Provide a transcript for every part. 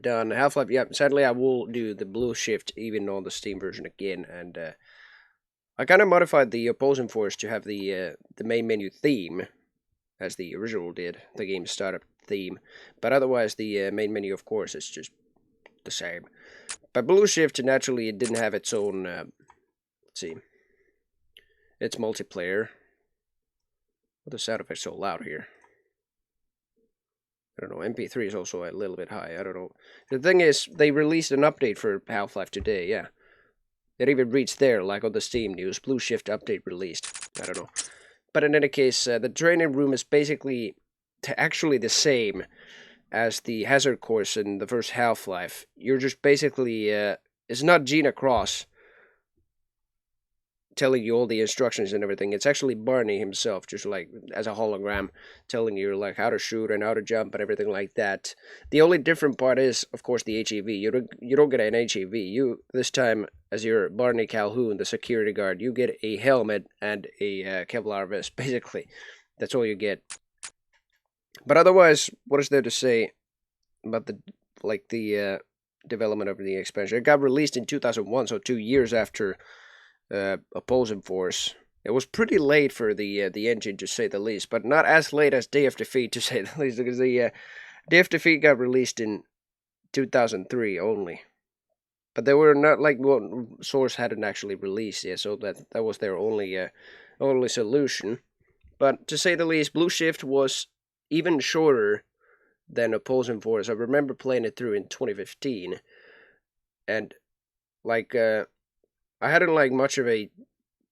done. Half-Life, yeah, sadly I will do the blue shift even on the Steam version again, and I kind of modified the opposing force to have the main menu theme, as the original did, the game startup theme, but otherwise the main menu, of course, is just the same. But blue shift, naturally, it didn't have its own, let's see, its multiplayer. What the sound effects so loud here? I don't know, MP3 is also a little bit high, I don't know. The thing is, they released an update for Half-Life today, yeah. It even reads there, like on the Steam news, Blue Shift update released. I don't know. But in any case, the training room is basically actually the same as the hazard course in the first Half-Life. You're just basically, it's not Gina Cross telling you all the instructions and everything. It's actually Barney himself, just like as a hologram, telling you like how to shoot and how to jump and everything like that. The only different part is, of course, the HEV. You don't get an HEV. You, this time, as your Barney Calhoun, the security guard, you get a helmet and a Kevlar vest. Basically, that's all you get. But otherwise, what is there to say about the development of the expansion? It got released in 2001, so 2 years after opposing force. It was pretty late for the engine, to say the least, but not as late as Day of Defeat, to say the least, because the Day of Defeat got released in 2003 only. But they were not like what Source hadn't actually released yet, so that was their only solution. But to say the least, Blue Shift was even shorter than opposing force. I remember playing it through in 2015, and like I hadn't like much of a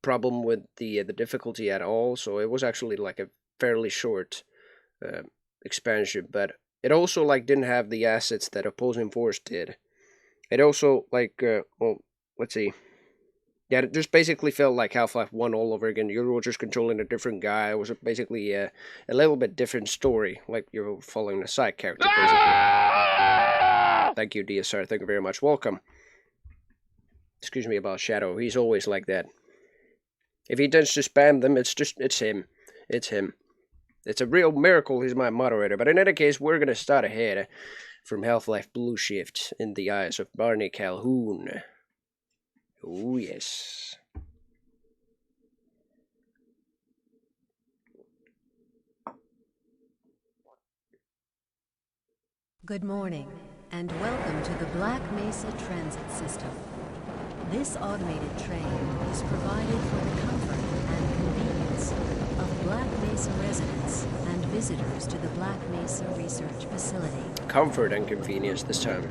problem with the difficulty at all, so it was actually like a fairly short expansion. But it also like didn't have the assets that opposing force did. It also like well, let's see. Yeah, it just basically felt like Half-Life 1 all over again. You were just controlling a different guy. It was basically a little bit different story, like you were following a side character, basically. Thank you, DSR. Thank you very much. Welcome. Excuse me about Shadow. He's always like that. If he tends to spam them, it's him. It's him. It's a real miracle he's my moderator. But in any case, we're going to start ahead from Half-Life Blue Shift in the eyes of Barney Calhoun. Oh, yes. Good morning, and welcome to the Black Mesa Transit System. This automated train is provided for the comfort and convenience of Black Mesa residents and visitors to the Black Mesa Research Facility. Comfort and convenience this time.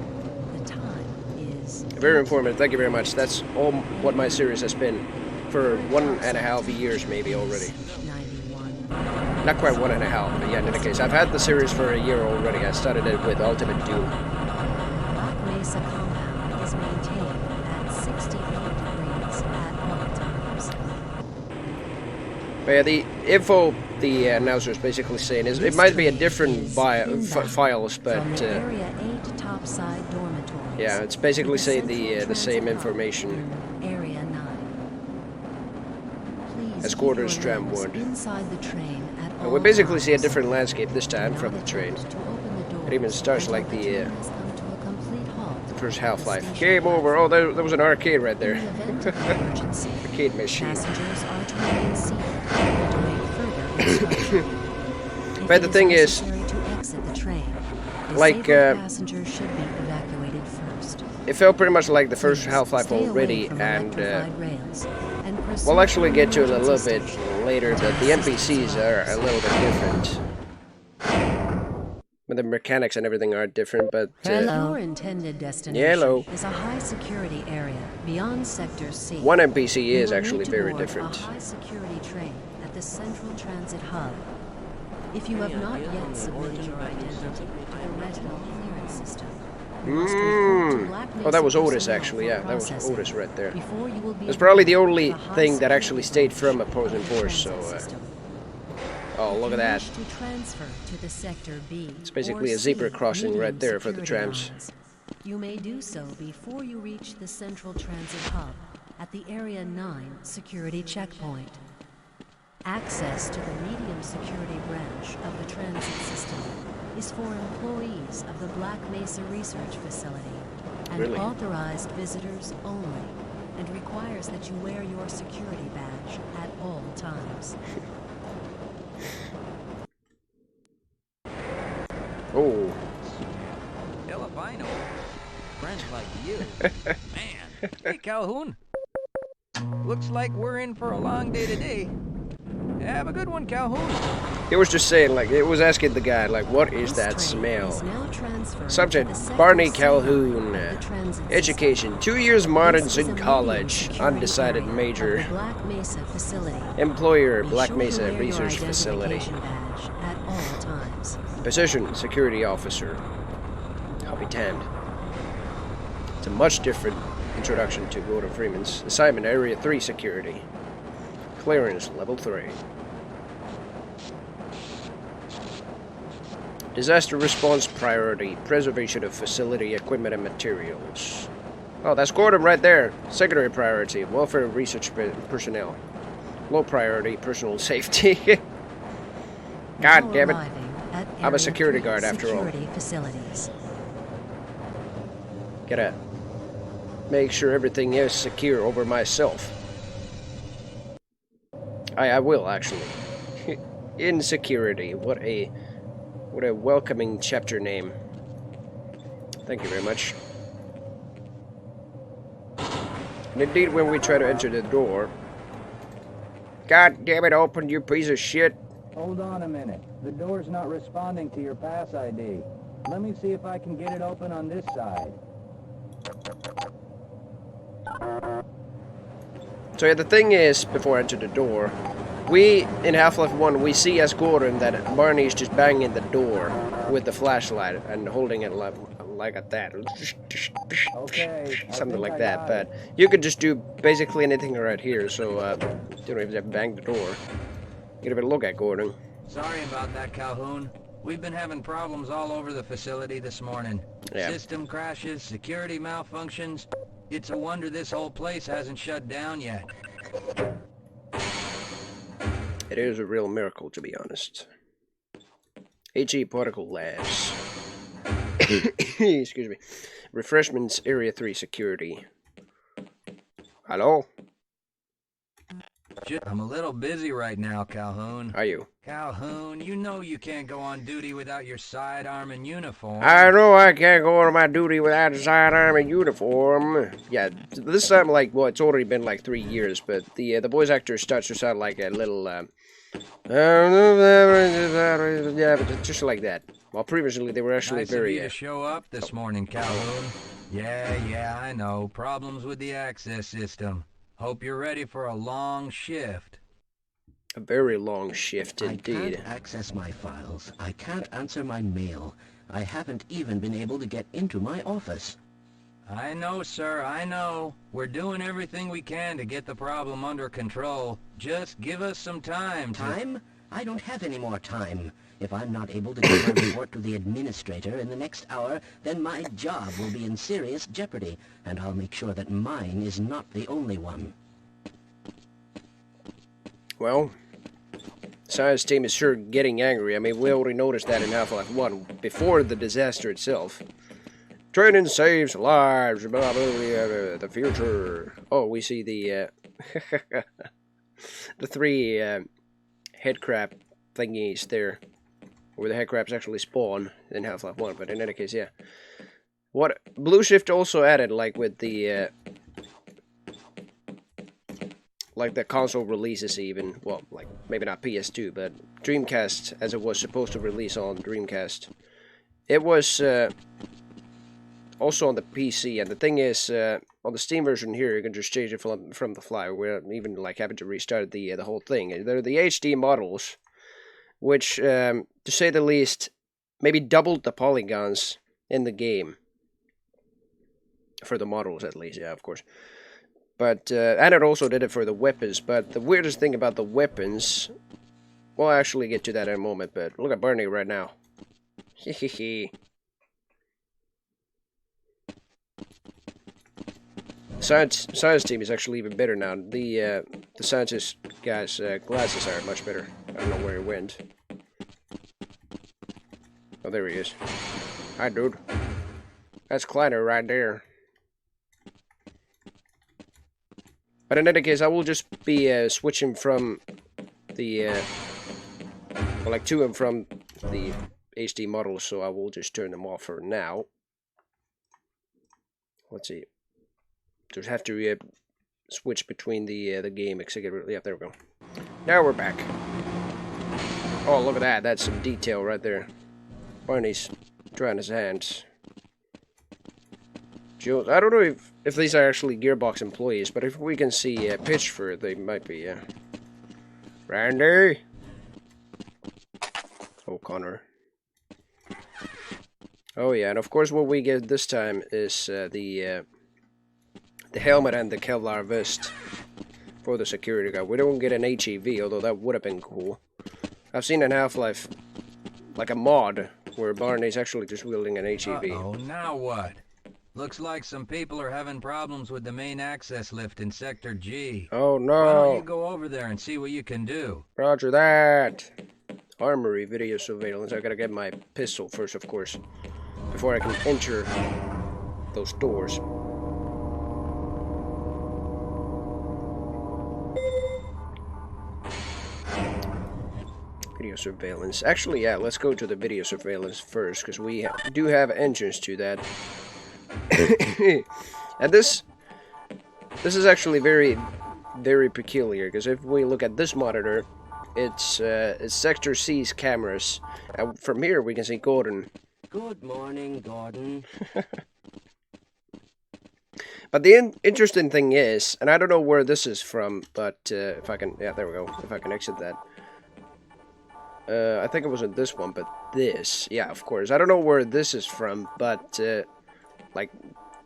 The time is... Very informative. Thank you very much. That's all what my series has been for 1.5 years maybe already. 91. Not quite 1.5, but yeah, in any case. I've had the series for a year already. I started it with Ultimate Doom. Black Mesa compound is maintained at 68 degrees at all times. But yeah, the info the announcer is basically saying is it might be a different files, but From the Area 8 topside dormitories. yeah, it's basically saying the same information. Area 9. Please As keep quarters your tram lamps would. inside the train at all We basically see a times. different landscape this time from the Now train. attempt to open the doors It even starts until like the the train has come to a complete halt the first at the Half-Life. station Game over. Oh, platform. there was an arcade right In there. the event of an emergency, Arcade machine. passengers are to remain seated and await further instruction. But the thing is, necessary to exit the train, like, disabled passengers should be evacuated first. it felt pretty much like the first Please Half-Life stay away already, from and electrified rails and proceed we'll actually to get to it a emergency little bit station. later, but the NPCs are a little bit different. But the mechanics and everything are different, but Your intended destination Hello. is a high security area beyond Sector C. one NPC You is will actually need to very board different. A high security train at the Central Transit Hub. If you have not yet submitted your identity to the retinal clearance system, you must report to Black Oh, that was Mesa Otis personnel actually, for yeah, that was processing Otis right there. before you will be It's probably the admitted only to the thing that high actually security stayed from branch opposing of the force, so transit system. oh, look at If you that. wish to transfer to the Sector B It's basically or a zebra C crossing right medium there for the security trams. lines, you may do so before you reach the Central Transit Hub at the Area 9 security checkpoint. Access to the medium security branch of the transit system is for employees of the Black Mesa Research Facility and Really? authorized visitors only, and requires that you wear your security badge at all times. Oh. Filipino? Friends like you. Man. Hey, Calhoun. Looks like we're in for a long day today. Have a good one, Calhoun. It was just saying, like, it was asking the guy, like, what is This that train smell? is now transferred to Subject, the second Barney C line Calhoun. of the transit Education, system. 2 years modern This is a in medium college. security Undecided area major. of the Black Mesa facility. Employer, Be Black sure to Mesa wear your Research Facility. identification badge at all times. Position, security officer. I'll be damned. It's a much different introduction to Gordon Freeman's assignment, Area 3 security. Clearance, level 3. Disaster response priority, preservation of facility equipment and materials. Oh, that's Gordon right there. Secondary priority, welfare and research personnel. Low priority, personal safety. God Now damn it. arriving at I'm a Area security 3 guard after all. security facilities. Gotta make sure everything is secure over myself. I will actually. Insecurity. What a welcoming chapter name. Thank you very much. And indeed, when we try to enter the door, God damn it! Open, you piece of shit! Hold on a minute. The door's not responding to your pass ID. Let me see if I can get it open on this side. So yeah, the thing is, before I enter the door, we, in Half-Life 1, we see as Gordon that Barney's just banging the door with the flashlight and holding it like at that. Okay. Something like that, but you could just do basically anything right here, so you don't even have to bang the door. Get a bit of a look at Gordon. Sorry about that, Calhoun. We've been having problems all over the facility this morning. Yeah. System crashes, security malfunctions. It's a wonder this whole place hasn't shut down yet. It is a real miracle, to be honest. HE Particle Labs. Excuse me. Refreshments, Area 3 security. Hello? I'm a little busy right now, Calhoun. Are you? Calhoun, you know you can't go on duty without your sidearm and uniform. I know I can't go on my duty without a sidearm and uniform. Yeah, this time, like, well, it's already been like 3 years, but the voice actor starts to sound like a little, yeah, but just like that. Well, previously they were actually Nice very. of you to show up this morning, Calhoun. Yeah, I know. Problems with the access system. Hope you're ready for a long shift. A very long shift I indeed. can't access my files. I can't answer my mail. I haven't even been able to get into my office. I know, sir, I know. We're doing everything we can to get the problem under control. Just give us some time to... Time? I don't have any more time. If I'm not able to get my report to the administrator in the next hour, then my job will be in serious jeopardy, and I'll make sure that mine is not the only one. Well, science team is sure getting angry. I mean, we already noticed that in Half-Life 1, before the disaster itself. Training saves lives, blah, blah, blah, the future. Oh, we see the, the 3 headcrab thingies there, where the headcrabs actually spawn in Half-Life 1, but in any case, yeah. What Blue Shift also added, like with the, like the console releases even, well, like, maybe not PS2, but Dreamcast, as it was supposed to release on Dreamcast. It was, also on the PC, and the thing is, on the Steam version here, you can just change it from the fly, without even, like, having to restart the whole thing. They're the HD models, which, to say the least, maybe doubled the polygons in the game. For the models, at least, yeah, of course. But, and it also did it for the weapons, but the weirdest thing about the weapons, we'll actually get to that in a moment, but look at Barney right now. Hehehe. Science team is actually even better now. The scientist guy's glasses are much better. I don't know where he went. Oh, there he is. Hi, dude. That's Kleiner right there. But in any case, I will just be switching from the, well, like to and from the HD models, so I will just turn them off for now. Let's see. Just have to switch between the game executive. Yeah, there we go. Now we're back. Oh, look at that. That's some detail right there. Barney's drying his hands. Jules, I don't know if these are actually Gearbox employees, but if we can see Pitchford, they might be. Randy. Oh, Connor. Oh yeah, and of course what we get this time is the helmet and the Kevlar vest for the security guard. We don't get an HEV, although that would have been cool. I've seen in Half-Life, like a mod, where Barney's actually just wielding an HEV. Uh-oh, now what? Looks like some people are having problems with the main access lift in Sector G. Oh no! Why don't you go over there and see what you can do? Roger that! Armory video surveillance. I gotta get my pistol first, of course, before I can enter those doors. Video surveillance. Actually, yeah, let's go to the video surveillance first, because we do have engines to that. And this is actually very peculiar, because if we look at this monitor, it's Sector C's cameras, and from here we can see Gordon. Good morning, Gordon. But the interesting thing is, and I don't know where this is from, but if I can, yeah, there we go, if I can exit that. I think it wasn't this one, but this, yeah, of course. I don't know where this is from, but like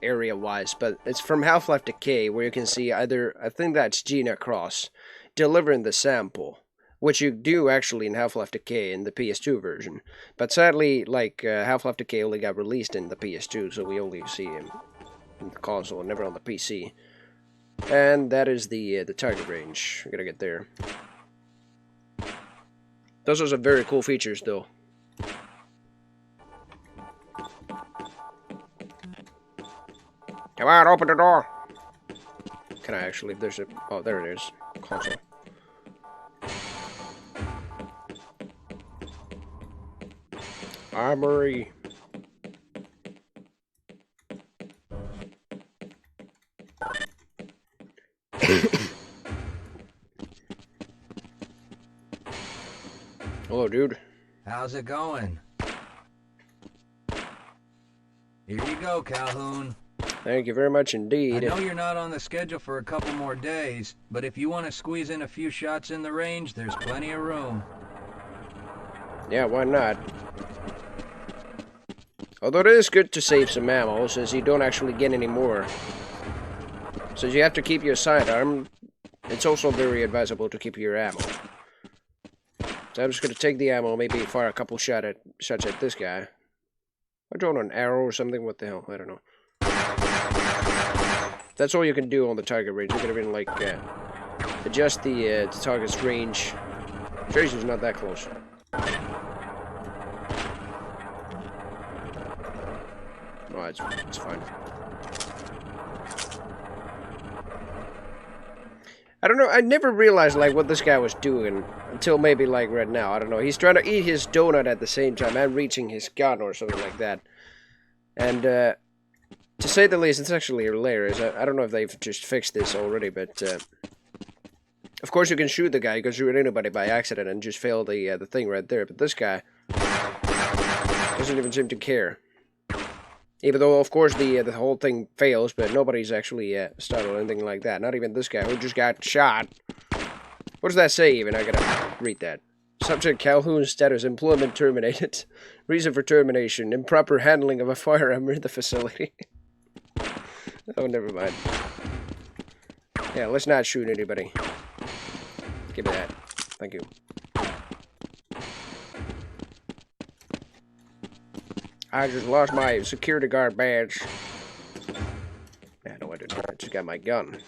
area-wise, but it's from Half-Life Decay, where you can see either, I think that's Gina Cross, delivering the sample, which you do actually in Half-Life Decay in the PS2 version. But sadly, like, Half-Life Decay only got released in the PS2, so we only see him in the console, never on the PC. And that is the target range. We gotta get there. Those are some very cool features, though. Come on, open the door! Can I actually, there's a, oh, there it is. Console. Armory. Hello, dude. How's it going? Here you go, Calhoun. Thank you very much I indeed. know you're not on the schedule for a couple more days, but if you want to squeeze in a few shots in the range, there's plenty of room. Yeah, why not? Although it is good to save some ammo, since you don't actually get any more. Since you have to keep your sidearm, it's also very advisable to keep your ammo. So I'm just gonna take the ammo, maybe fire a couple shots at this guy. I drawn an arrow or something, what the hell, I don't know. That's all you can do on the target range. You can even, like, adjust the target's range. Tracer's not that close. Oh, it's fine. I don't know, I never realized, like, what this guy was doing until maybe, like, right now. I don't know. He's trying to eat his donut at the same time and reaching his gun or something like that. And, to say the least, it's actually hilarious. I don't know if they've just fixed this already, but, of course you can shoot the guy. You can shoot anybody by accident and just fail the thing right there. But this guy doesn't even seem to care. Even though, of course, the whole thing fails, but nobody's actually started or anything like that. Not even this guy who just got shot. What does that say even? I gotta read that. Subject Calhoun status, employment terminated. Reason for termination, improper handling of a firearm in the facility. Oh, never mind. Yeah, let's not shoot anybody. Give me that. Thank you. I just lost my security guard badge. Yeah, no, I didn't. I just got my gun.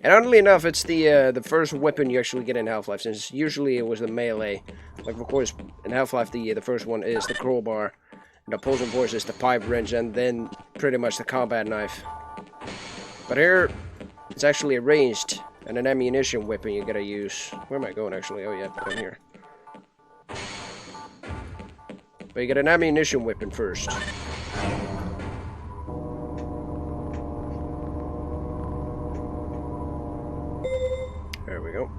And oddly enough, it's the first weapon you actually get in Half-Life, since usually it was the melee. Like, of course, in Half-Life, the first one is the crowbar, and the opposing force is the pipe wrench, and then pretty much the combat knife. But here, it's actually arranged, and an ammunition weapon you gotta use. Where am I going, actually? Oh, yeah, down here. But you get an ammunition weapon first. There we go.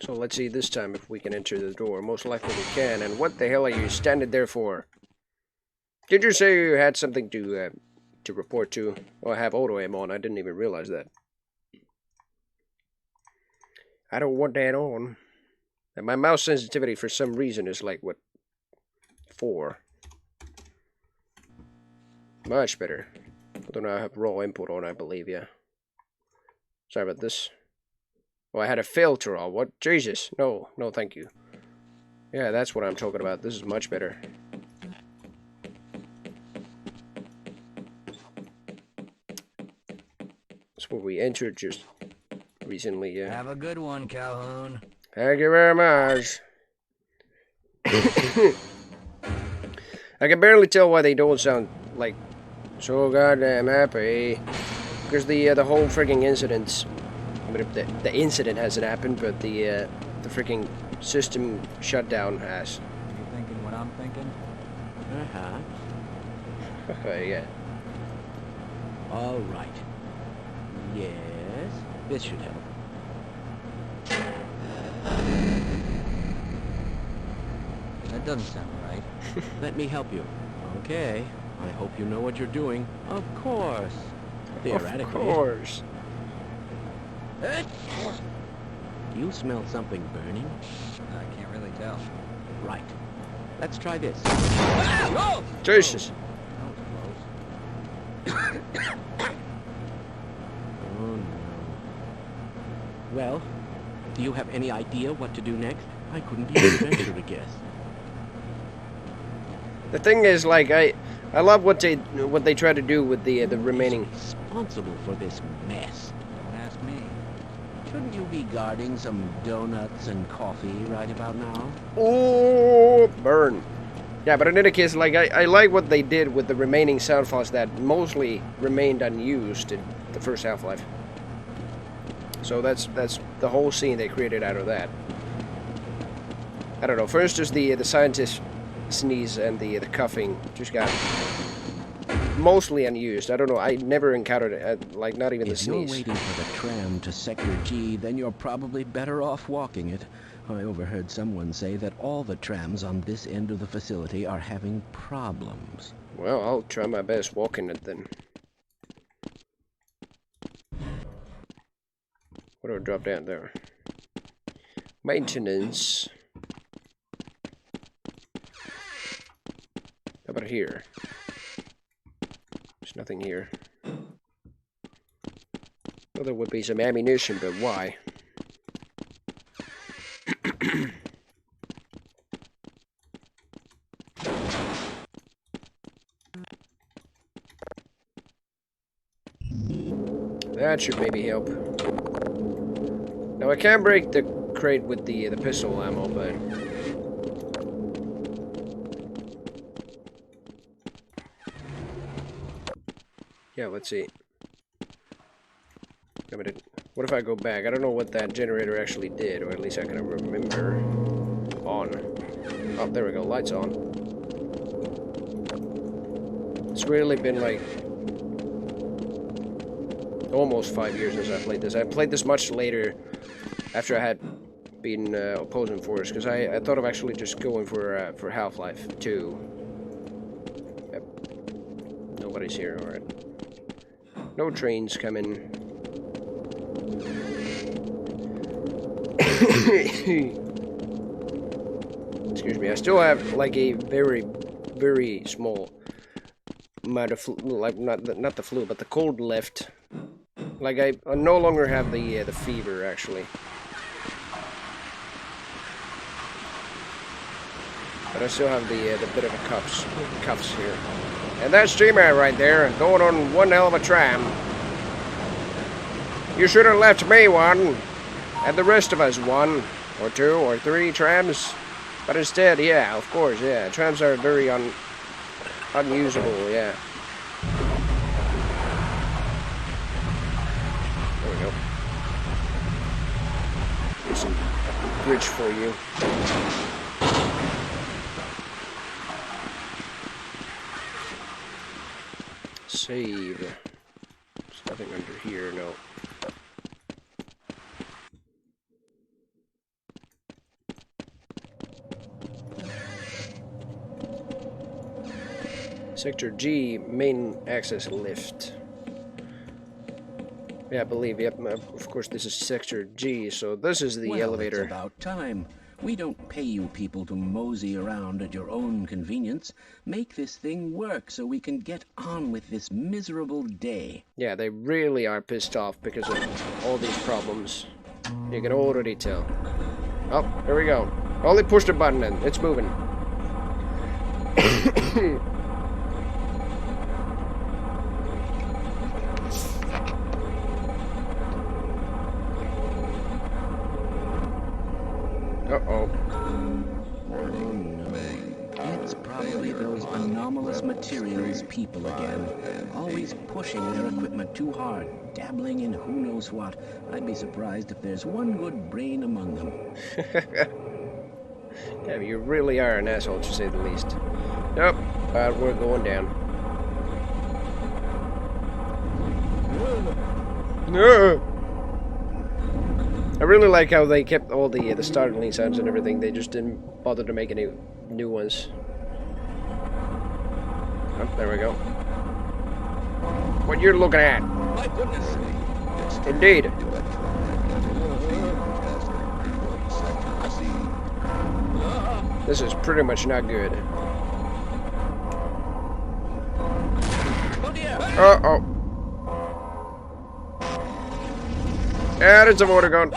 So let's see this time if we can enter the door. Most likely we can. And what the hell are you standing there for? Did you say you had something to report to? Oh, I have auto aim on. I didn't even realize that. I don't want that on. And my mouse sensitivity for some reason is like, what? 4. Much better. Although now I have raw input on, I believe, yeah. Sorry about this. Oh, I had a filter on. What? Jesus. No, no, thank you. Yeah, that's what I'm talking about. This is much better. That's where we entered just recently, yeah. Have a good one, Calhoun. Thank you very much. I can barely tell why they don't sound like so goddamn happy. Because the whole freaking incident, I mean, the incident hasn't happened, but the freaking system shutdown has. You thinking what I'm thinking? Yeah. All right. Yes, this should help. That doesn't sound right. Let me help you. Okay. I hope you know what you're doing. Of course. Theoretically. Of course. You smell something burning? I can't really tell. Right. Let's try this. Ah! Jesus. That was close. Oh, no. Well, do you have any idea what to do next? I couldn't even venture to guess. The thing is, like, I love what they try to do with the remaining. Who's responsible for this mess? Don't ask me. Shouldn't you be guarding some donuts and coffee right about now? Oh, burn. Yeah, but in any case, like, I like what they did with the remaining sound files that mostly remained unused in the first Half-Life. So that's the whole scene they created out of that. I don't know. First, there's the scientist sneeze and the coughing just got mostly unused. I don't know. I never encountered it, like, not even the sneeze. If you're waiting for the tram to Sector G, then you're probably better off walking it. I overheard someone say that all the trams on this end of the facility are having problems. Well, I'll try my best walking it then. What do I drop down there? Maintenance. How about here? There's nothing here. Well, there would be some ammunition, but why? That should maybe help. Now I can break the crate with the pistol ammo, but yeah, let's see. What if I go back? I don't know what that generator actually did, or at least I can remember. On. Oh, there we go. Lights on. It's really been like almost 5 years since I played this. I played this much later after I had been opposing force, because I thought of actually just going for Half-Life 2. Yep. Nobody's here, alright. No trains coming. Excuse me, I still have like a very, very small amount of like not the flu, but the cold left. Like I no longer have the fever actually, but I still have the bit of a cuffs here. And that's G-Man right there, going on one hell of a tram. You should have left me one, and the rest of us one, or two, or three trams. But instead, yeah, of course, yeah, trams are very unusable, yeah. There we go. Here's some bridge for you. Save. There's nothing under here, no. Sector G, main access lift. Yeah, I believe, yep, of course this is Sector G, so this is the elevator. It's about time. We don't pay you people to mosey around at your own convenience. Make this thing work so we can get on with this miserable day. Yeah, they really are pissed off because of all these problems. You can already tell. Oh, here we go. Only push the button and it's moving. Uh-oh. It's probably those anomalous materials people again. Always pushing their equipment too hard, dabbling in who knows what. I'd be surprised if there's one good brain among them. Yeah, you really are an asshole, to say the least. Nope, we're going down. No. I really like how they kept all the startling sounds and everything. They just didn't bother to make any new ones. Oh, there we go. What you're looking at? My goodness. Indeed. This is pretty much not good. Uh-oh. And it's a water gun.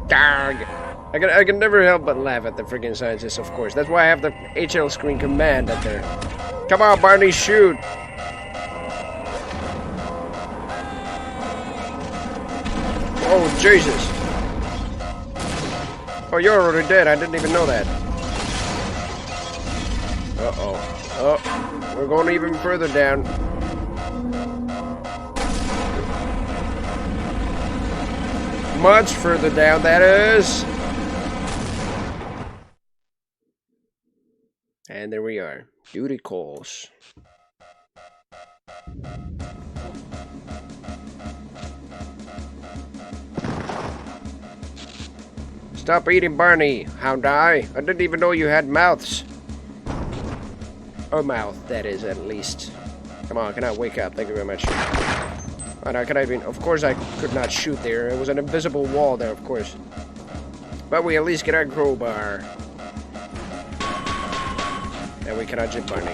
Darg. I can never help but laugh at the freaking scientists, of course. That's why I have the HL screen command up there. Come on, Barney, shoot. Oh, Jesus. Oh, you're already dead. I didn't even know that. Uh-oh. Oh, we're going even further down. Much further down, that is. And there we are. Duty calls. Stop eating Barney, hound eye. I didn't even know you had mouths. Or mouth, that is, at least. Come on, can I wake up? Thank you very much. Oh, no, can I even... Of course I could not shoot there. It was an invisible wall there, of course. But we at least get our crowbar. And we cannot jump Barney.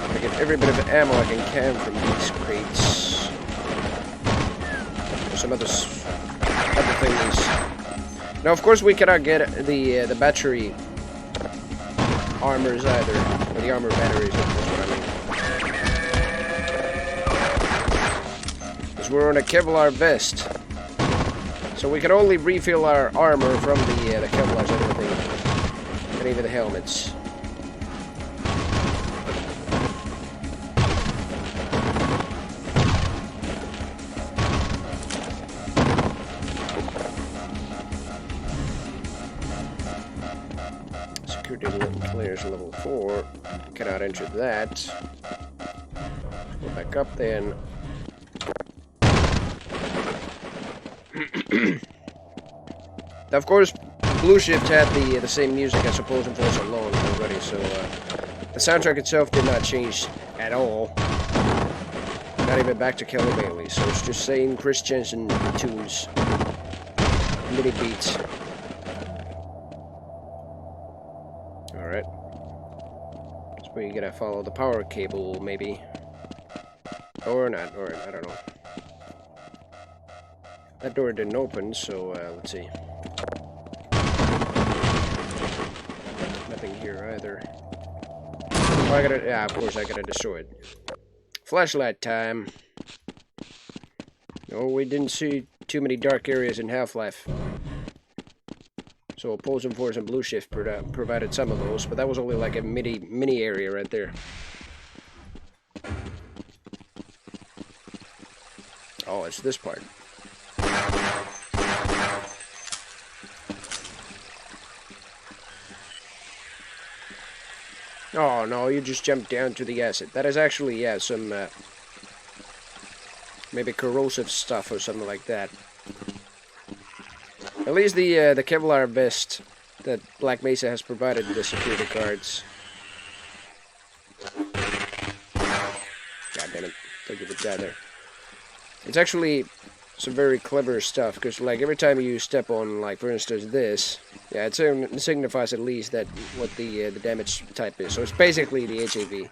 I get every bit of ammo I can from these crates. There's some other things. Now, of course, we cannot get the battery armors either, or the armor batteries. That's what I mean. Because we're in a Kevlar vest, so we can only refill our armor from the Kevlars and everything, and even the helmets. Clears level 4. Cannot enter that. Go back up then. Now, of course, Blue Shift had the same music as Opposing Force Alone already, so the soundtrack itself did not change at all. Not even back to Kelly Bailey, so it's just same Chris Jensen tunes, MIDI beats. Alright. So we gotta follow the power cable, maybe. Or not, or I don't know. That door didn't open, so let's see. Nothing here either. Oh, I gotta, yeah, of course I gotta destroy it. Flashlight time. No, we didn't see too many dark areas in Half-Life. So opposing force and blue shift provided some of those, but that was only like a mini area right there. Oh, it's this part. Oh no, you just jumped down to the acid. That is actually, yeah, some maybe corrosive stuff or something like that. At least the Kevlar vest that Black Mesa has provided the security guards. God damn it! Thought you would die there. It's actually some very clever stuff, because like every time you step on, like for instance this, yeah, it signifies at least that what the damage type is. So it's basically the HAV,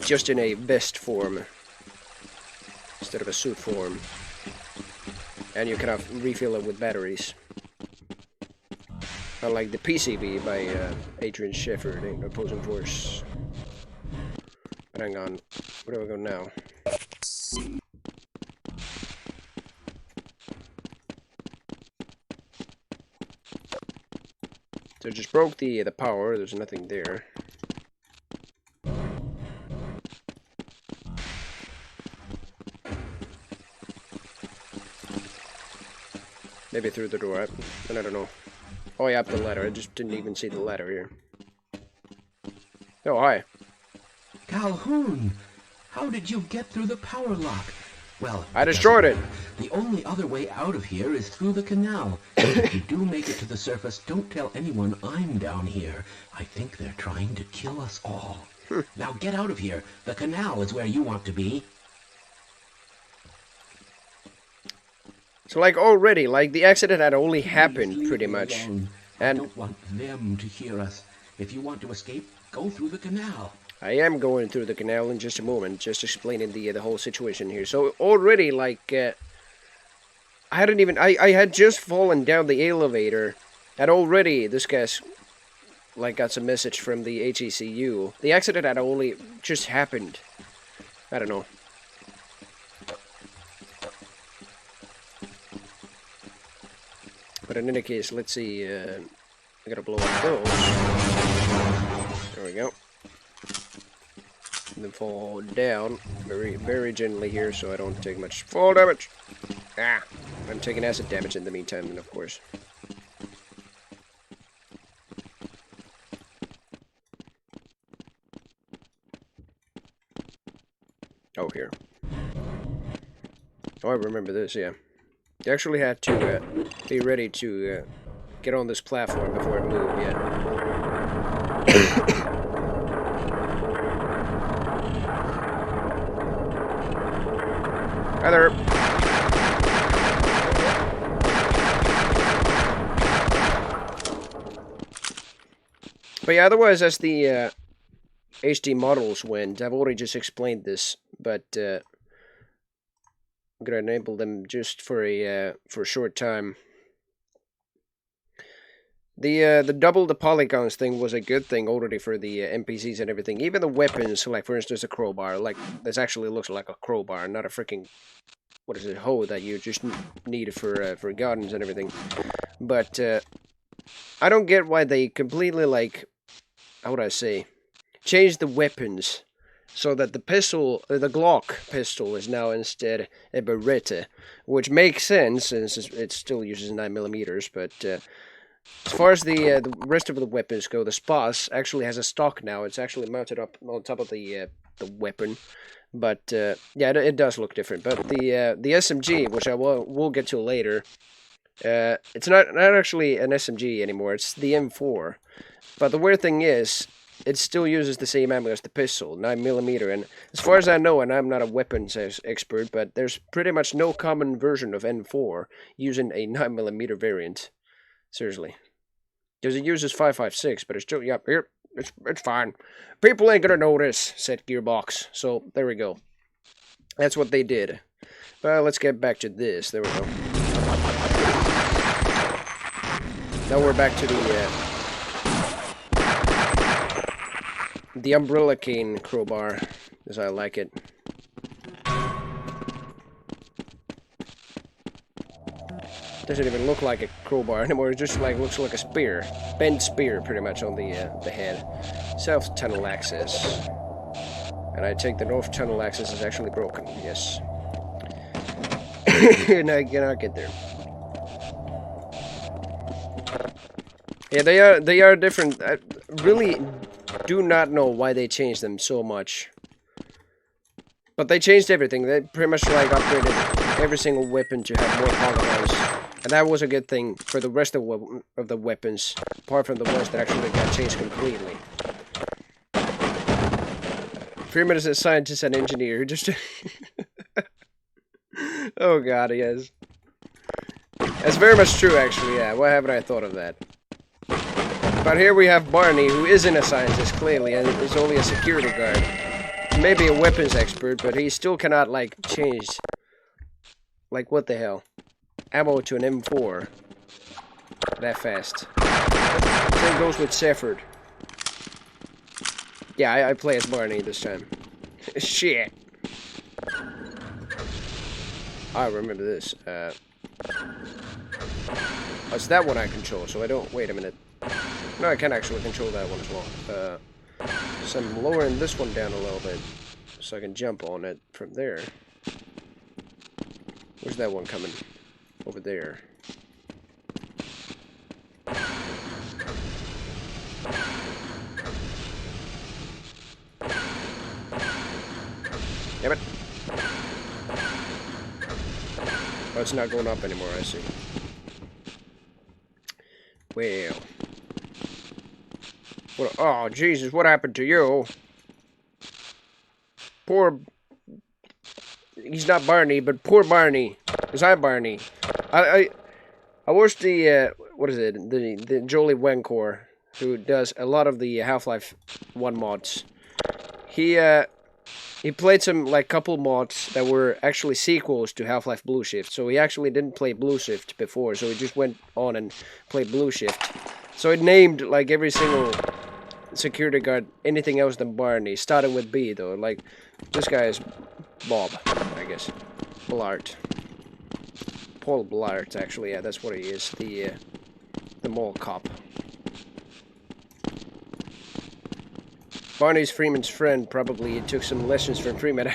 just in a vest form instead of a suit form, and you cannot refill it with batteries. Unlike the PCV by Adrian Shepard in Opposing Force. But hang on, where do I go now? So it just broke the power. There's nothing there. Maybe through the door. And I don't know. Oh yeah, up the ladder. I just didn't even see the ladder here. Oh hi. Calhoun, how did you get through the power lock? Well, I destroyed it. The only other way out of here is through the canal. If you do make it to the surface, don't tell anyone I'm down here. I think they're trying to kill us all. Now get out of here. The canal is where you want to be. So like already, like the accident had only happened pretty much. I And don't want them to hear us. If you want to escape, go through the canal. I am going through the canal in just a moment, just explaining the whole situation here. So already, like, I hadn't even, I had just fallen down the elevator, and already this guy's, like, got some message from the HECU. The accident had only just happened. I don't know. But in any case, let's see, I gotta blow up those. There we go. And then fall down very, very gently here so I don't take much fall damage. Ah! I'm taking acid damage in the meantime, then, of course. Oh, here. Oh, I remember this, yeah. You actually had to be ready to get on this platform before it moved, yeah. Hi there. But yeah, otherwise, as the HD models went, I've already just explained this, but I'm gonna enable them just for a short time. The double the polygons thing was a good thing already for the NPCs and everything. Even the weapons, like for instance a crowbar, like this actually looks like a crowbar, not a freaking, what is it, hoe that you just need for gardens and everything. But I don't get why they completely, like, how would I say, changed the weapons so that the pistol, the Glock pistol, is now instead a Beretta, which makes sense since it still uses 9mm, but as far as the rest of the weapons go, the Spas actually has a stock now. It's actually mounted up on top of the weapon, but yeah, it does look different. But the SMG, which I will get to later, it's not actually an SMG anymore. It's the M4. But the weird thing is, it still uses the same ammo as the pistol, 9mm. And as far as I know, and I'm not a weapons expert, but there's pretty much no common version of M4 using a 9mm variant. Seriously. Because it uses 5.56, but it's still, yep, here, It's fine. People ain't gonna notice," said Gearbox. So there we go. That's what they did. Well, let's get back to this. There we go. Now we're back to the umbrella cane crowbar, as I like it. Doesn't even look like a crowbar anymore. It just like looks like a spear, bent spear, pretty much on the head. South tunnel access, and I take the north tunnel access is actually broken. Yes, and I cannot get there. Yeah, they are different. I really do not know why they changed them so much, but they changed everything. They pretty much like upgraded every single weapon to have more polygons. And that was a good thing for the rest of the weapons, apart from the ones that actually got changed completely. Freeman is a scientist and engineer who just... Oh god, yes. That's very much true, actually, yeah. Why haven't I thought of that? But here we have Barney, who isn't a scientist, clearly, and is only a security guard. Maybe a weapons expert, but he still cannot, like, change... Like, what the hell? Ammo to an M4 that fast. Same goes with Sefford. Yeah, I play as Barney this time. Shit. I remember this. Oh, it's that one I control, so I don't... Wait a minute. No, I can actually control that one as well. So I'm lowering this one down a little bit, so I can jump on it from there. Where's that one coming? Over there. Damn it. Oh, it's not going up anymore, I see. Well. What, oh, Jesus, what happened to you? Poor... He's not Barney, but poor Barney. Because I'm Barney. I watched the, what is it? The Jolie Wencor, who does a lot of the Half-Life 1 mods. He played some, like, couple mods that were actually sequels to Half-Life Blue Shift. So he actually didn't play Blue Shift before, so he just went on and played Blue Shift. So it named, like, every single security guard anything else than Barney, starting with B, though. Like, this guy is Bob, I guess. Blart. Paul Blart, actually, yeah, that's what he is. The mall cop. Barney's Freeman's friend. Probably took some lessons from Freeman.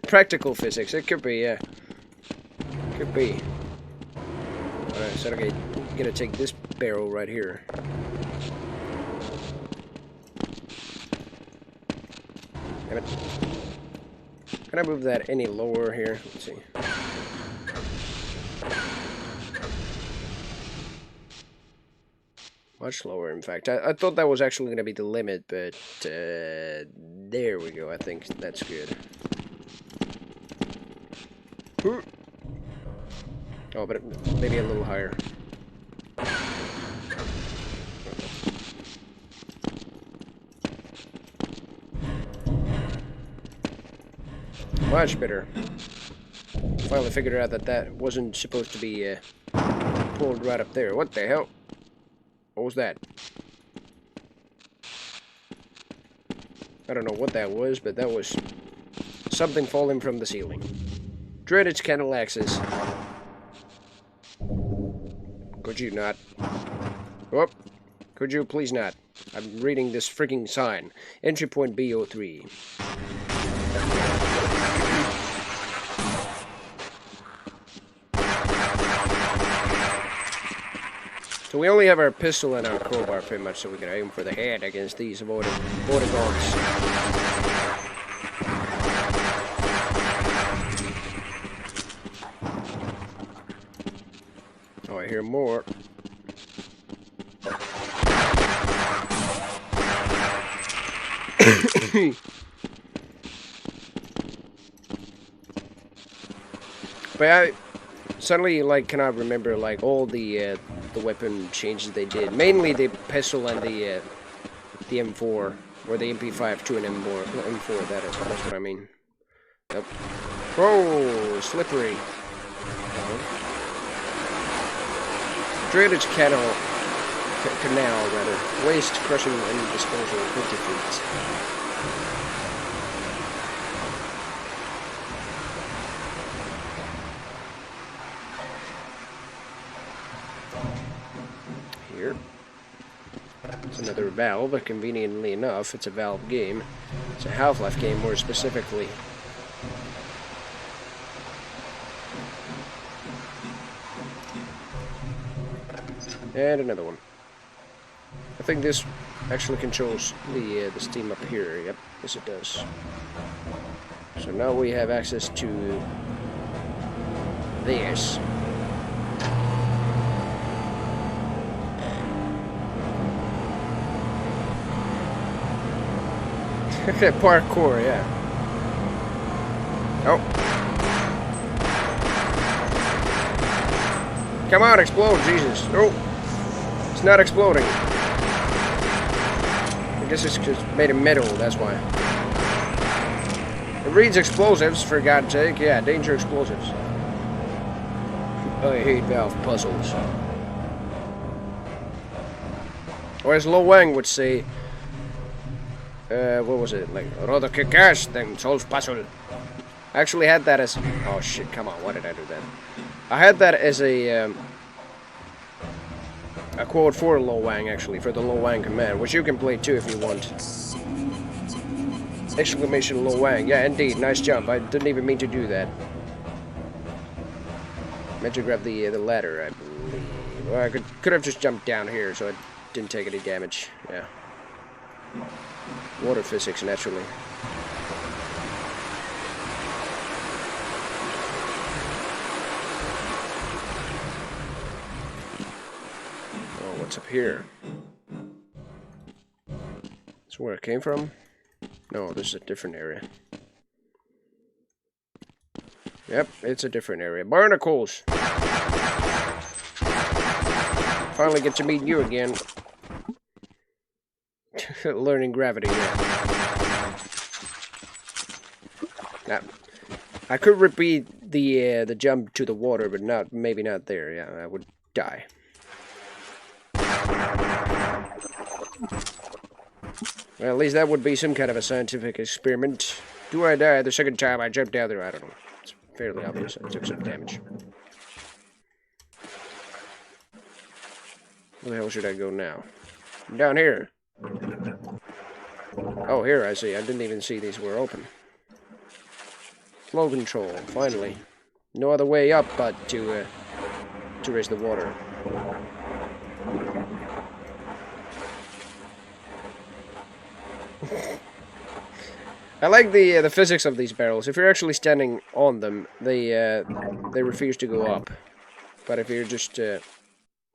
Practical physics. It could be, yeah. Could be. Alright, so I'm gonna take this barrel right here. Damn it. Can I move that any lower here? Let's see. Much lower, in fact. I thought that was actually going to be the limit, but there we go. I think that's good. Oh, but maybe a little higher. Much better. Finally figured out that that wasn't supposed to be pulled right up there. What the hell? What was that? I don't know what that was, but that was something falling from the ceiling. Dreaded candle access. Could you not? Oh, could you please not? I'm reading this freaking sign. Entry point B03. So we only have our pistol and our crowbar pretty much, so we can aim for the head against these avoided guards. Oh, I hear more. But I suddenly, like, cannot remember, like, all the weapon changes they did. Mainly the pistol and the the M4 or the MP5 to an M4. That's what I mean. Yep. Whoa, slippery. Drainage canal, rather. Waste crushing and disposal 50 feet. Here. It's another valve, but conveniently enough, it's a valve game. It's a Half-Life game, more specifically. And another one. I think this actually controls the steam up here. Yep, yes it does. So now we have access to this. Parkour, yeah. Oh. Come on, explode, Jesus. Oh. It's not exploding. I guess it's just made of metal, that's why. It reads explosives, for God's sake. Yeah, danger explosives. I hate valve puzzles. Or as Lo Wang would say, what was it? Like, rather kick ass than solve puzzle. I actually had that as... Oh shit, come on, why did I do that? I had that as a quote for Lo Wang, actually, for the Lo Wang command, which you can play too if you want. Exclamation Lo Wang. Yeah, indeed, nice jump. I didn't even mean to do that. Meant to grab the ladder, I believe. Well, I could have just jumped down here, so I didn't take any damage. Yeah. Water physics, naturally. Oh, what's up here? That's where it came from? No, this is a different area. Yep, it's a different area. Barnacles! Finally get to meet you again. Learning gravity, yeah. Now, I could repeat the jump to the water, but maybe not there. Yeah, I would die. Well, at least that would be some kind of a scientific experiment. Do I die the second time I jumped down there? I don't know. It's fairly obvious. I took some damage. Where the hell should I go now? I'm down here. Oh, here I see. I didn't even see these were open. Flow control, finally. No other way up but to raise the water. I like the physics of these barrels. If you're actually standing on them, they refuse to go up. But if you're just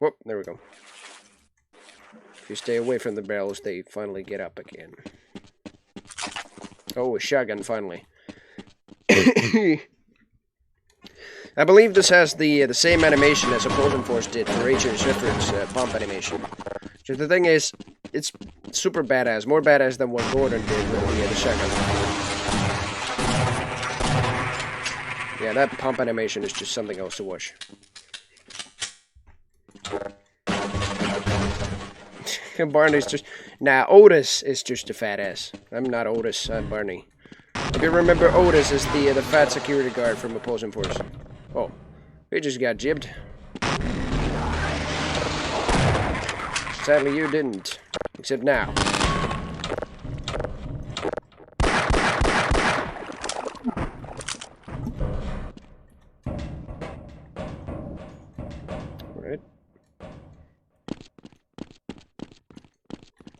whoop, there we go. If you stay away from the barrels, they finally get up again. Oh, a shotgun, finally. I believe this has the same animation as Opposing Force did for H.R. Shepard's pump animation. So the thing is, it's super badass. More badass than what Gordon did with the shotgun. Yeah, that pump animation is just something else to watch. Barney's just... Nah, Otis is just a fat ass. I'm not Otis, I'm Barney. If you remember, Otis is the fat security guard from Opposing Force. Oh, he just got jibbed. Sadly, you didn't. Except now. Alright.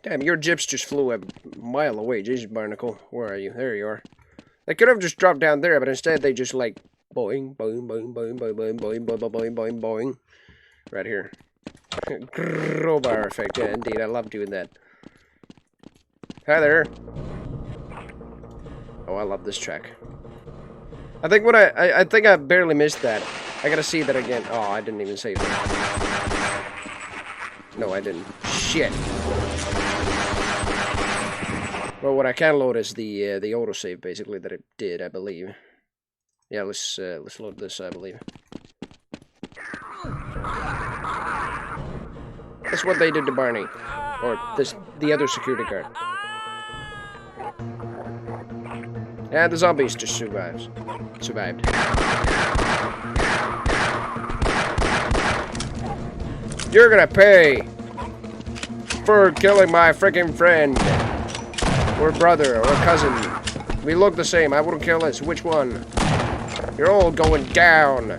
Damn, your gyps just flew a mile away. Jesus, Barnacle. Where are you? There you are. They could have just dropped down there, but instead they just like boing, boing, boing, boing, boing, boing, boing, boing, boing, boing, boing. Right here. Crowbar effect. Yeah, indeed. I love doing that. Hi there. Oh, I love this track. I think what I think I barely missed that. I gotta see that again. Oh, I didn't even save that. No, I didn't. Shit. Well, what I can load is the autosave, basically, that it did, I believe. Yeah, let's load this, I believe. That's what they did to Barney. Or the other security guard. And the zombies just survived. You're gonna pay for killing my freaking friend. Or brother, or cousin. We look the same. I wouldn't kill us. Which one? You're all going down.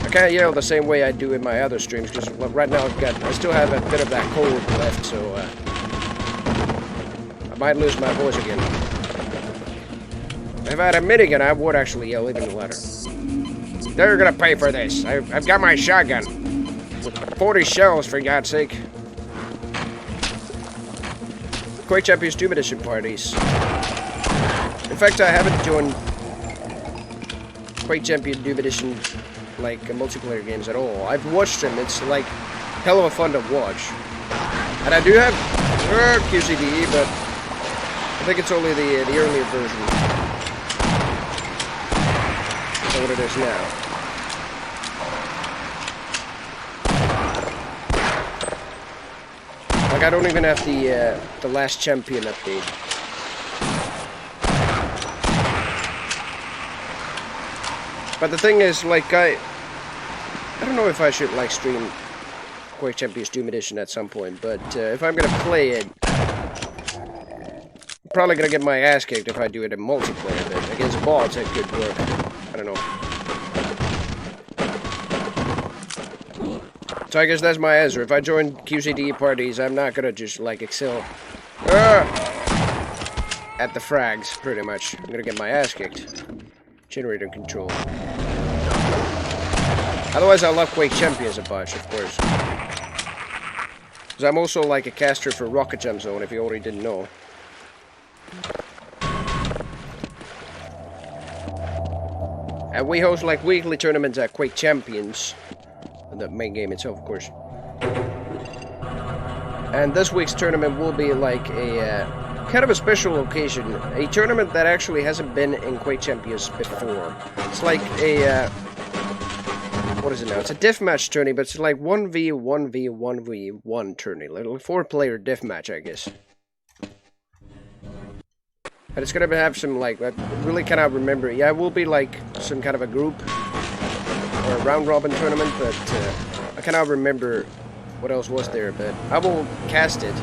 I can't yell the same way I do in my other streams, because right now I still have a bit of that cold left, so I might lose my voice again. If I had a minigun, I would actually yell even louder. They're gonna pay for this. I've got my shotgun. With 40 shells, for God's sake. Quake Champions Doom Edition parties. In fact, I haven't joined Quake Champion Doom Edition like multiplayer games at all. I've watched them. It's like hell of a fun to watch. And I do have QCDE, but I think it's only the earlier version. That's what it is now. Like, I don't even have the last champion update. But the thing is, like, I don't know if I should, like, stream Quake Champions Doom Edition at some point, but if I'm gonna play it, I'm probably gonna get my ass kicked if I do it in multiplayer, but against bots it could work. I don't know. So I guess that's my answer. If I join QCD parties, I'm not gonna just, like, excel at the frags, pretty much. I'm gonna get my ass kicked. Generator control. Otherwise, I love Quake Champions a bunch, of course. Because I'm also like a caster for Rocket Jump Zone, if you already didn't know. And we host like weekly tournaments at Quake Champions. The main game itself, of course. And this week's tournament will be like a kind of a special occasion. A tournament that actually hasn't been in Quake Champions before. It's like a... what is it now? It's a deathmatch tourney, but it's like 1v1v1v1 tourney. Like a 4-player deathmatch, I guess. And it's gonna have some, like, I really cannot remember. Yeah, it will be like some kind of a group or a round-robin tournament, but I cannot remember what else was there, but I will cast it.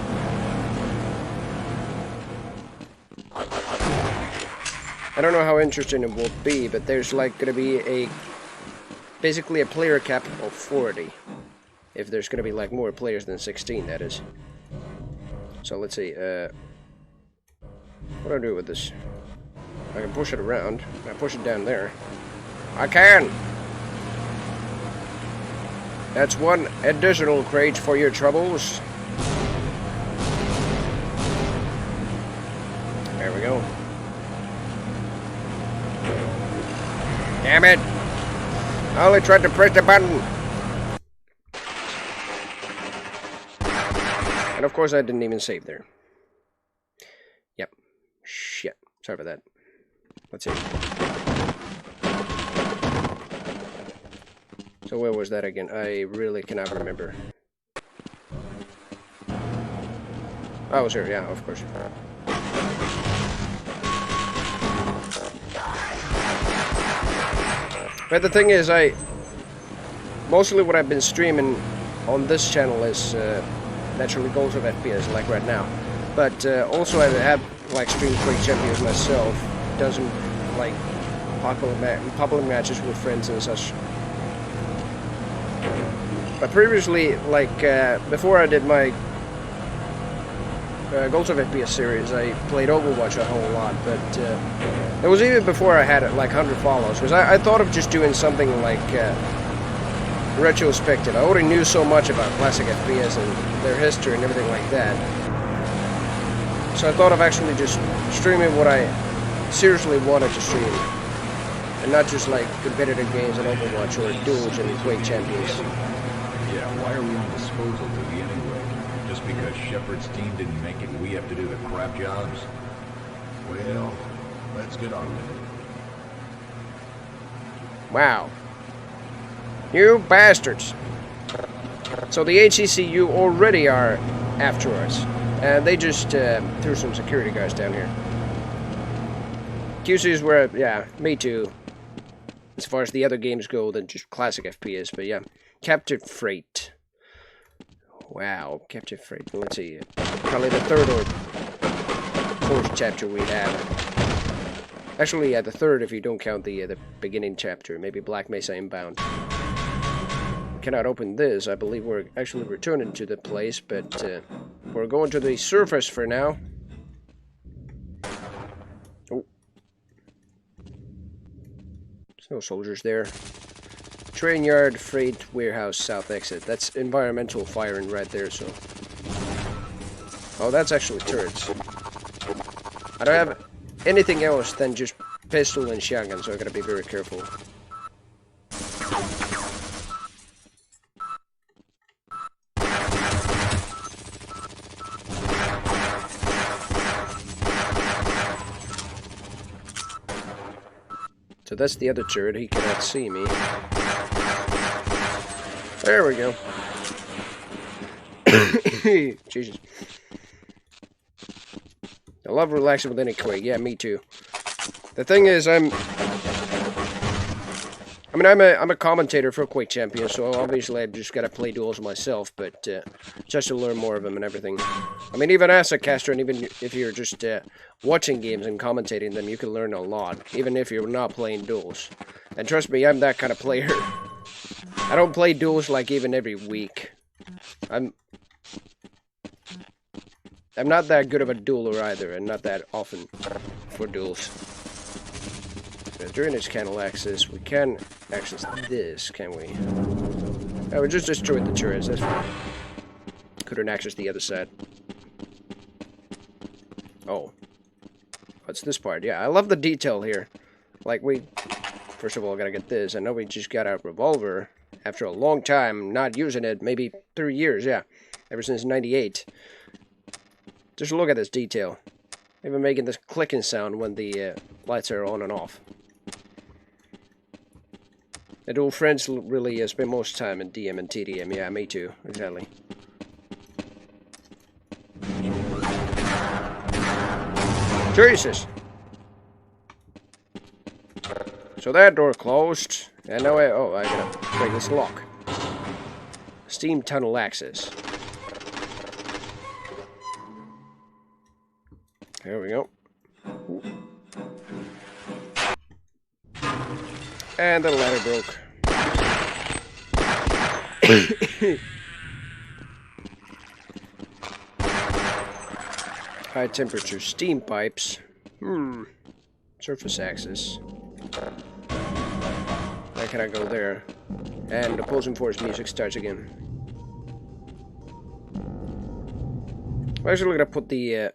I don't know how interesting it will be, but there's like gonna be basically a player cap of 40. If there's gonna be like more players than 16, that is. So let's see, what do I do with this? I can push it around. I push it down there. I can! That's one additional crate for your troubles. There we go. Damn it! I only tried to press the button. And of course I didn't even save there. Yep. Shit. Sorry for that. Let's see. So where was that again? I really cannot remember. Oh, I was here, yeah, of course. But the thing is, mostly what I've been streaming on this channel is naturally goals of FPS, like right now. But also I have like streamed Quake Champions myself. Doesn't like popular matches with friends and such. But previously, like before I did my Goals of FPS series, I played Overwatch a whole lot, but it was even before I had like 100 followers, because I thought of just doing something like retrospective. I already knew so much about classic FPS and their history and everything like that. So I thought of actually just streaming what I seriously wanted to stream. and not just like competitive games in Overwatch or duels and Quake Champions. Yeah, why are we on disposal duty anyway? Just because Shepard's team didn't make it, we have to do the crap jobs? Well, let's get on with it. Wow. You bastards. So the HCCU already are after us. And they just threw some security guards down here. QCs were, yeah, me too. As far as the other games go than just classic FPS, but yeah. Captured freight. Wow, captured freight. Let's see. Probably the third or fourth chapter we have. Actually, yeah, the third if you don't count the beginning chapter. Maybe Black Mesa Inbound. Cannot open this. I believe we're actually returning to the place, but we're going to the surface for now. Oh. There's no soldiers there. Train yard, freight, warehouse, south exit. That's environmental firing right there, so... Oh, that's actually turrets. I don't have anything else than just pistol and shotgun, so I gotta be very careful. So that's the other turret, he cannot see me. There we go. Jesus. I love relaxing with any Quake. Yeah, me too. The thing is, I'm a commentator for Quake Champion, so obviously I've just got to play duels myself, but just to learn more of them and everything. I mean, even as a caster, and even if you're just watching games and commentating them, you can learn a lot, even if you're not playing duels. And trust me, I'm that kind of player. I don't play duels like even every week. I'm not that good of a dueler either, and not that often for duels. During this channel access, we can access this, can we? Oh, we just destroyed the turrets, that's fine. Couldn't access the other side. Oh. What's this part? Yeah, I love the detail here. Like, first of all, gotta get this. I know we just got a revolver after a long time not using it, maybe 3 years, yeah. Ever since 98. Just look at this detail. Even making this clicking sound when the lights are on and off. The dual friends really spend most time in DM and TDM. Yeah, me too. Exactly. Jesus! So that door closed. And now I gotta break this lock. Steam tunnel access. There we go. Ooh. And the ladder broke. High temperature steam pipes. Surface access. Why can I go there? And opposing force music starts again. I'm actually gonna put the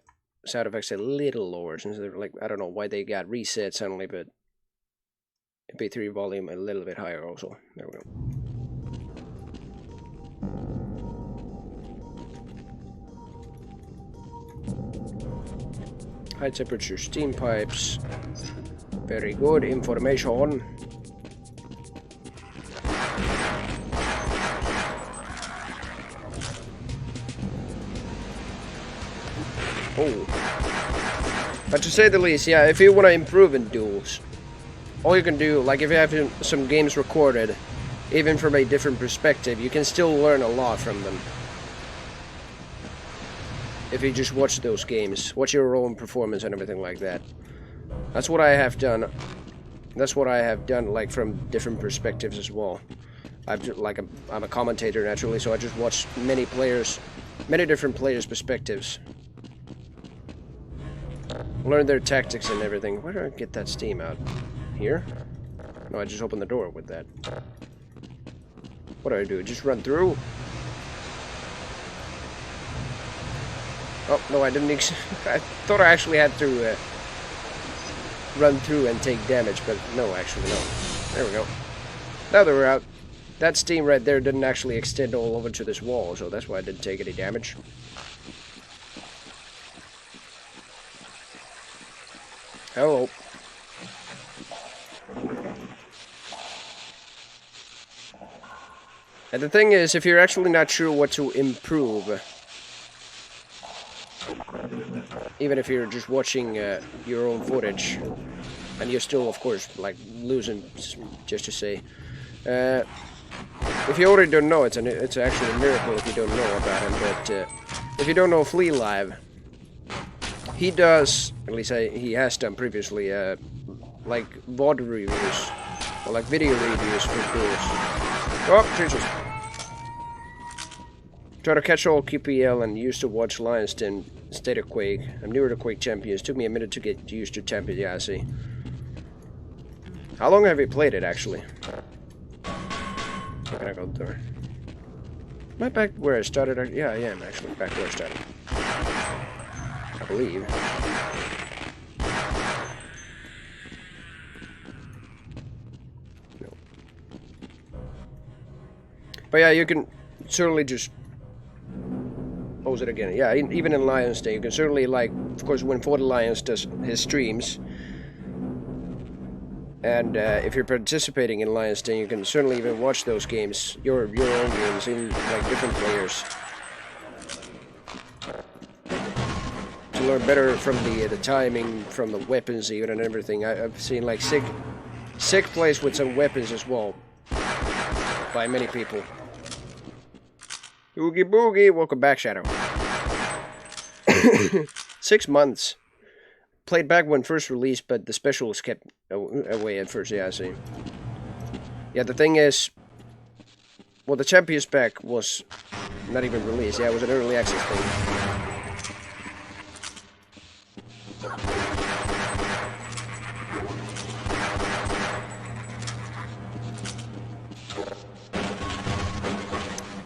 sound effects a little lower, since they're like, I don't know why they got reset suddenly, but MP3 volume a little bit higher also. There we go. High temperature steam pipes. Very good information. Oh. But to say the least, yeah, if you want to improve in duels, all you can do, like if you have some games recorded, even from a different perspective, you can still learn a lot from them. If you just watch those games, watch your own performance and everything like that. That's what I have done. That's what I have done, like from different perspectives as well. I'm a commentator naturally, so I just watch many different players' perspectives. Learn their tactics and everything. Where do I get that steam out? Here? No, I just opened the door with that. What do? Just run through? Oh, no, I didn't. I thought I actually had to run through and take damage, but no, actually no. There we go. Now that we're out, that steam right there didn't actually extend all over to this wall, so that's why I didn't take any damage. Hello. And the thing is, if you're actually not sure what to improve, even if you're just watching your own footage, and you're still, of course, like losing, just to say, if you already don't know, it's actually a miracle if you don't know about him. But if you don't know Flea Live, he does, at least he has done previously, like VOD reviews or like video reviews for duels. Oh, Jesus! Try to catch all QPL and used to watch Lion's Den instead of Quake. I'm newer to Quake Champions. Took me a minute to get used to Champions. Yeah, I see. How long have you played it, actually? I'm gonna go there. Am I back where I started? Yeah, I am actually back where I started. I believe. No. But yeah, you can certainly just pose it again. Yeah, even in Lion's Den, you can certainly, like, of course, when 40 Lions does his streams, and if you're participating in Lion's Den, you can certainly even watch those games, your own games, in like different players, to learn better from the timing, from the weapons even, and everything. I've seen like sick plays with some weapons as well by many people. Oogie boogie, welcome back, Shadow. 6 months. Played back when first released, but the special was kept away at first. Yeah, I see. Yeah, the thing is, well, the Champions pack was not even released. Yeah, it was an early access thing.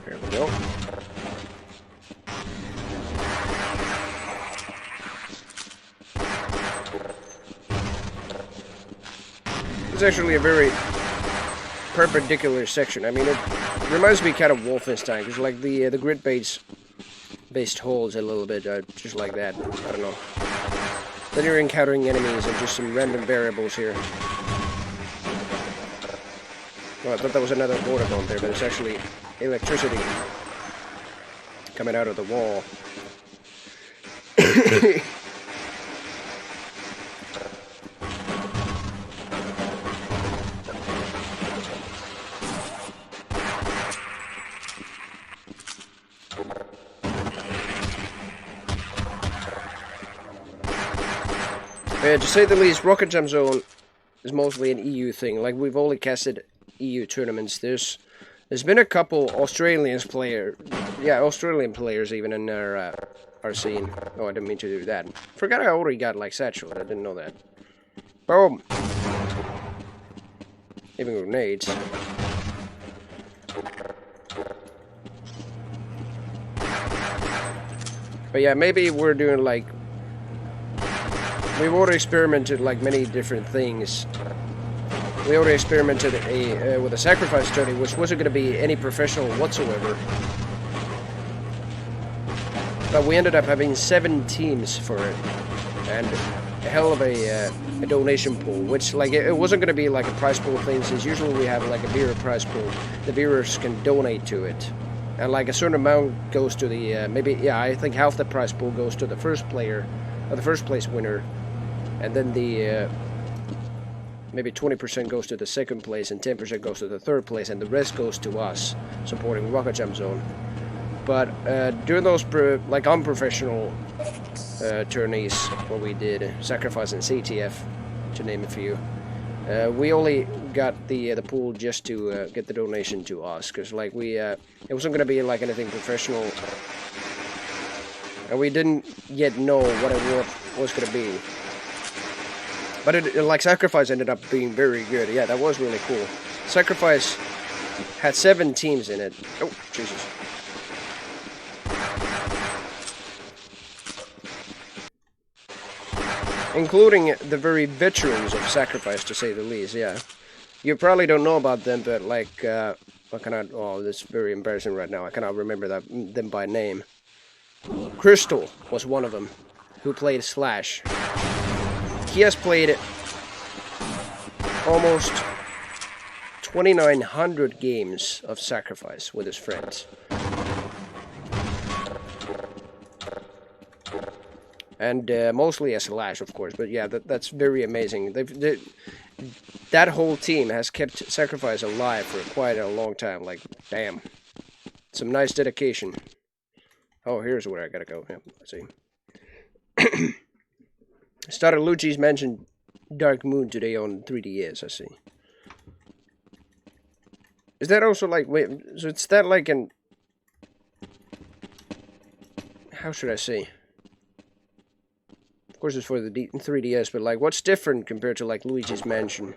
Here we go. It's actually a very perpendicular section. I mean, it reminds me kind of Wolfenstein, because like the grid-based holes a little bit, just like that. I don't know. Then you're encountering enemies and just some random variables here. Well, I thought that was another border bomb there, but it's actually electricity coming out of the wall. To say the least, Rocket Jump Zone is mostly an EU thing. Like, we've only casted EU tournaments. There's been a couple Australian players even in our scene. Oh, I didn't mean to do that. Forgot I already got like satchel. I didn't know that. Boom. Even grenades. But yeah, maybe we're doing like, we've already experimented like many different things. We already experimented with a sacrifice study, which wasn't going to be any professional whatsoever. But we ended up having 7 teams for it, and a hell of a donation pool. Which, like, it wasn't going to be like a prize pool thing, since usually we have like a viewer prize pool. The viewers can donate to it, and like a certain amount goes to the I think half the prize pool goes to the first player, or the first place winner. And then the maybe 20% goes to the second place, and 10% goes to the third place, and the rest goes to us supporting Rocket Jump Zone. But during those like unprofessional tourneys, what we did, Sacrifice and CTF, to name a few, we only got the pool just to get the donation to us, because like it wasn't going to be like anything professional, and we didn't yet know what it was going to be. But like Sacrifice ended up being very good. Yeah, that was really cool. Sacrifice had 7 teams in it. Oh, Jesus. Including the very veterans of Sacrifice, to say the least, yeah. You probably don't know about them, but like, I cannot, oh, that's very embarrassing right now. I cannot remember them by name. Crystal was one of them, who played Slash. He has played almost 2,900 games of Sacrifice with his friends. And mostly as Slash, of course, but yeah, that's very amazing. That whole team has kept Sacrifice alive for quite a long time, like, damn. Some nice dedication. Oh, here's where I gotta go. Yeah, let's see. Started Luigi's Mansion Dark Moon today on 3DS, I see. Is that also like, wait, so it's that like an... How should I say? Of course it's for the 3DS, but like, what's different compared to like Luigi's Mansion?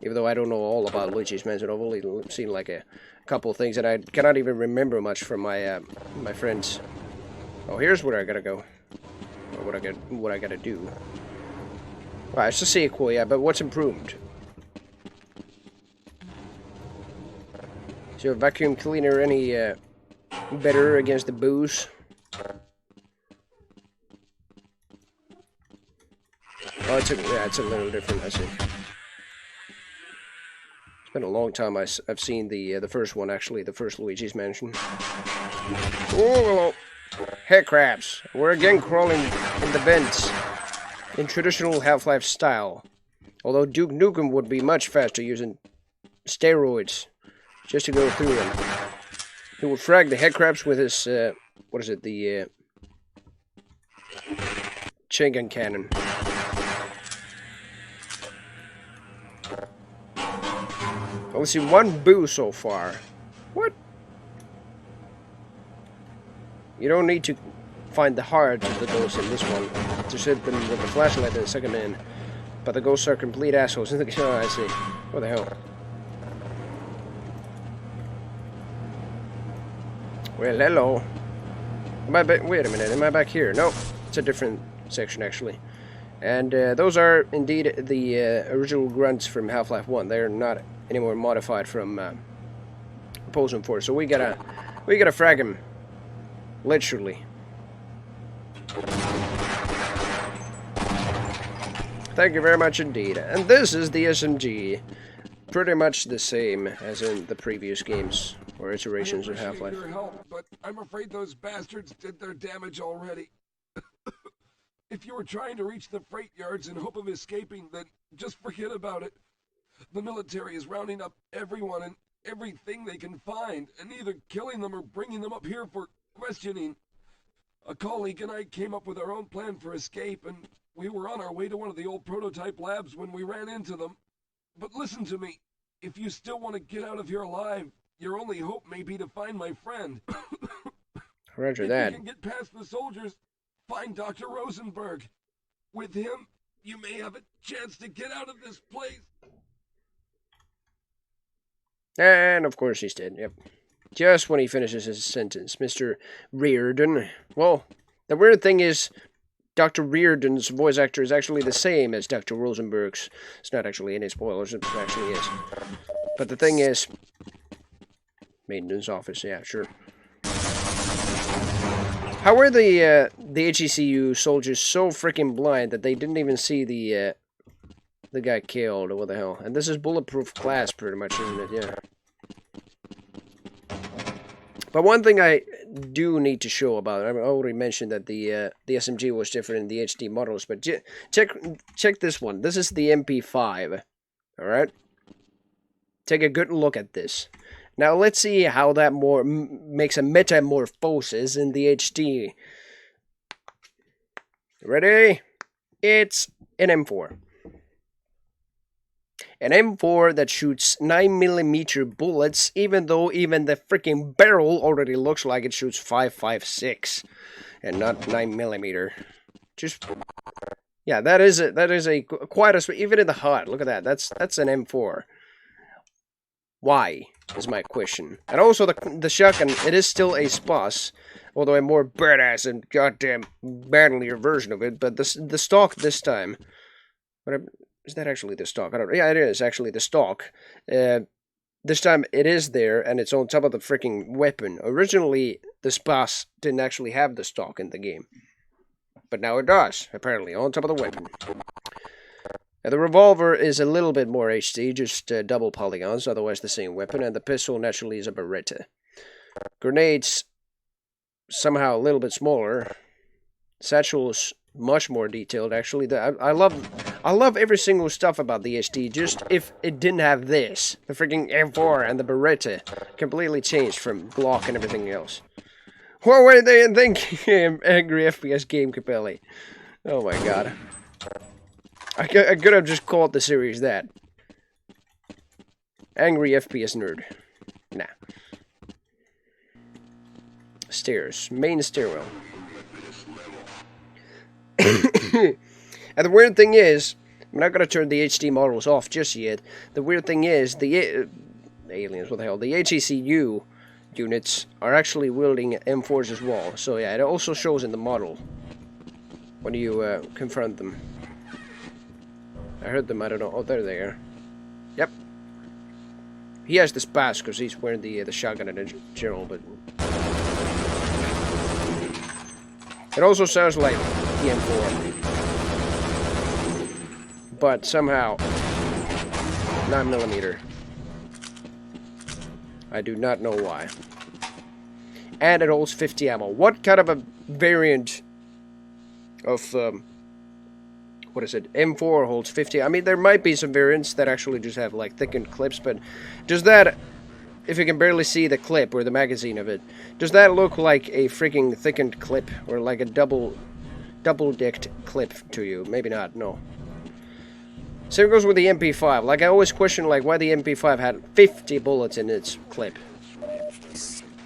Even though I don't know all about Luigi's Mansion, I've only seen like a couple of things that I cannot even remember much from my my friends. Oh, here's where I gotta go. Or what I gotta do. Right, it's a sequel, yeah, but what's improved? Is your vacuum cleaner any better against the booze? Oh, it's a little different, I see. It's been a long time I've seen the first one, actually, the first Luigi's Mansion. Oh, head crabs. We're again crawling in the vents in traditional Half-Life style. Although Duke Nukem would be much faster using steroids just to go through them. He would frag the head crabs with his, what is it, the chain gun cannon. Only see one boo so far. What? You don't need to find the heart of the ghosts in this one. Just hit them with the flashlight the second in. But the ghosts are complete assholes. Oh, I see. What the hell? Well, hello. Am I back? Wait a minute. Am I back here? No. It's a different section, actually. And those are indeed the original grunts from Half-Life 1. They're not anymore modified from Poison Force. So we gotta frag him. Literally. Thank you very much indeed. And this is the SMG. Pretty much the same as in the previous games or iterations of Half-Life. Your help, but I'm afraid those bastards did their damage already. If you were trying to reach the freight yards in hope of escaping, then just forget about it. The military is rounding up everyone and everything they can find, and either killing them or bringing them up here for questioning. A colleague and I came up with our own plan for escape, and we were on our way to one of the old prototype labs when we ran into them. But listen to me. If you still want to get out of here alive, your only hope may be to find my friend. Roger that. If you can get past the soldiers, find Dr. Rosenberg. With him, you may have a chance to get out of this place. And of course he's dead, yep. Just when he finishes his sentence, Mr. Reardon. Well, the weird thing is, Dr. Reardon's voice actor is actually the same as Dr. Rosenberg's. It's not actually any spoilers, it actually is. But the thing is... Maintenance office, yeah, sure. How were the HECU soldiers so freaking blind that they didn't even see the guy killed, or what the hell? And this is bulletproof glass, pretty much, isn't it? Yeah. But one thing I do need to show about it, I already mentioned that the SMG was different in the HD models, but check this one. This is the MP5, alright? Take a good look at this. Now let's see how that makes a metamorphosis in the HD. Ready? It's an M4. An M4 that shoots 9mm bullets, even though even the freaking barrel already looks like it shoots 5.56 and not 9mm. Just, yeah, that is a quite a, even in the HUD. Look at that. That's an M4. Why is my question. And also the shotgun. It is still a SPOS. Although a more badass and goddamn manlier version of it. But the stock this time... Is that actually the stock? I don't know. Yeah, it is actually the stock. This time it is there, and it's on top of the freaking weapon. Originally, the Spas didn't actually have the stock in the game. But now it does, apparently, on top of the weapon. And the revolver is a little bit more HD, just double polygons, otherwise the same weapon, and the pistol naturally is a Beretta. Grenades, somehow a little bit smaller. Satchels, much more detailed, actually. I love every single stuff about the HD, just if it didn't have this. The freaking M4 and the Beretta completely changed from Glock and everything else. What were they thinking? Angry FPS Game Capelli. Oh my god. I could have just called the series that. Angry FPS Nerd. Nah. Stairs. Main stairwell. And the weird thing is, I'm not going to turn the HD models off just yet. The weird thing is, the aliens, what the hell, the HECU units are actually wielding M4s as well. So yeah, it also shows in the model when you confront them. I heard them, I don't know. Oh, there they are. Yep. He has the Spas because he's wearing the shotgun in general, but... It also sounds like the M4. But somehow, 9mm. I do not know why. And it holds 50 ammo. What kind of a variant of, what is it? M4 holds 50. I mean, there might be some variants that actually just have, like, thickened clips, but does that, if you can barely see the clip or the magazine of it, does that look like a freaking thickened clip or like a double-dicked clip to you? Maybe not, no. Same goes with the MP5. Like, I always question, like, why the MP5 had 50 bullets in its clip.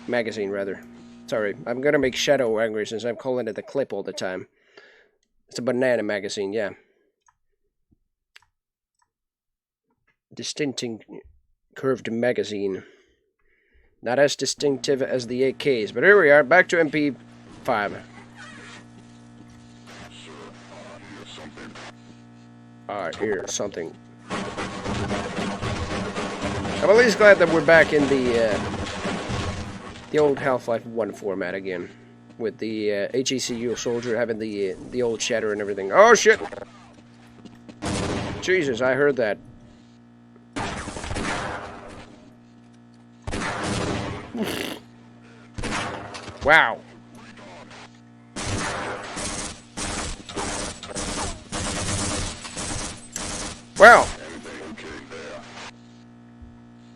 Magazine, rather. Sorry, I'm gonna make Shadow angry since I'm calling it the clip all the time. It's a banana magazine, yeah. Distincting curved magazine. Not as distinctive as the AKs, but here we are, back to MP5. Here's something. I'm at least glad that we're back in the old Half-Life 1 format again. With the HECU soldier having the old shatter and everything. Oh shit! Jesus, I heard that. Wow. Wow.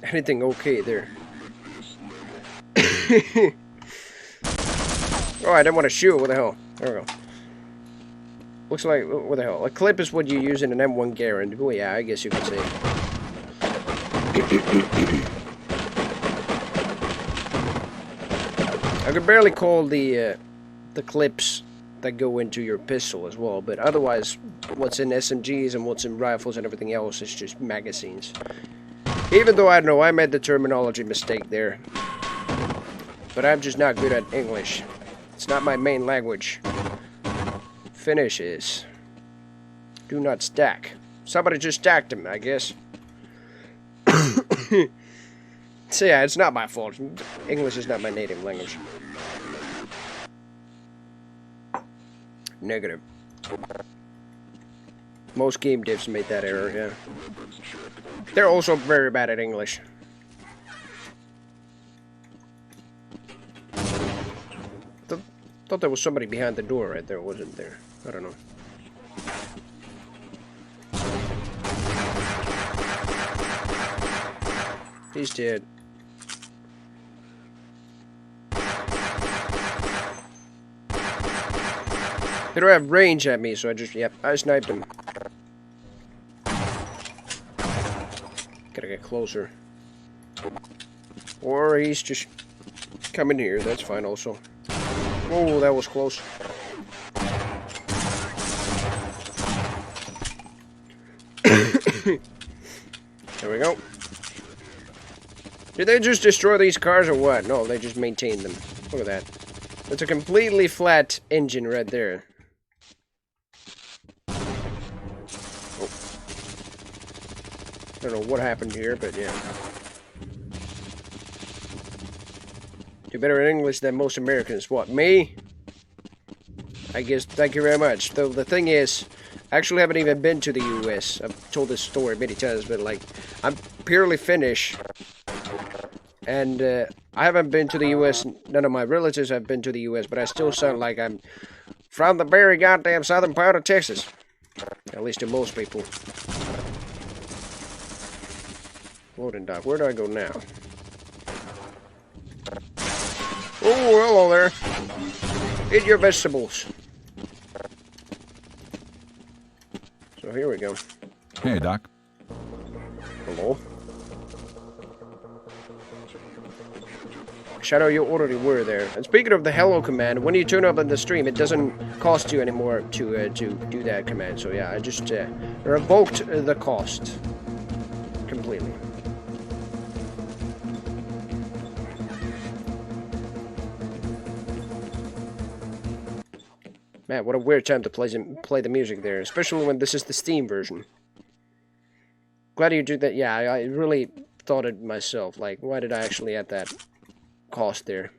Anything okay there? Oh, I didn't want to shoot. What the hell? There we go. Looks like, what the hell? A clip is what you use in an M1 Garand. Oh yeah, I guess you could say. I could barely call the clips that go into your pistol as well, but otherwise, what's in SMGs and what's in rifles and everything else is just magazines. Even though I know I made the terminology mistake there. But I'm just not good at English. It's not my main language. Finnish is. Do not stack. Somebody just stacked him, I guess. So yeah, it's not my fault. English is not my native language. Negative. Most game devs made that error, yeah. They're also very bad at English. Thought there was somebody behind the door right there, wasn't there? I don't know. He's dead. They don't have range at me, so I sniped him. Gotta get closer. Or he's just coming here, that's fine also. Oh, that was close. There we go. Did they just destroy these cars or what? No, they just maintained them. Look at that. That's a completely flat engine right there. Oh. I don't know what happened here, but yeah. You're better in English than most Americans. What, me? I guess, thank you very much. Though the thing is, I actually haven't even been to the US. I've told this story many times, but like, I'm purely Finnish. And I haven't been to the US. None of my relatives have been to the US, but I still sound like I'm from the very goddamn southern part of Texas. At least to most people. Loading dock. Where do I go now? Oh, hello there. Eat your vegetables. So here we go. Hey, Doc. Hello. Shadow, you already were there. And speaking of the hello command, when you turn up in the stream, it doesn't cost you anymore to do that command. So yeah, I just revoked the cost completely. Man, what a weird time to play the music there, especially when this is the Steam version. Glad you did that. Yeah, I really thought it myself. Like, why did I actually add that cost there?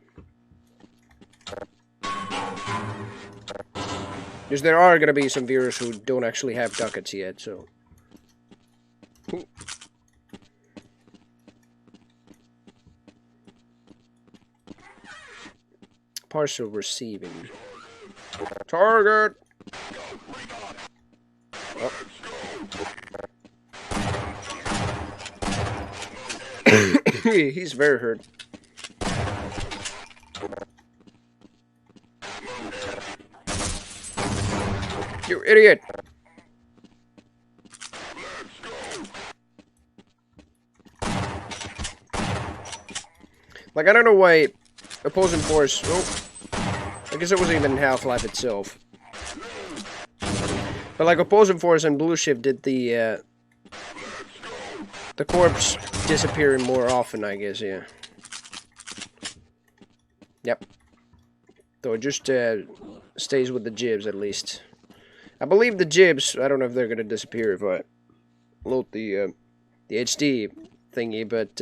Because there are going to be some viewers who don't actually have ducats yet, so... Parcel receiving. Target! Oh. He's very hurt. You idiot! Like, I don't know why opposing force... Oh, I guess it wasn't even Half-Life itself. But like opposing force and Blue Shift did the corpse disappearing more often, I guess, yeah. Yep. So it just stays with the jibs at least. I believe the jibs, I don't know if they're gonna disappear if I load the HD thingy, but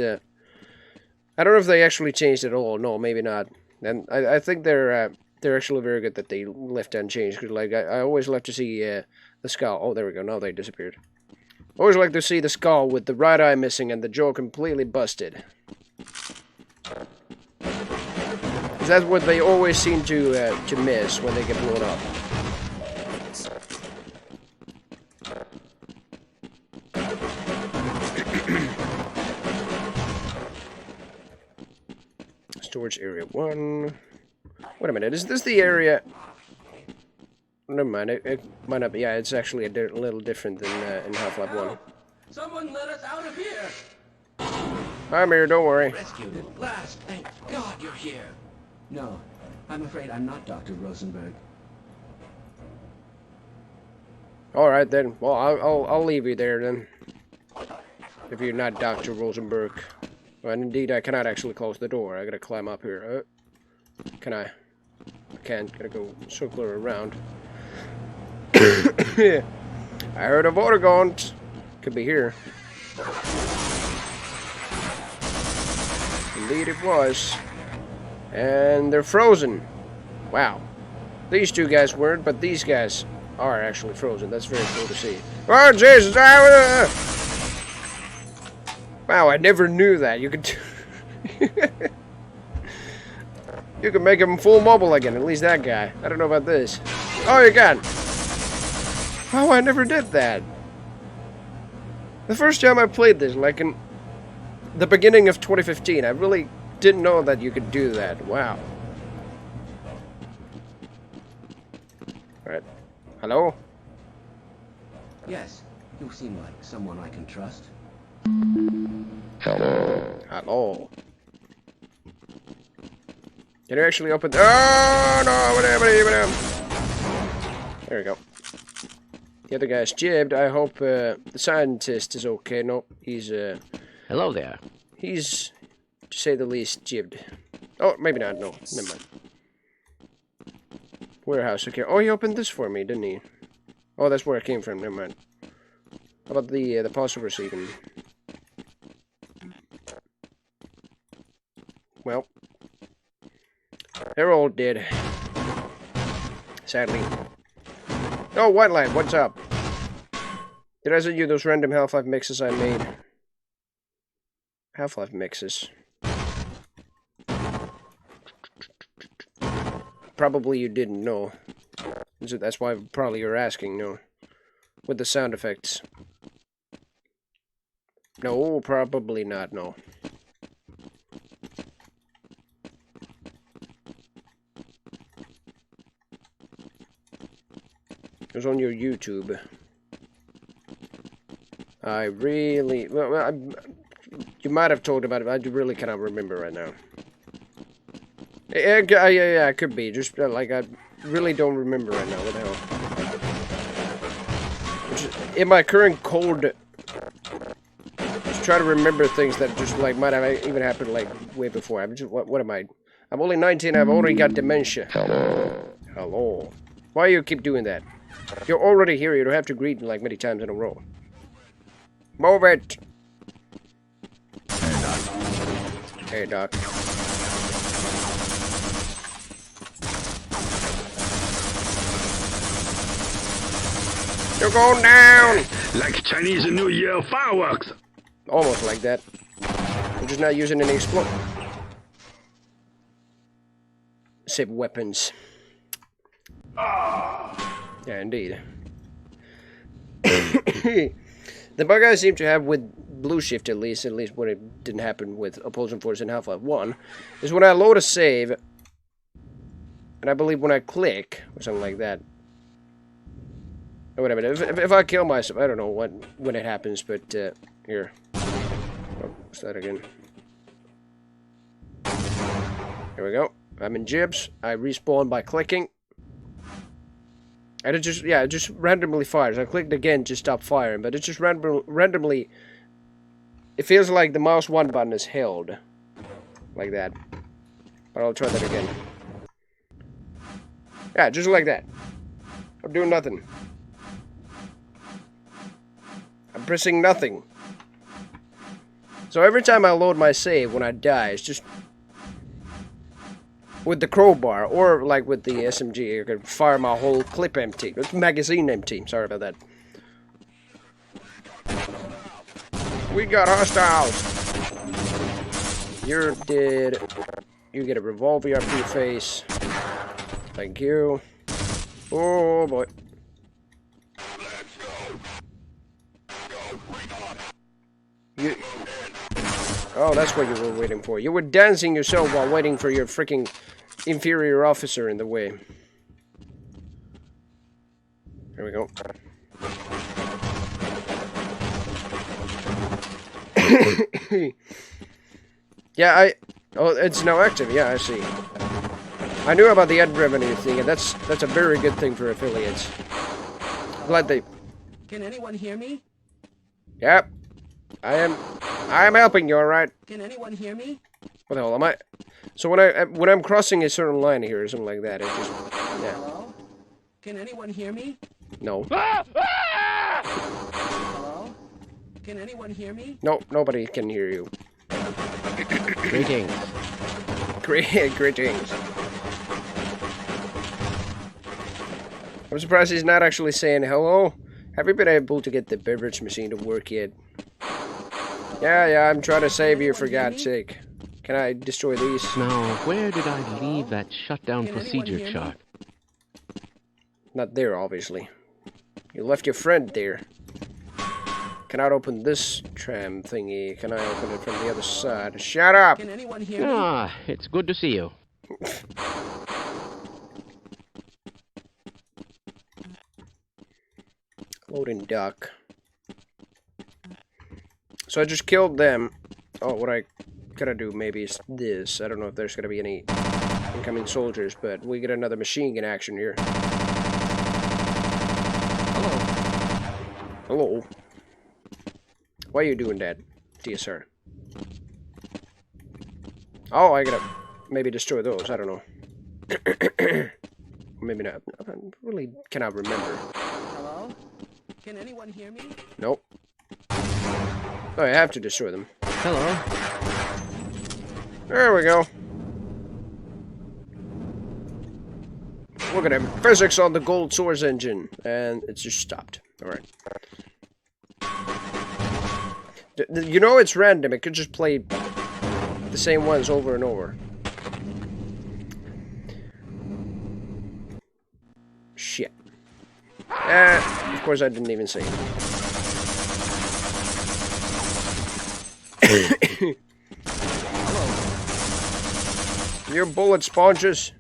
I don't know if they actually changed it at all. No, maybe not. And I think they're actually very good that they left unchanged, because like I always like to see the skull. Oh, there we go. Now they disappeared. Always like to see the skull with the right eye missing and the jaw completely busted. Because that's what they always seem to miss when they get blown up. Storage area 1. Wait a minute, is this the area... Never mind, it might not be. Yeah, it's actually a little different than in Half-Life 1. Someone let us out of here! I'm here, don't worry. Rescued at last, thank God you're here. No, I'm afraid I'm not Dr. Rosenberg. Alright then, well, I'll leave you there then. If you're not Dr. Rosenberg. Well, indeed, I cannot actually close the door. I gotta climb up here. Can I? I can't. Gotta go circular around. I heard a Vortigaunt. Could be here. Indeed it was. And they're frozen. Wow. These two guys weren't, but these guys are actually frozen. That's very cool to see. Oh, Jesus! Wow, I never knew that. You could... You can make him full mobile again, at least that guy. I don't know about this. Oh, you can! Oh, I never did that. The first time I played this, like in the beginning of 2015, I really didn't know that you could do that. Wow. Alright. Hello? Yes, you seem like someone I can trust. Hello. Hello. Can you actually open the... Oh, no! There we go. The other guy's jibbed. I hope the scientist is okay. No, he's... Hello there. He's, to say the least, jibbed. Oh, maybe not. No, never mind. Warehouse, okay. Oh, he opened this for me, didn't he? Oh, that's where it came from, never mind. How about the parcel receiving? Well, they're all dead. Sadly. Oh, White Light, what's up? Did I send you those random Half-Life mixes I made? Half-Life mixes. Probably you didn't know. So that's why probably you're asking, no. With the sound effects. No, probably not, no. It was on your YouTube. I really... Well, you might have told about it, but I really cannot remember right now. Yeah, it could be. Just, like, I really don't remember right now. What the hell? Just, in my current cold... Just try to remember things that just, like, might have even happened, like, way before. I'm just... What am I? I'm only 19, I've already got dementia. Hello. Why do you keep doing that? You're already here, you don't have to greet like many times in a row. Move it! Hey, Doc. You're going down! Like Chinese New Year fireworks! Almost like that. I'm just not using any explode. Save weapons. Yeah, indeed. The bug I seem to have with Blue Shift, at least when it didn't happen with Opposing Force in Half-Life 1, is when I load a save, and I believe when I click, or something like that. Oh, wait a minute, if I kill myself, I don't know when it happens, but, here. Oh, what's that again? Here we go. I'm in Jibs. I respawn by clicking. And it just randomly fires. I clicked again to stop firing, but it just randomly... It feels like the mouse 1 button is held. Like that. But I'll try that again. Yeah, just like that. I'm doing nothing. I'm pressing nothing. So every time I load my save when I die, it's just... With the crowbar, or like with the SMG, I could fire my whole clip empty. It's magazine empty. Sorry about that. We got hostiles! You're dead. You get a revolver up to your face. Thank you. Oh boy. Oh, that's what you were waiting for. You were dancing yourself while waiting for your freaking inferior officer in the way. There we go. Yeah, oh, it's now active. Yeah, I see. I knew about the ad revenue thing, and that's a very good thing for affiliates. Glad they... Can anyone hear me? Yep. I am helping you, alright? Can anyone hear me? What the hell am I? So when I'm crossing a certain line here or something like that, it just... Yeah. Hello? Can anyone hear me? No. Hello? Can anyone hear me? No, nobody can hear you. Greetings. Greetings. I'm surprised he's not actually saying hello. Have you been able to get the beverage machine to work yet? Yeah, I'm trying to save you for God's sake. Can I destroy these? Now, where did I leave that shutdown procedure chart? Not there, obviously. You left your friend there. Cannot open this tram thingy. Can I open it from the other side? Shut up! Can anyone hear me? Ah, it's good to see you. Loading dock. So I just killed them. Oh, what I gotta do maybe is this. I don't know if there's gonna be any incoming soldiers, but we get another machine gun action here. Hello. Why are you doing that, dear sir? Oh, I gotta maybe destroy those. I don't know. Maybe not. I really cannot remember. Hello? Can anyone hear me? Nope. Oh, I have to destroy them. Hello. There we go. Look at him. Physics on the gold source engine. And it's just stopped. Alright. You know it's random. It could just play the same ones over and over. Shit. Of course I didn't even say it. Your bullet sponges.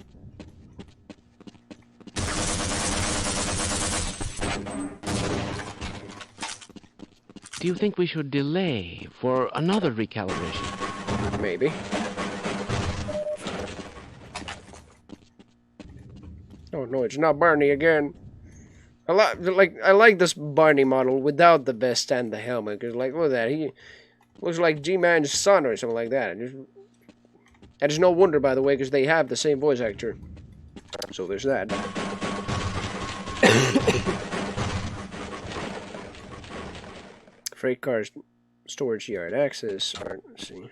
Do you think we should delay for another recalibration? Maybe. Oh no, it's not Barney again. I like this Barney model without the vest and the helmet. Cause like, look at that, he looks like G-Man's son or something like that. And it's no wonder, by the way, because they have the same voice actor. So there's that. Freight cars, storage yard access. Alright, let's see.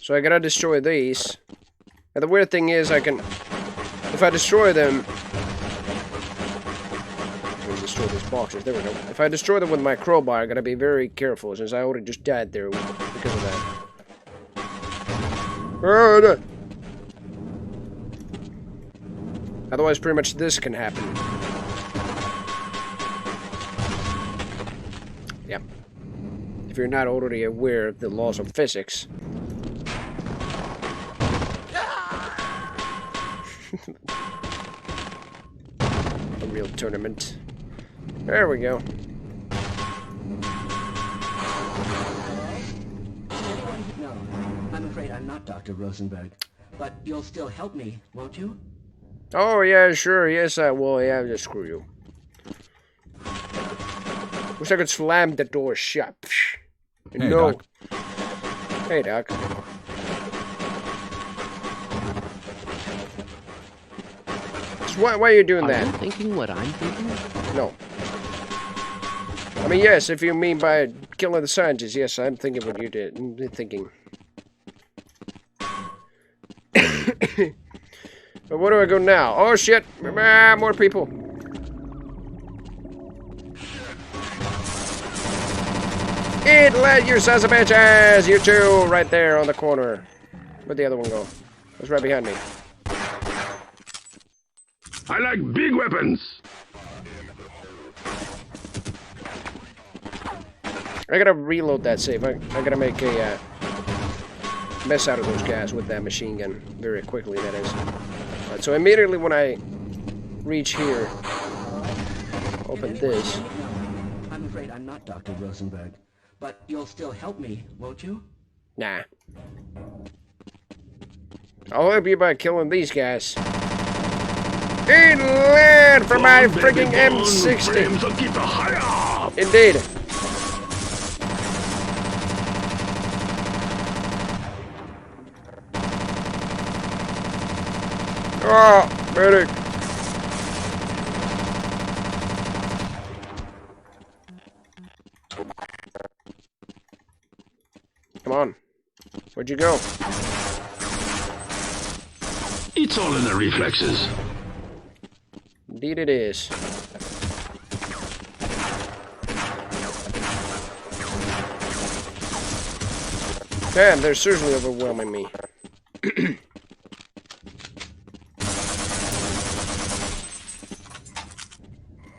So I gotta destroy these. And the weird thing is, I can, if I destroy them, destroy these boxes. There we go. If I destroy them with my crowbar, I gotta be very careful, since I already just died there because of that. Otherwise, pretty much this can happen. Yep. If you're not already aware of the laws of physics. A real tournament. There we go. No, I'm afraid I'm not Dr. Rosenberg. But you'll still help me, won't you? Oh, yeah, sure. Yes, I will. Yeah, just screw you. Wish I could slam the door shut. Hey, no. Doc. Hey, Doc. So why are you doing Are that? you thinking what I'm thinking? No. I mean, yes, if you mean by killing the scientists, yes, I'm thinking what you did. I'm thinking. But where do I go now? Oh, shit! Ah, more people. Eat lead, you sons of bitches! You two, right there on the corner. Where'd the other one go? It's right behind me. I like big weapons. I gotta reload that save. I gotta make a mess out of those guys with that machine gun very quickly, that is. Right, so immediately when I reach here, open this. I'm afraid I'm not Dr. Rosenberg. But you'll still help me, won't you? Nah. I'll help you by killing these guys. Eat lead for my freaking M60! Indeed. Oh, medic. Come on. Where'd you go? It's all in the reflexes. Indeed it is. Damn, they're seriously overwhelming me.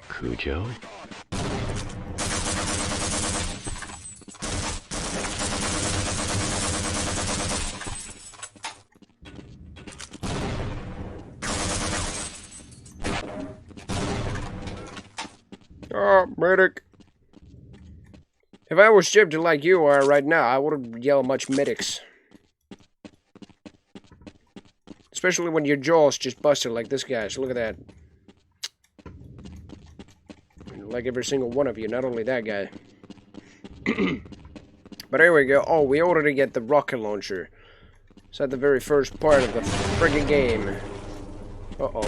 Cujo? Oh, medic. If I was shifted like you are right now, I wouldn't yell much medics. Especially when your jaw's just busted like this guy's. Look at that. Like every single one of you, not only that guy. But here we go. Oh, we already get the rocket launcher. It's at the very first part of the friggin' game. Uh-oh.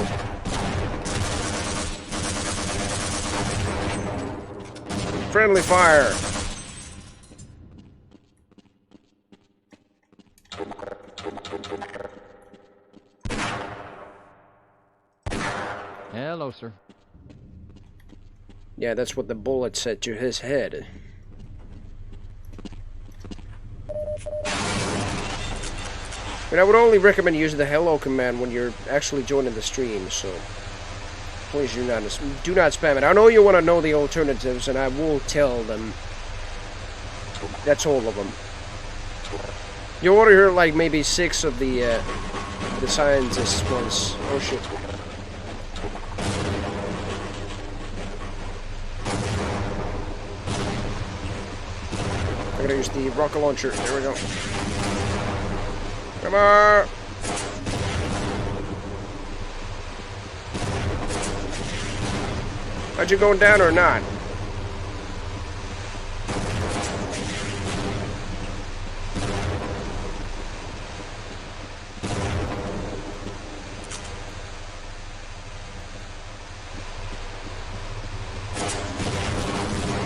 Friendly fire! Hello, sir. Yeah, that's what the bullet said to his head. But I would only recommend using the hello command when you're actually joining the stream, so please do not spam it. I know you want to know the alternatives, and I will tell them. That's all of them. You want to hear like maybe 6 of the scientists once. Oh shit. I'm gonna use the rocket launcher. There we go. Come on! Are you going down or not?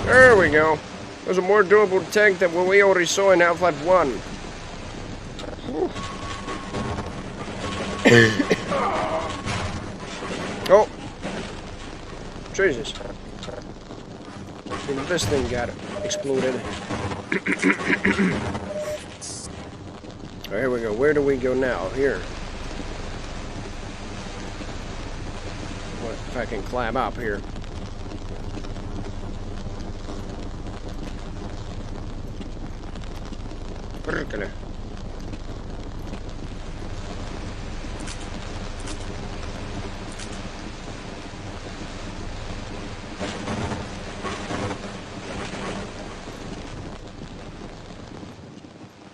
There we go. There's a more durable tank than what we already saw in Half-Life 1. Oh! Jesus. This thing got exploded. Oh, here we go. Where do we go now? Here. What if I can climb up here? Perkele.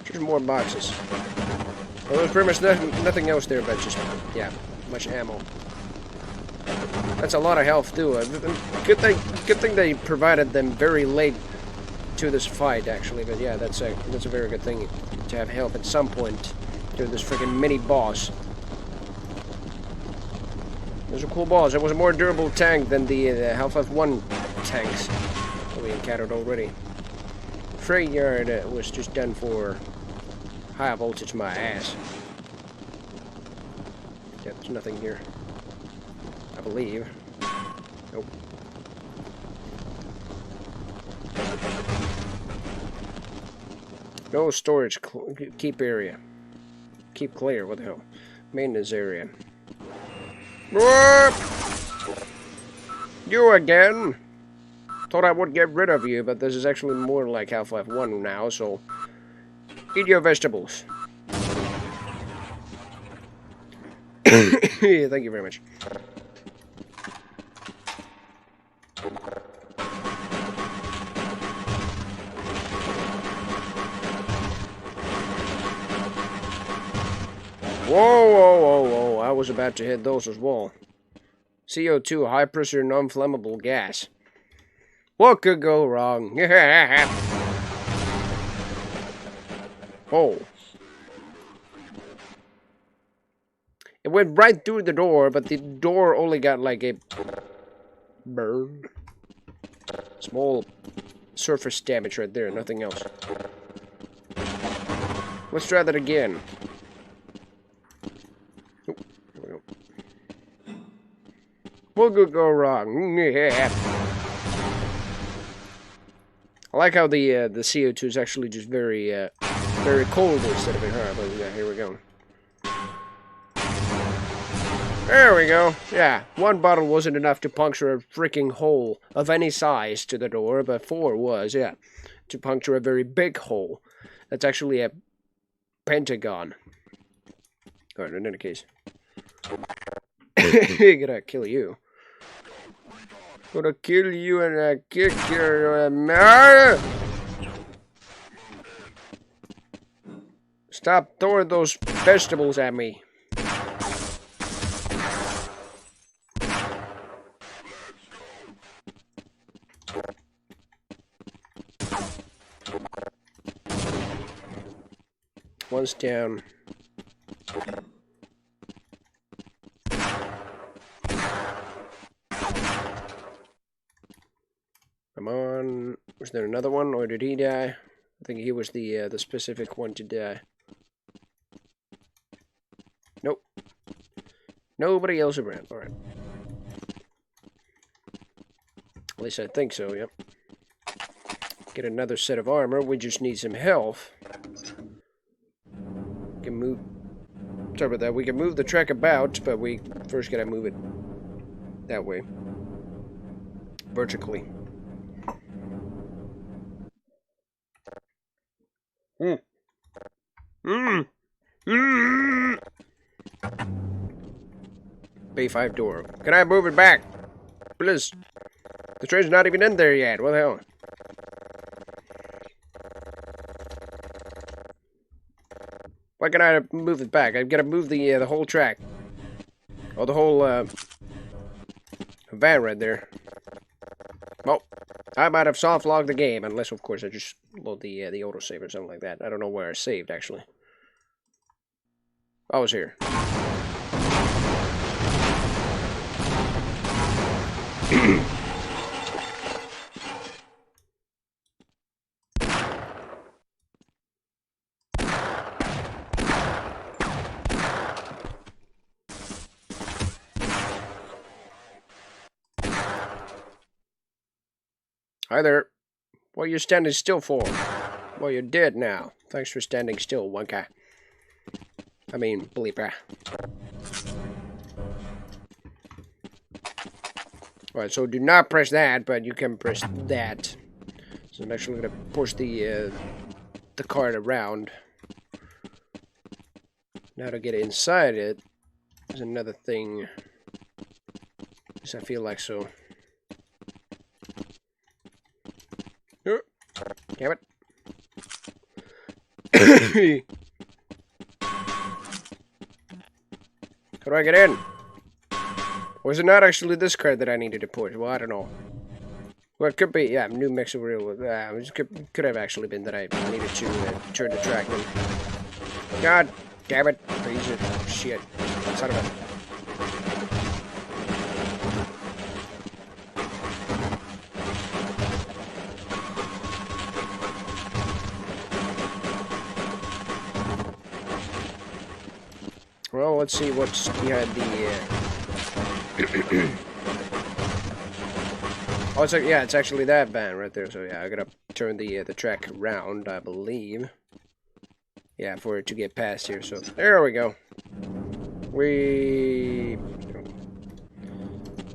Just more boxes. Well, there's pretty much nothing else there but just, yeah, much ammo. That's a lot of health too. Good thing they provided them very late to this fight, actually. But yeah, that's a very good thing to have health at some point during this freaking mini boss. Those are cool balls. It was a more durable tank than the Half-Life 1 tanks that we encountered already. Freight yard was just done for high voltage my ass. Yeah, there's nothing here, I believe. Nope. No storage. Keep area. Keep clear. What the hell? Maintenance area. Whoop! You again? Thought I would get rid of you, but this is actually more like Half-Life 1 now, so eat your vegetables. Yeah, thank you very much. Whoa, whoa, whoa, whoa. I was about to hit those as well. CO2, high pressure non-flammable gas. What could go wrong? Oh. It went right through the door, but the door only got like a burn. Small surface damage right there, nothing else. Let's try that again. Oh, here we go. What could go wrong? I like how the CO2 is actually just very cold instead of hot. But yeah, here we go. There we go. Yeah, one bottle wasn't enough to puncture a freaking hole of any size to the door, but 4 was, yeah, to puncture a very big hole. That's actually a pentagon. Alright, in any case. Gonna kill you. Gonna kill you and kick your Stop throwing those vegetables at me. One's down. Was there another one, or did he die? I think he was the specific one to die. Nope. Nobody else around. Alright. At least I think so, yep. Get another set of armor. We just need some health. We can move... Sorry about that. We can move the track about, but we first gotta move it that way. Vertically. B5 door. Can I move it back? Please. The train's not even in there yet. What the hell? Why can I move it back? I've got to move the whole track. Oh, the whole van right there. Well, I might have soft logged the game, unless of course I just load the autosave or something like that. I don't know where I saved actually. I was here. Hi there. What are you standing still for? Well, you're dead now. Thanks for standing still, one guy. I mean, bleeper. Alright, so do not press that, but you can press that. So I'm actually gonna push the cart around. Now to get inside it is another thing. At least I feel like so. Damn it. How do I get in? Or is it not actually this card that I needed to push? Well, I don't know. Well, it could be, yeah, New Mexico Real. It could have actually been that I needed to turn the track in. God damn it. Piece of shit. Son of a... Well, let's see what's behind the... Oh, it's actually that van right there. So yeah, I gotta turn the track around, I believe. Yeah, for it to get past here. So there we go.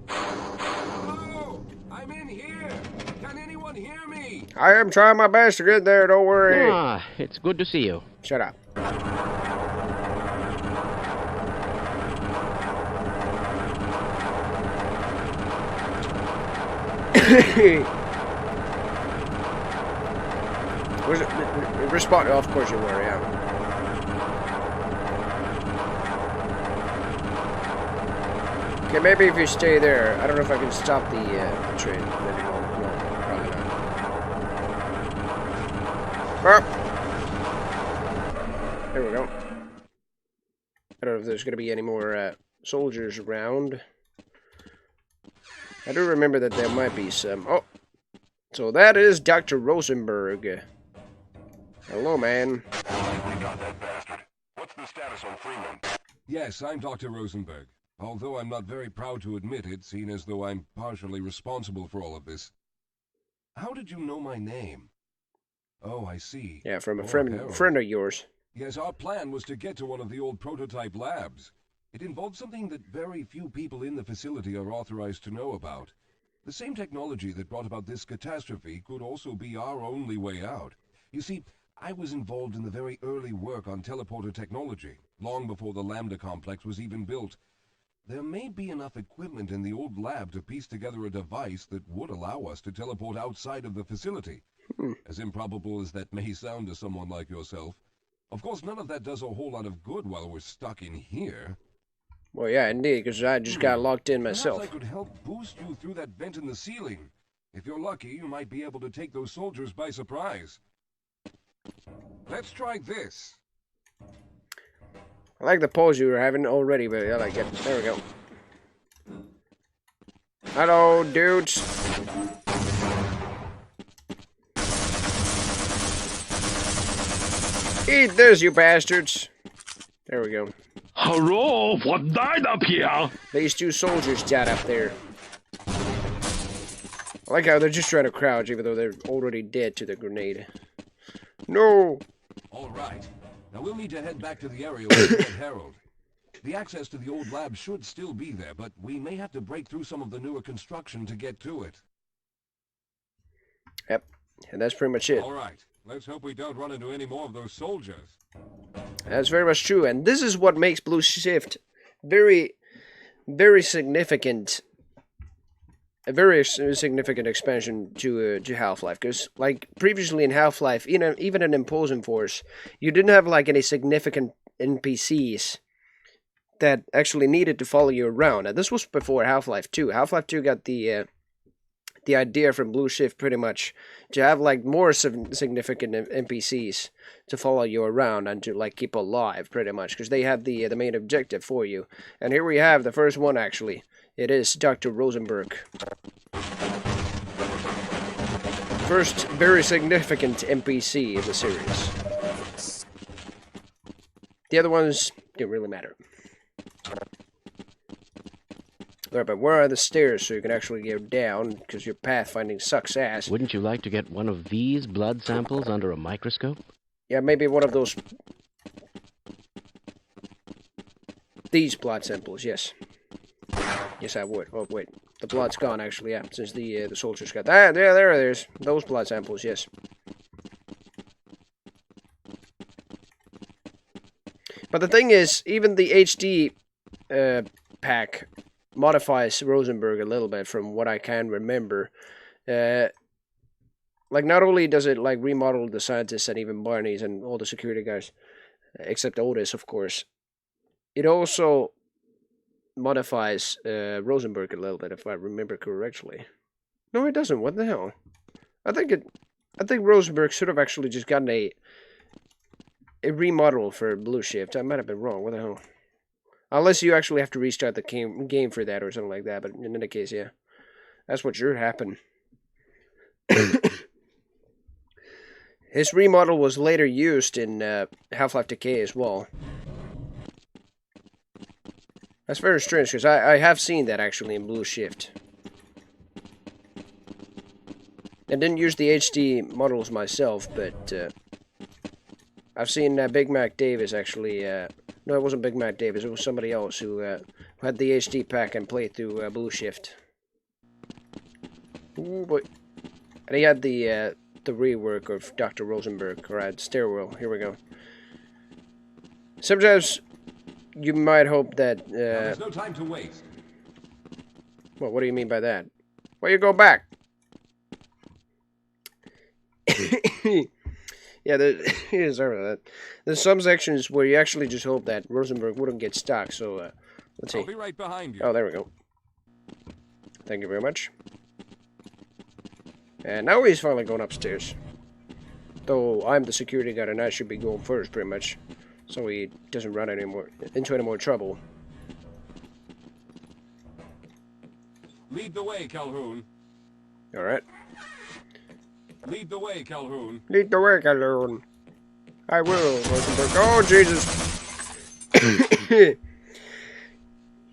Hello! I'm in here! Can anyone hear me? I am trying my best to get there, don't worry. Ah, it's good to see you. Shut up. Was it respond? Oh, of course you were, yeah. Okay, maybe if you stay there, I don't know if I can stop the train. Maybe no, probably not. Oh. There we go. I don't know if there's gonna be any more soldiers around. I do remember that there might be some. Oh, so that is Dr. Rosenberg. Hello, man. We got that bastard. What's the status on Freeman? Yes, I'm Dr. Rosenberg. Although I'm not very proud to admit it, seeing as though I'm partially responsible for all of this. How did you know my name? Oh, I see. Yeah, from a friend of yours. Yes, our plan was to get to one of the old prototype labs. It involved something that very few people in the facility are authorized to know about. The same technology that brought about this catastrophe could also be our only way out. You see, I was involved in the very early work on teleporter technology, long before the Lambda complex was even built. There may be enough equipment in the old lab to piece together a device that would allow us to teleport outside of the facility. As improbable as that may sound to someone like yourself. Of course, none of that does a whole lot of good while we're stuck in here. Well, yeah, indeed, because I just got locked in myself. Perhaps I could help boost you through that vent in the ceiling. If you're lucky, you might be able to take those soldiers by surprise. Let's try this. I like the pose you were having already, but I like it. There we go. Hello, dudes. Eat this, you bastards! There we go. Hello, what died up here? These two soldiers died up there. I like how they're just trying to crouch, even though they're already dead to the grenade. No! All right. Now we'll need to head back to the area where we met Harold. The access to the old lab should still be there, but we may have to break through some of the newer construction to get to it. Yep, and that's pretty much it. All right. Let's hope we don't run into any more of those soldiers. That's very much true, and this is what makes Blue Shift very, very significant. A very significant expansion to Half-Life, because like previously in Half-Life, even in Imposing Force, you didn't have like any significant NPCs that actually needed to follow you around. And this was before Half-Life 2. Half-Life 2 got the idea from Blue Shift pretty much to have like more significant NPCs to follow you around and to like keep alive pretty much, because they had the main objective for you. And here we have the first one actually. It is Dr. Rosenberg. First very significant NPC in the series. The other ones didn't really matter. Alright, but where are the stairs so you can actually go down, because your pathfinding sucks ass. Wouldn't you like to get one of these blood samples under a microscope? Yeah, maybe one of those... These blood samples, yes. Yes, I would. Oh, wait. The blood's gone, actually, yeah, since the soldiers got... Ah, there it is. Those blood samples, yes. But the thing is, even the HD pack modifies Rosenberg a little bit from what I can remember. Like, not only does it, like, remodel the scientists and even Barney's and all the security guys, except Otis, of course, it also modifies Rosenberg a little bit, if I remember correctly. No, it doesn't. What the hell? I think Rosenberg should have actually just gotten a remodel for Blue Shift. I might have been wrong. What the hell? Unless you actually have to restart the game for that or something like that. But in any case, yeah. That's what should happen. His remodel was later used in Half-Life Decay as well. That's very strange, because I have seen that actually in Blue Shift. I didn't use the HD models myself, but I've seen Big Mac Davis actually... no, it wasn't Big Mac Davis, it was somebody else who had the HD pack and played through Blue Shift. Ooh, boy. And he had the rework of Dr. Rosenberg, or Stairwell. Here we go. Sometimes... you might hope that, there's no time to waste. Well, what do you mean by that? Well, you go back. Yeah, there's some sections where you actually just hope that Rosenberg wouldn't get stuck, so, let's see. I'll be right behind you. Oh, there we go. Thank you very much. And now he's finally going upstairs. Though I'm the security guard and I should be going first, pretty much. So he doesn't run into any more trouble. Lead the way, Calhoun. Alright. Lead the way, Calhoun. Lead the way, Calhoun. I will, Rosenberg. Oh, Jesus.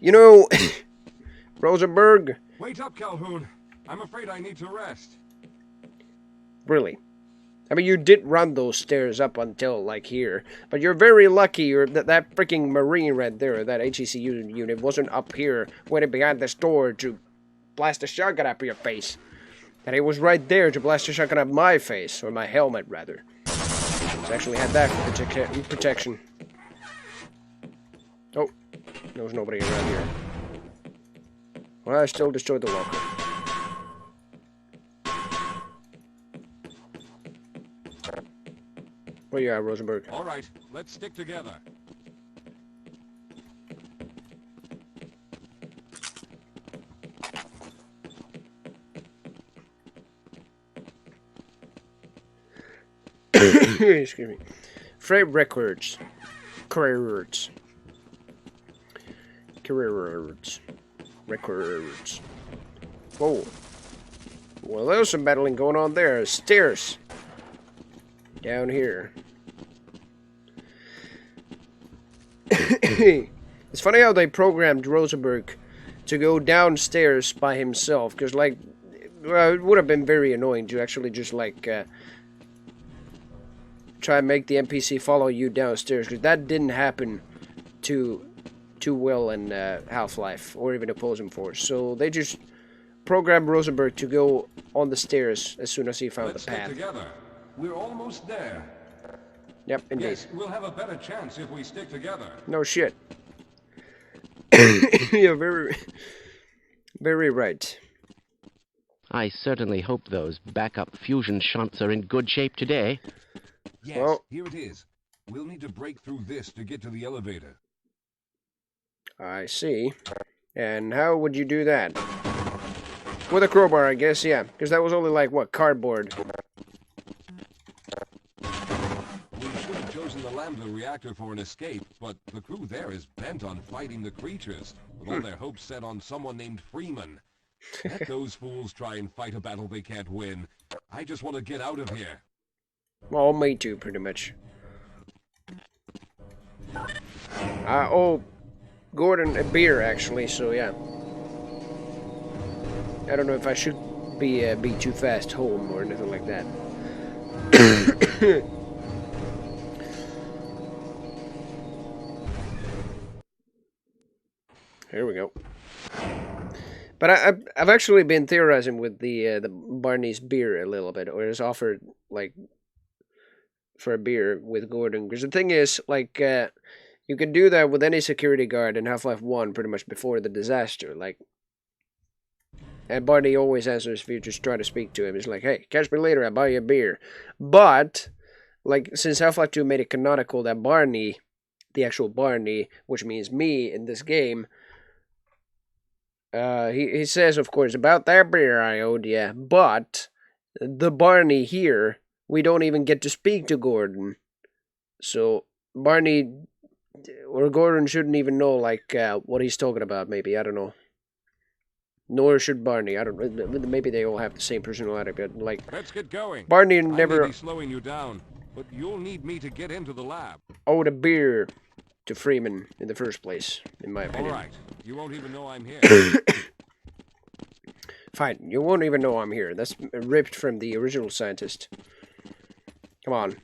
You know, Rosenberg. Wait up, Calhoun. I'm afraid I need to rest. Really? I mean, you did run those stairs up until, like, here. But you're very lucky that freaking Marine right there, that HECU unit, wasn't up here, waiting behind this door to blast a shotgun up your face. And he was right there to blast a shotgun up my face, or my helmet, rather. I actually had that for protection. Oh, there was nobody around here. Well, I still destroyed the locker. Where you at, Rosenberg? All right, let's stick together. Excuse me. Freight records. Records. Whoa. Well, there's some battling going on there. Stairs. Down here. It's funny how they programmed Rosenberg to go downstairs by himself, because, like, well, it would have been very annoying to actually just, like, try and make the NPC follow you downstairs, because that didn't happen too well in Half-Life, or even Opposing Force. So they just programmed Rosenberg to go on the stairs as soon as he found Let's the path. stick together. We're almost there. Yep, indeed. Yes, we'll have a better chance if we stick together. No shit. You're very right. I certainly hope those backup fusion shunts are in good shape today. Yes, Well, here it is. We'll need to break through this to get to the elevator. I see. And how would you do that? With a crowbar, I guess, yeah. Because that was only like, what, cardboard? We should have chosen the Lambda reactor for an escape, but the crew there is bent on fighting the creatures, with all their hopes set on someone named Freeman. Let those fools try and fight a battle they can't win. I just want to get out of here. Well, me too, pretty much. Oh, Gordon, a beer, actually, so yeah. I don't know if I should be too fast home or anything like that. Here we go. But I've actually been theorizing with the Barney's beer a little bit, or is offered like for a beer with Gordon, because the thing is, like, you can do that with any security guard in Half-Life 1 pretty much before the disaster, like, and Barney always answers if you just try to speak to him. He's like, hey, catch me later, I'll buy you a beer. But, like, since Half-Life 2 made it canonical that Barney, the actual Barney, which means me in this game, he says, of course, about that beer I owed you, but the Barney here, we don't even get to speak to Gordon. So, Barney, or Gordon shouldn't even know, like, what he's talking about, maybe, I don't know. Nor should Barney, I don't know, maybe they all have the same personality, but, like, Let's get going. Barney never I may be slowing you down, but you'll need me to get into the lab. owed a beer to Freeman in the first place, in my All opinion. right, you won't even know I'm here. Fine, you won't even know I'm here. That's ripped from the original scientist. Come on.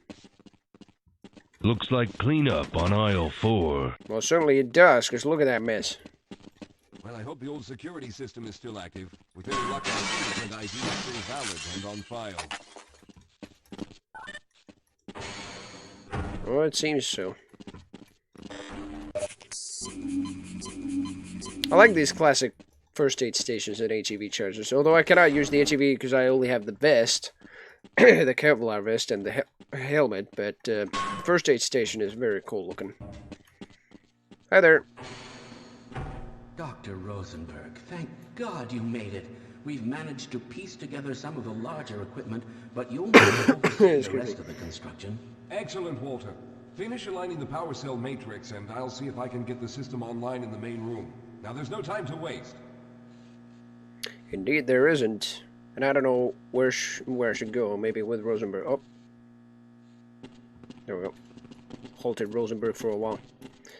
Looks like cleanup on aisle 4. Well, certainly it does, because look at that mess. Well, I hope the old security system is still active. With any luck, my fingerprint ID is still valid and on file. Well, it seems so. I like these classic first aid stations and HEV chargers, although I cannot use the HEV because I only have the vest, the Kevlar vest, and the helmet, but first aid station is very cool looking. Hi there. Dr. Rosenberg, thank God you made it. We've managed to piece together some of the larger equipment, but you'll need to oversee the rest of the construction. Excellent, Walter. Finish aligning the power cell matrix, and I'll see if I can get the system online in the main room. Now, there's no time to waste. Indeed, there isn't. And I don't know where I should go. Maybe with Rosenberg. Oh. There we go. Halted Rosenberg for a while.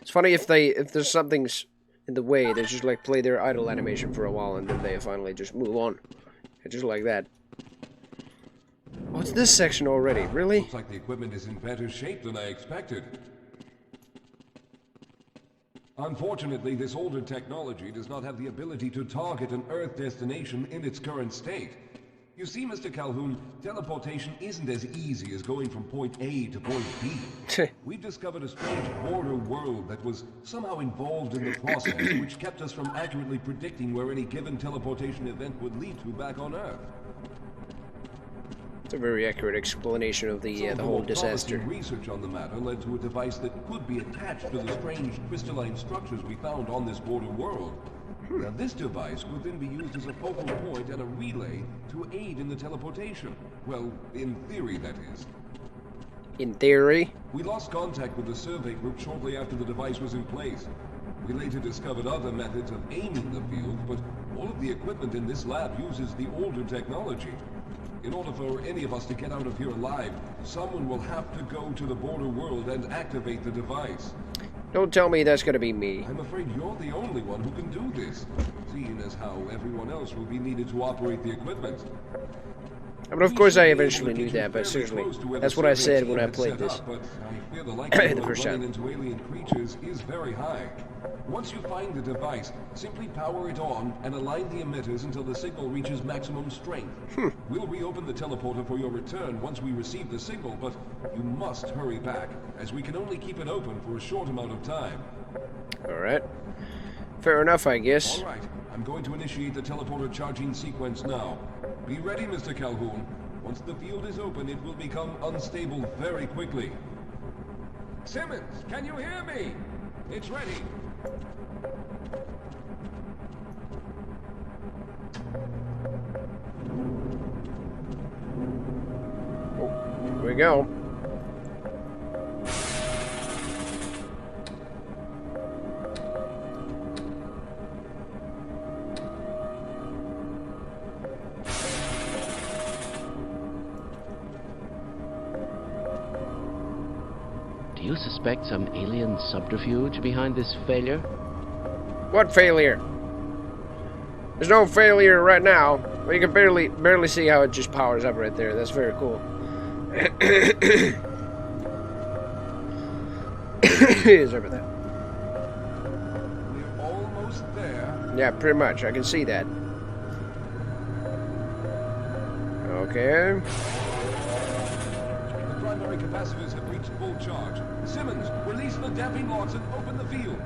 It's funny if there's something's in the way, they just like play their idle animation for a while and then they finally just move on. And just like that. What's this section already? Really? Looks like the equipment is in better shape than I expected. Unfortunately, this older technology does not have the ability to target an Earth destination in its current state. You see, Mr. Calhoun, teleportation isn't as easy as going from point A to point B. We've discovered a strange border world that was somehow involved in the process, which kept us from accurately predicting where any given teleportation event would lead to back on Earth. It's a very accurate explanation of the whole disaster. Research on the matter led to a device that could be attached to the strange crystalline structures we found on this border world. Now, this device would then be used as a focal point and a relay to aid in the teleportation. Well, in theory, that is. In theory? We lost contact with the survey group shortly after the device was in place. We later discovered other methods of aiming the field, but all of the equipment in this lab uses the older technology. In order for any of us to get out of here alive, someone will have to go to the border world and activate the device. Don't tell me that's gonna be me. I'm afraid you're the only one who can do this, seeing as how everyone else will be needed to operate the equipment. But of course I eventually knew that, but seriously, that's what I said when I played this. But I fear the likelihood The of first running time. into alien creatures is very high. Once you find the device, simply power it on and align the emitters until the signal reaches maximum strength. We'll reopen the teleporter for your return once we receive the signal, but you must hurry back, as we can only keep it open for a short amount of time. Alright. Fair enough, I guess. All right, I'm going to initiate the teleporter charging sequence now. Be ready, Mr. Calhoun. Once the field is open, it will become unstable very quickly. Simmons, can you hear me? It's ready. Here we go. Do you suspect some alien subterfuge behind this failure? What failure? There's no failure right now. Well, you can barely see how it just powers up right there. That's very cool. Sorry about that. We're almost there. Yeah, pretty much. I can see that. Okay. The primary capacitors have reached full charge. Simmons, release the damping locks and open the field.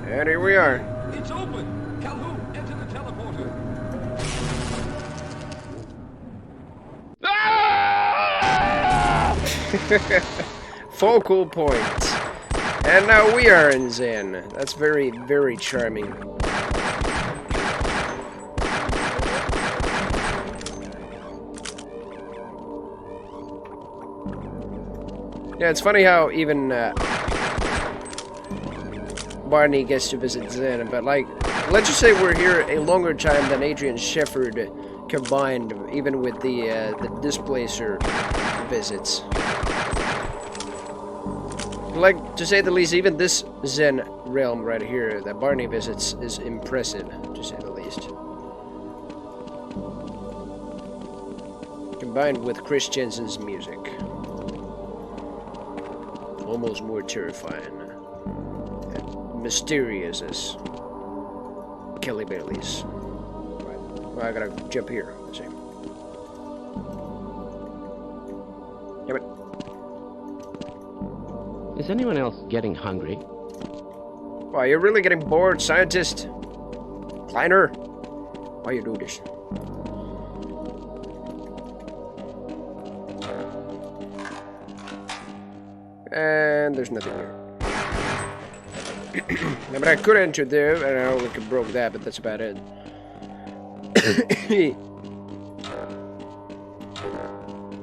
And here we are. It's open. Calhoun, enter the teleporter. Focal point. And now we are in Zen. That's very, very charming. Yeah, it's funny how even Barney gets to visit Zen, but like, let's just say we're here a longer time than Adrian Shepard combined, even with the Displacer visits. Like, to say the least, even this Zen realm right here that Barney visits is impressive, to say the least. Combined with Chris Jensen's music. Almost more terrifying and mysterious as Kelly Bailey's. Right. Well, I gotta jump here. Let's see. Damn it. Is anyone else getting hungry? Wow, you're really getting bored, scientist? Kleiner? Why you do this? And there's nothing here. Yeah, but I could enter there, and I only broke that, but that's about it.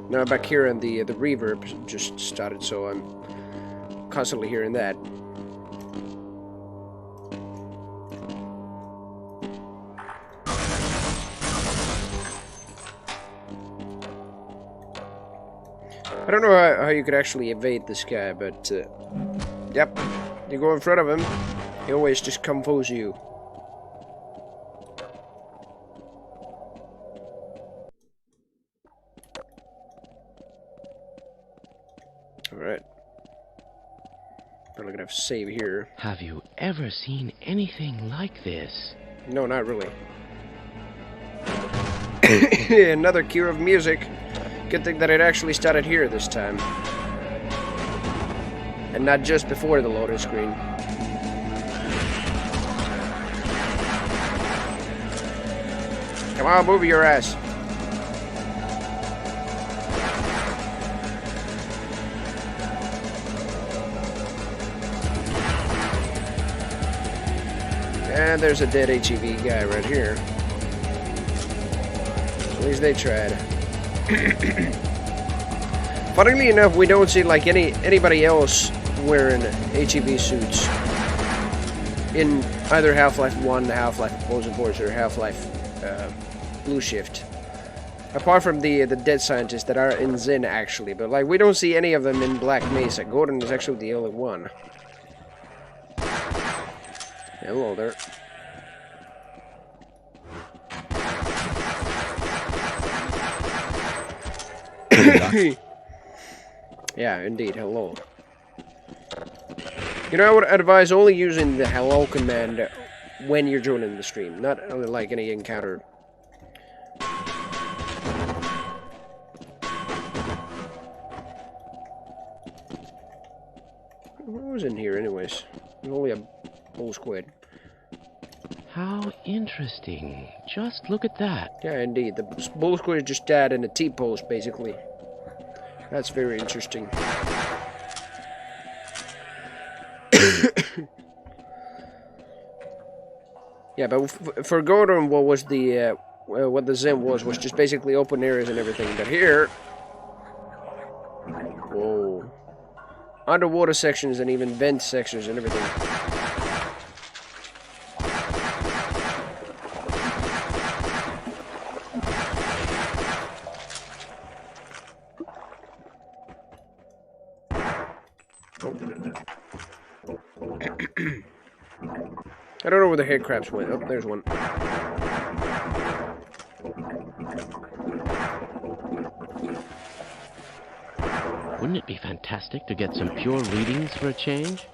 Now back here, and the reverb just started, so I'm constantly hearing that. I don't know how you could actually evade this guy, but yep, you go in front of him, he always just combos you. Alright. Probably gonna have to save here. Have you ever seen anything like this? No, not really. Another cue of music. Good thing that it actually started here this time. And not just before the loading screen. Come on, move your ass. And there's a dead HEV guy right here. At least they tried. Funnily enough, we don't see like anybody else wearing HEV suits in either Half-Life 1, Half-Life Opposing Force, or Half-Life Blue Shift. Apart from the dead scientists that are in Zen, actually. But, like, we don't see any of them in Black Mesa. Gordon is actually the only one. Hello there. Yeah, indeed. Hello. You know, I would advise only using the hello command when you're joining the stream, not like any encounter. What was in here, anyways? There's only a bull squid. How interesting. Just look at that. Yeah, indeed. The bull squid just died in a T-post, basically. That's very interesting. Yeah, but for Gordon, what was the what the Zen was just basically open areas and everything. But here, whoa, underwater sections and even vent sections and everything. I don't know where the head crabs went. Oh, there's one. Wouldn't it be fantastic to get some pure readings for a change?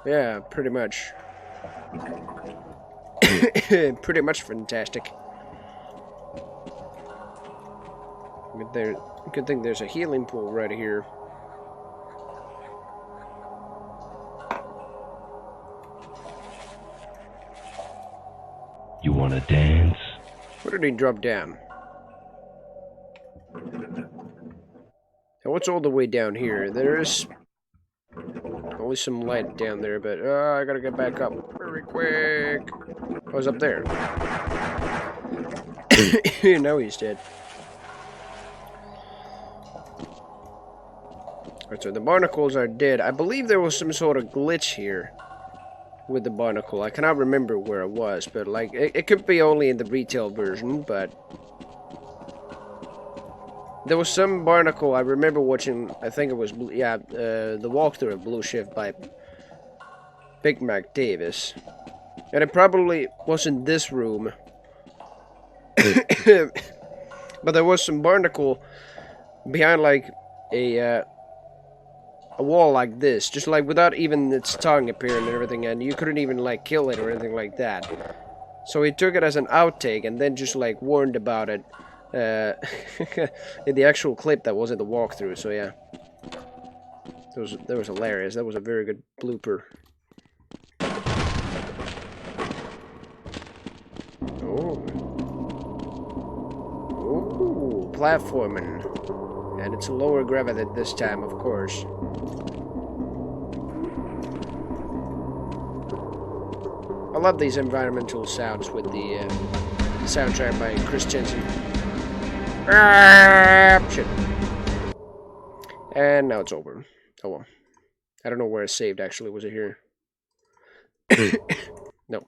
Yeah, pretty much. Pretty much fantastic. Good thing there's a healing pool right here. You wanna dance? Where did he drop down? Now what's all the way down here? There's only some light down there, but I gotta get back up very quick. I was up there. Now he's dead. Alright, so the barnacles are dead. I believe there was some sort of glitch here with the barnacle. I cannot remember where it was, but like it could be only in the retail version, but there was some barnacle I remember watching. I think it was the walkthrough of Blue Shift by Big Mac Davis, and it probably was in this room. But there was some barnacle behind like a wall like this, just like without even its tongue appearing and everything, and you couldn't even like kill it or anything like that. So he took it as an outtake and then just like warned about it in the actual clip that was in the walkthrough. So yeah, that was hilarious. That was a very good blooper. Oh, platforming, and it's lower gravity this time, of course. I love these environmental sounds with the soundtrack by Chris Jensen. Shit. And now it's over. Oh well. I don't know where it saved actually. Was it here? No.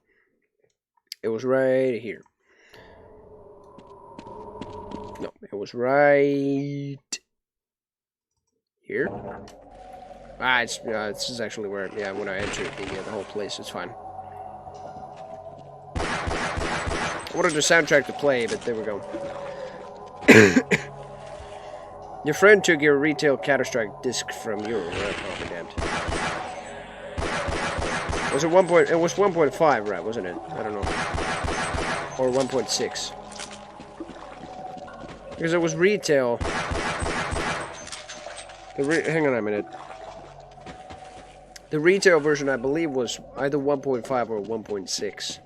It was right here. No, it was right here. Ah, this is actually where, yeah, when I entered the whole place, it's fine. I wanted the soundtrack to play, but there we go. Your friend took your retail Counter-Strike disc from you. Right? Oh, damned. Was it 1. It was 1.5, right? Wasn't it? I don't know. Or 1.6. Because it was retail. Hang on a minute. The retail version, I believe, was either 1.5 or 1.6.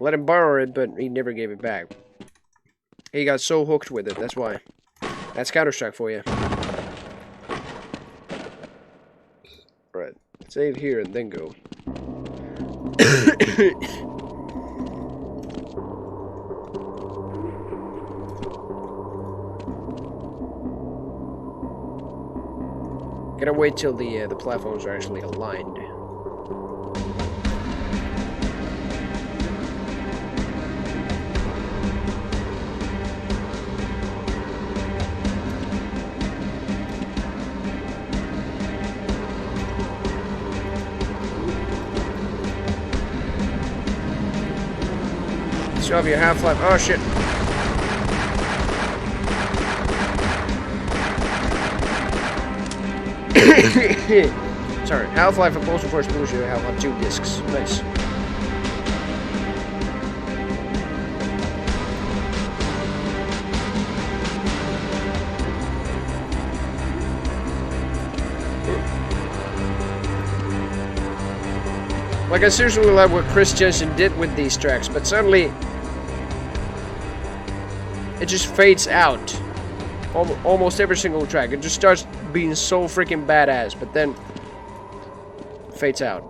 Let him borrow it, but he never gave it back. He got so hooked with it, that's why. That's Counter-Strike for you. Right. Save here and then go. Gotta wait till the platforms are actually aligned. Still have your Half-Life. Oh shit. Sorry, Half-Life Impulsion Force Pollution, Half-Life 2 discs. Nice. Like, I seriously love what Chris Jensen did with these tracks, but suddenly it just fades out. Almost every single track. It just starts being so freaking badass, but then fades out.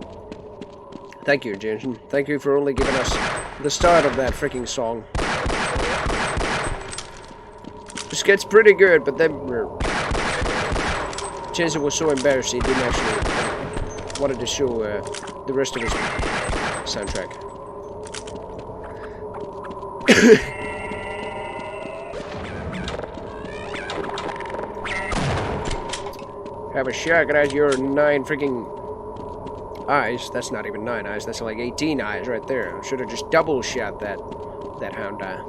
Thank you, Jensen. Thank you for only giving us the start of that freaking song. Just gets pretty good, but then Jensen was so embarrassed he didn't actually wanted to show the rest of his soundtrack. Have a shot at your 9 freaking eyes. That's not even 9 eyes. That's like 18 eyes right there. I should have just double shot that hound eye.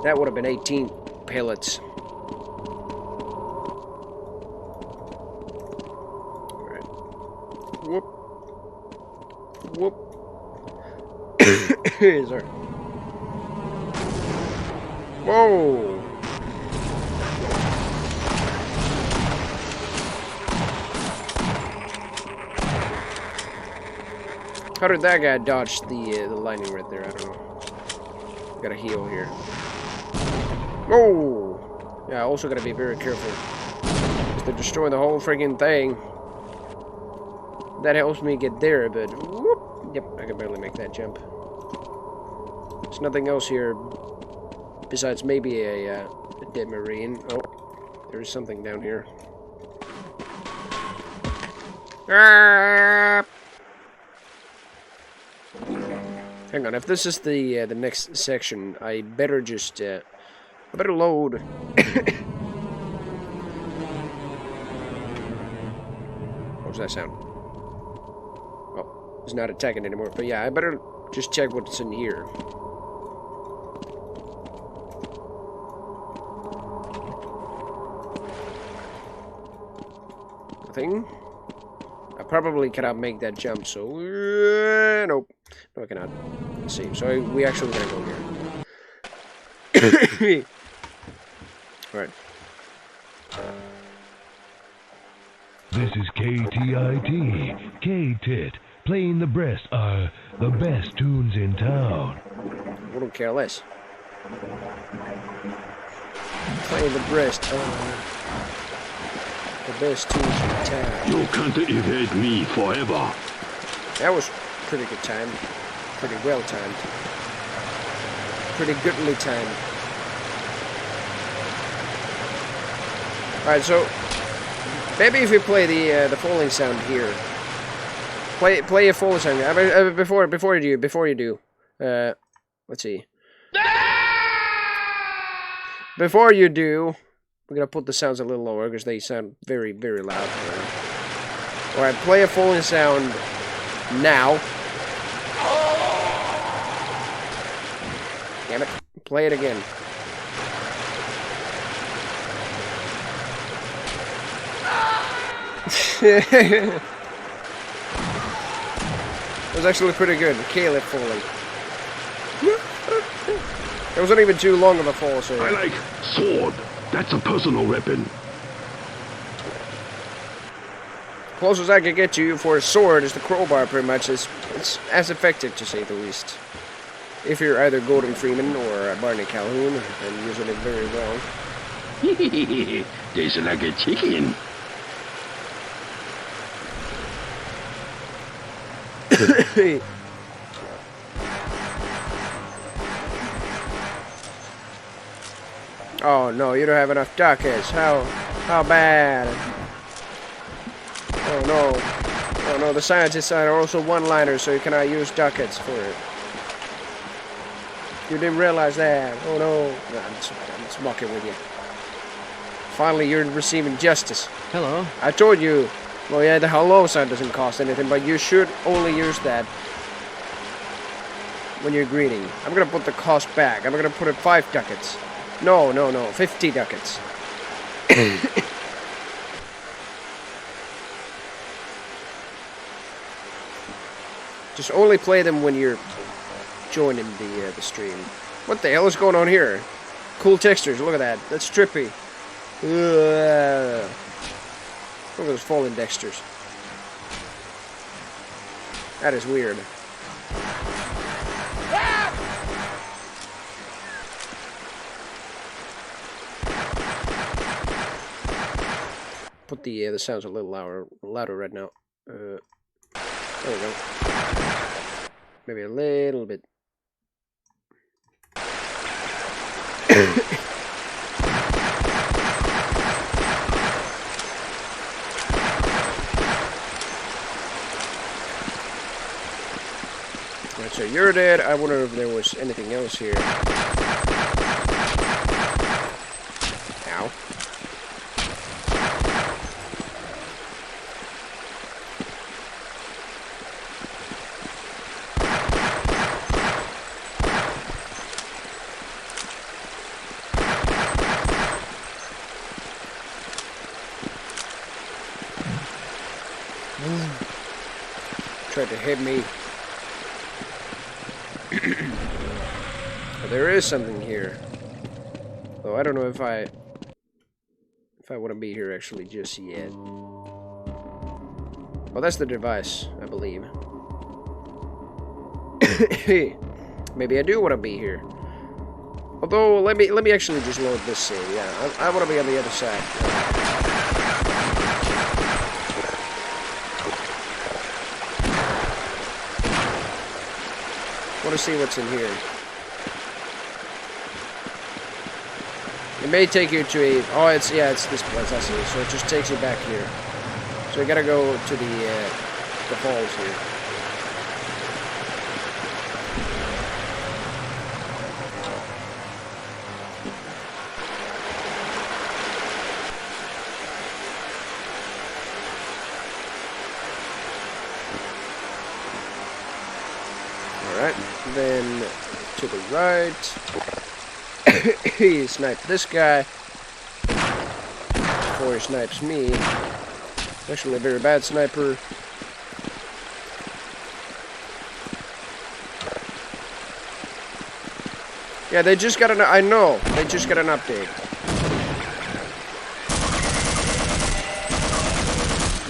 That would have been 18 pellets. Alright. Whoop. Whoop. Sorry. Whoa. How did that guy dodge the lightning right there? I don't know. Gotta heal here. Oh! Yeah, I also gotta be very careful. Because they're destroying the whole freaking thing. That helps me get there, but whoop! Yep, I can barely make that jump. There's nothing else here besides maybe a dead marine. Oh, there's something down here. Ah! Hang on, if this is the next section, I better just I better load. What was that sound? Oh, it's not attacking anymore. But yeah, I better just check what's in here. Nothing. I probably cannot make that jump, so nope. No, I cannot. Let's see. So we actually gotta go here. Alright. This is KTIT, K-Tit, playing the the best tunes in town. I don't care less. Playing the breast, the best tunes in town. You can't evade me forever. That was pretty good time. Pretty well timed. Pretty goodly timed. Alright, so maybe if we play the falling sound here. Play a falling sound. Before you do. Let's see. Before you do, we're gonna put the sounds a little lower because they sound very, very loud. Alright, play a falling sound now. Damn it. Play it again. It was actually pretty good. Caleb falling. It wasn't even too long of a fall, so... I like sword. That's a personal weapon. Closest I could get to you for a sword is the crowbar, pretty much. It's as effective, to say the least. If you're either Gordon Freeman or Barney Calhoun, and using it very well. Tastes like a chicken. Oh no, you don't have enough ducats. How bad? Oh no. Oh no, the scientists are also one-liners, so you cannot use ducats for it. You didn't realize that. Oh no. I'm just mucking with you. Finally, you're receiving justice. Hello. I told you. Well, yeah, the hello sign doesn't cost anything, but you should only use that when you're greeting. I'm gonna put the cost back. I'm gonna put it 5 ducats. No, 50 ducats. Just only play them when you're joining the stream. What the hell is going on here? Cool textures, look at that. That's trippy. Look at those fallen textures. That is weird. Put the sounds a little louder right now. There we go. Maybe a little bit. Alright, so you're dead. I wonder if there was anything else here. Ow. Tried to hit me. But there is something here. Though I don't know if I want to be here actually just yet. Well, that's the device, I believe. Maybe I do want to be here. Although let me actually just load this save. Yeah, I want to be on the other side. Want to see what's in here. It may take you to a... Oh, it's this place, I see. So it just takes you back here. So you gotta go to the falls here. Alright, then to the right. He sniped this guy before he snipes me. Actually a very bad sniper. Yeah, they just got an... I know, they just got an update.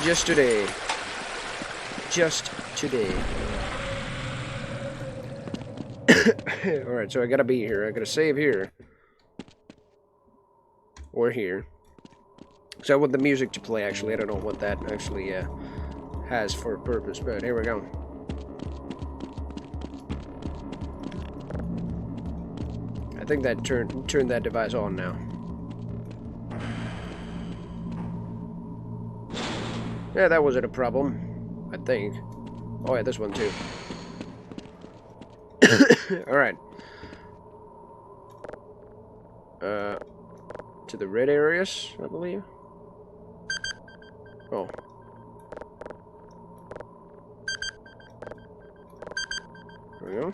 Just today. Just today. Alright, so I gotta be here. I gotta save here. Or here. So I want the music to play, actually. I don't know what that actually has for a purpose, but here we go. I think that turned that device on now. Yeah, that wasn't a problem. I think. Oh yeah, this one too. Alright. To the red areas, I believe. Oh. There we go.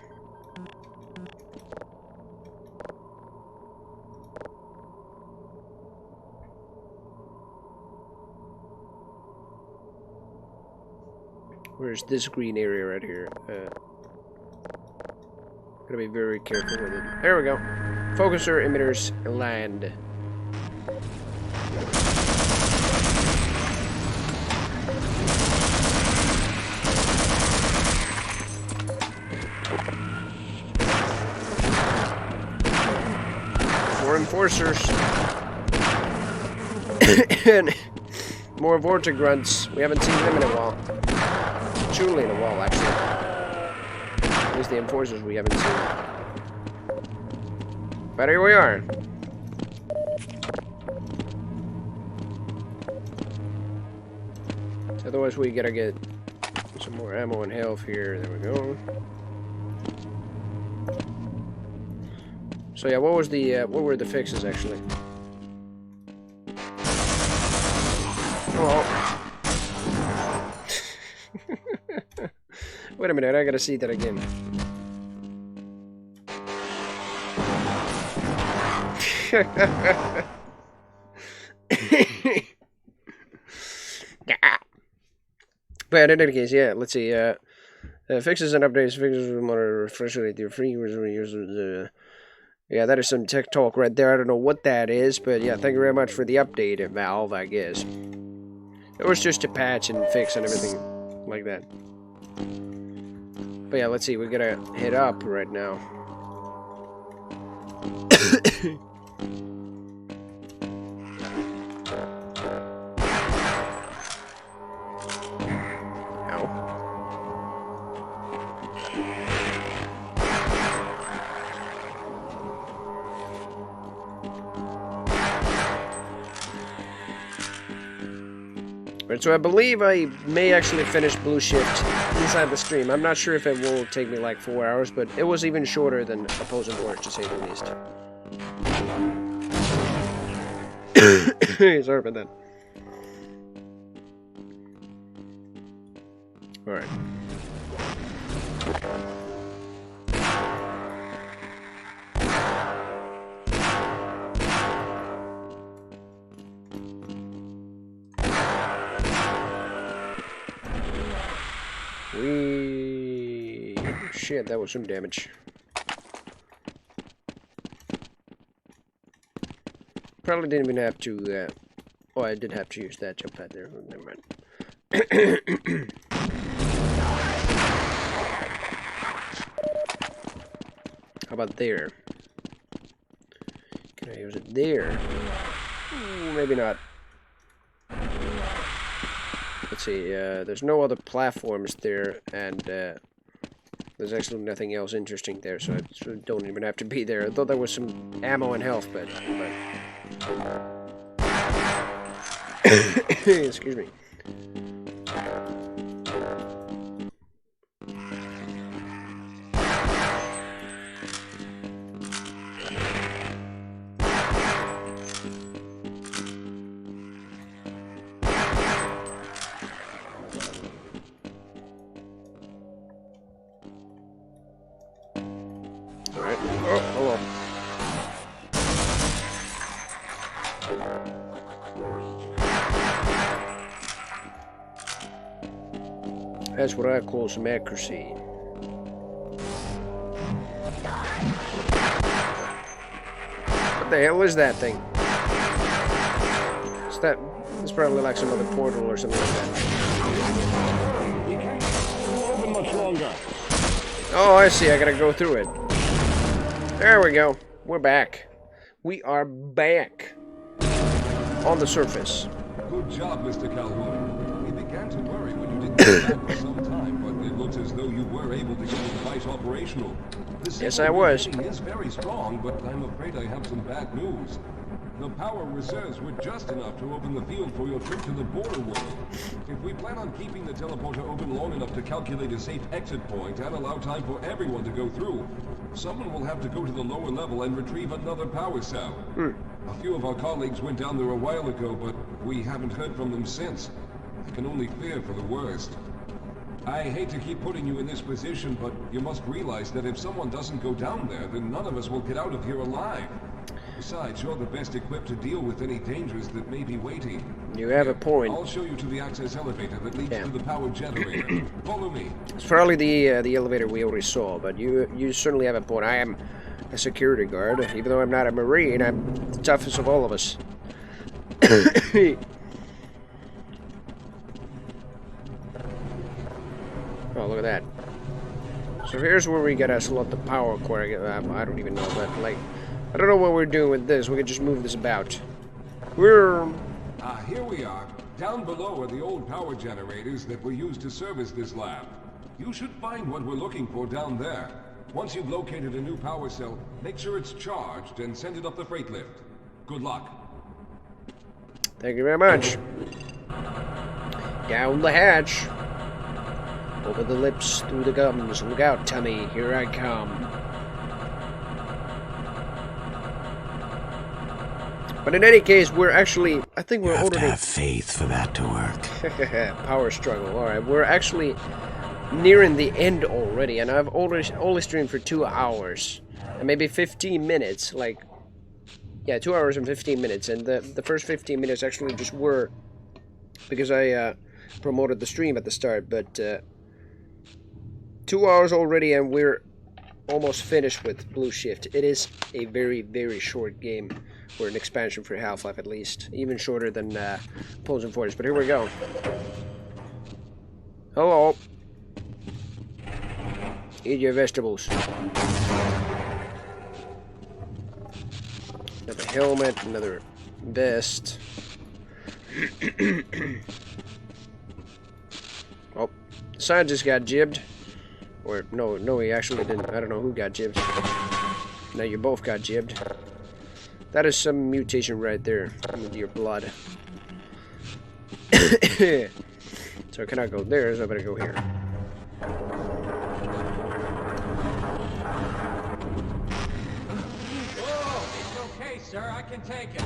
Where's this green area right here? Gotta be very careful with it. There we go. Focuser, emitters, land. More enforcers. And more vortex grunts. We haven't seen them in a while. Truly in a while, actually. At least the enforcers we haven't seen. But here we are. Otherwise we gotta get some more ammo and health here. There we go. So yeah, what were the fixes actually? Oh. Wait a minute, I gotta see that again. But in any case, yeah, let's see. Fixes and updates, fixes will monitor refresh rate, your free users. Yeah, that is some tech talk right there. I don't know what that is, but yeah, thank you very much for the update, Valve, I guess. It was just a patch and fix and everything like that. But yeah, let's see, we're gonna head up right now. Right, so I believe I may actually finish Blue Shift inside the stream. I'm not sure if it will take me like 4 hours, but it was even shorter than Opposing Force, to say the least. Sorry about that. Alright. Shit, that was some damage. Probably didn't even have to, oh, I did have to use that jump pad there. Oh, never mind. How about there? Can I use it there? Ooh, maybe not. Let's see, there's no other platforms there, and there's actually nothing else interesting there, so I don't even have to be there. I thought there was some ammo and health, but excuse me. That's what I call some accuracy. What the hell is that thing? Is that? It's probably like some other portal or something like that. You can't open much longer. Oh, I see. I gotta go through it. There we go. We're back. We are back on the surface. Good job, Mr. Calhoun. We began to worry when you didn't get back for some time, but it looks as though you were able to get the device operational. Yes, I was. The is very strong, but I'm afraid I have some bad news. The power reserves were just enough to open the field for your trip to the border world. If we plan on keeping the teleporter open long enough to calculate a safe exit point and allow time for everyone to go through, someone will have to go to the lower level and retrieve another power cell. A few of our colleagues went down there a while ago, but we haven't heard from them since. I can only fear for the worst. I hate to keep putting you in this position, but you must realize that if someone doesn't go down there, then none of us will get out of here alive. Besides, you're the best equipped to deal with any dangers that may be waiting. You have a point. I'll show you to the access elevator that leads to the power generator. Follow me. It's probably the elevator we already saw, but you certainly have a point. I am a security guard, even though I'm not a Marine. I'm the toughest of all of us. Oh, look at that. So here's where we gotta slot the power cord. I don't even know, but like, I don't know what we're doing with this. We could just move this about. Here we are. Down below are the old power generators that were used to service this lab. You should find what we're looking for down there. Once you've located a new power cell, make sure it's charged and send it up the freight lift. Good luck. Thank you very much. Down the hatch. Over the lips, through the gums. Look out, Tummy. Here I come. But in any case, we're actually... I think we're already... You have to have faith for that to work. Power struggle. Alright, we're actually nearing the end already. And I've only streamed for 2 hours. And maybe 15 minutes. Like... Yeah, 2 hours and 15 minutes, and the first 15 minutes actually just were because I promoted the stream at the start, but 2 hours already, and we're almost finished with Blue Shift. It is a very, very short game, or an expansion for Half-Life at least, even shorter than Opposing Force. But here we go. Hello. Eat your vegetables. Another helmet, another vest. Oh, the scientist got jibbed. Or, no, he actually didn't. I don't know who got jibbed. No, you both got jibbed. That is some mutation right there with your blood. So I cannot go there, so I better go here. Sir, I can take it.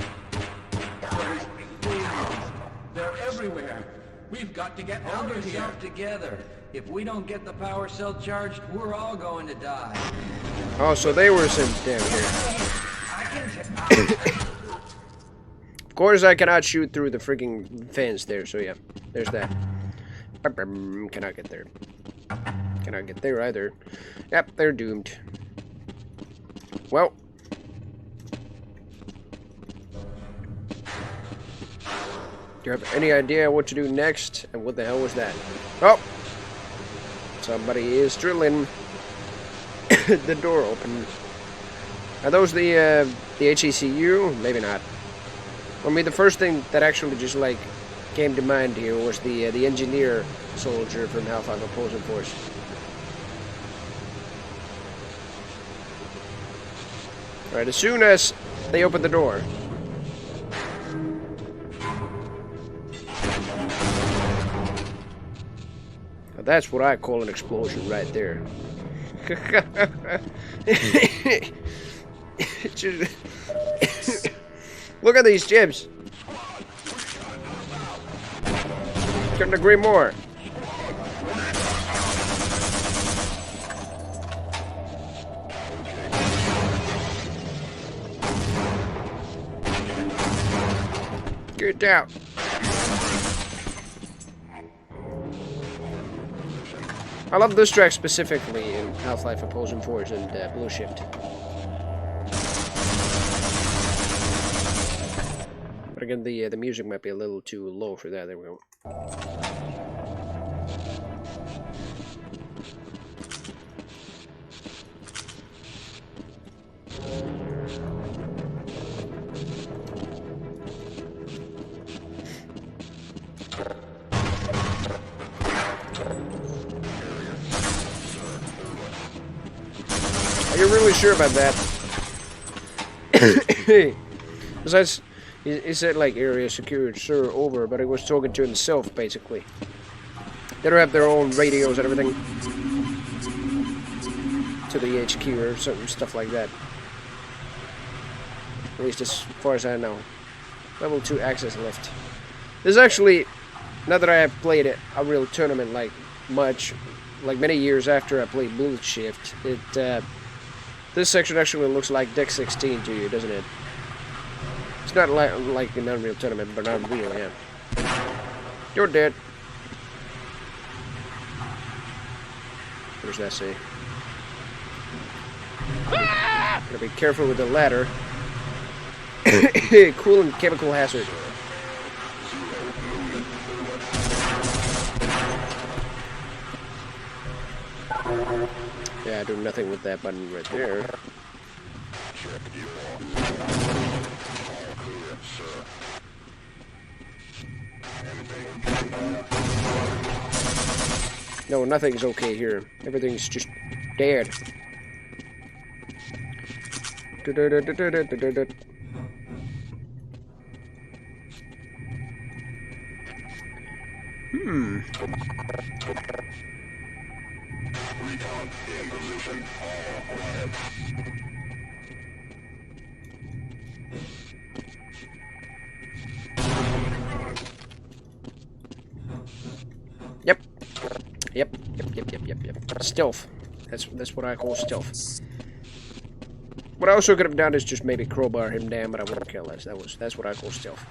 They're everywhere. We've got to get out of here. Together. If we don't get the power cell charged, we're all going to die. Oh, so they were sent down here. Of course, I cannot shoot through the freaking fence there, so yeah. There's that. Cannot get there. Cannot get there either. Yep, they're doomed. Well. Do you have any idea what to do next? And what the hell was that? Oh! Somebody is drilling the door open. Are those the HECU? Maybe not. I mean, the first thing that actually just like came to mind here was the engineer soldier from Half-Life Opposing Force. Alright, as soon as they open the door. Now that's what I call an explosion right there. Look at these jibs. Couldn't agree more. Get out. I love this track specifically in Half-Life Opposing Force and Blue Shift. But again, the music might be a little too low for that. There we go. Are you really sure about that? Besides, he said like area secured, sir, over, but he was talking to himself basically. They don't have their own radios and everything to the HQ or certain stuff like that. At least as far as I know. Level 2 access lift. This is actually, now that I have played it, a real tournament like much, like many years after I played Blue Shift, this section actually looks like Deck 16 to you, doesn't it? It's not like an Unreal Tournament, but Unreal, yeah. You're dead. What does that say? Gotta be careful with the ladder. Cool and chemical hazard. Yeah, I do nothing with that button right there. No, nothing's okay here. Everything's just dead. Yep. Stealth. That's what I call stealth. What I also could have done is just maybe crowbar him down, but I wouldn't care less. That's what I call stealth.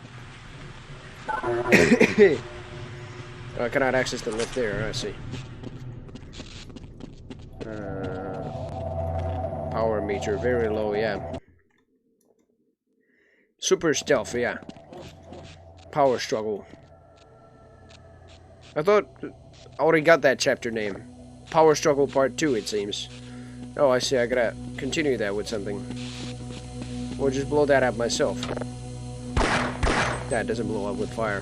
I cannot access the lift there. I see. Power meter very low. Yeah. Super stealth. Yeah. Power struggle. I thought I already got that chapter name. Power struggle part 2. It seems. Oh, I see. I gotta continue that with something. Or just blow that up myself. That doesn't blow up with fire.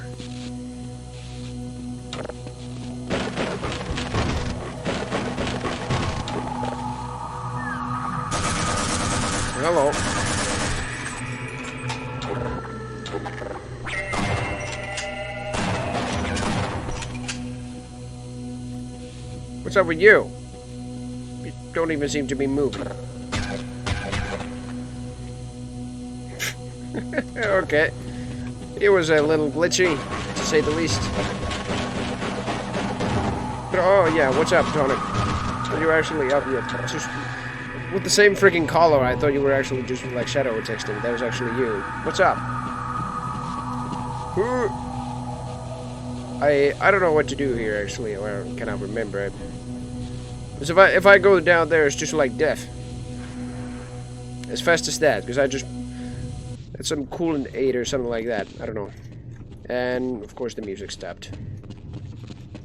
Hello. What's up with you? You don't even seem to be moving. Okay. It was a little glitchy, to say the least. But, oh, yeah, what's up, Tonic? Are you actually up yet? Just with the same freaking collar, I thought you were actually just, like, shadow texting. That was actually you. What's up? I don't know what to do here, actually, or I cannot remember. Because if I go down there, it's just like death. As fast as that, because I just... It's some coolant 8 or something like that. I don't know. And, of course, the music stopped.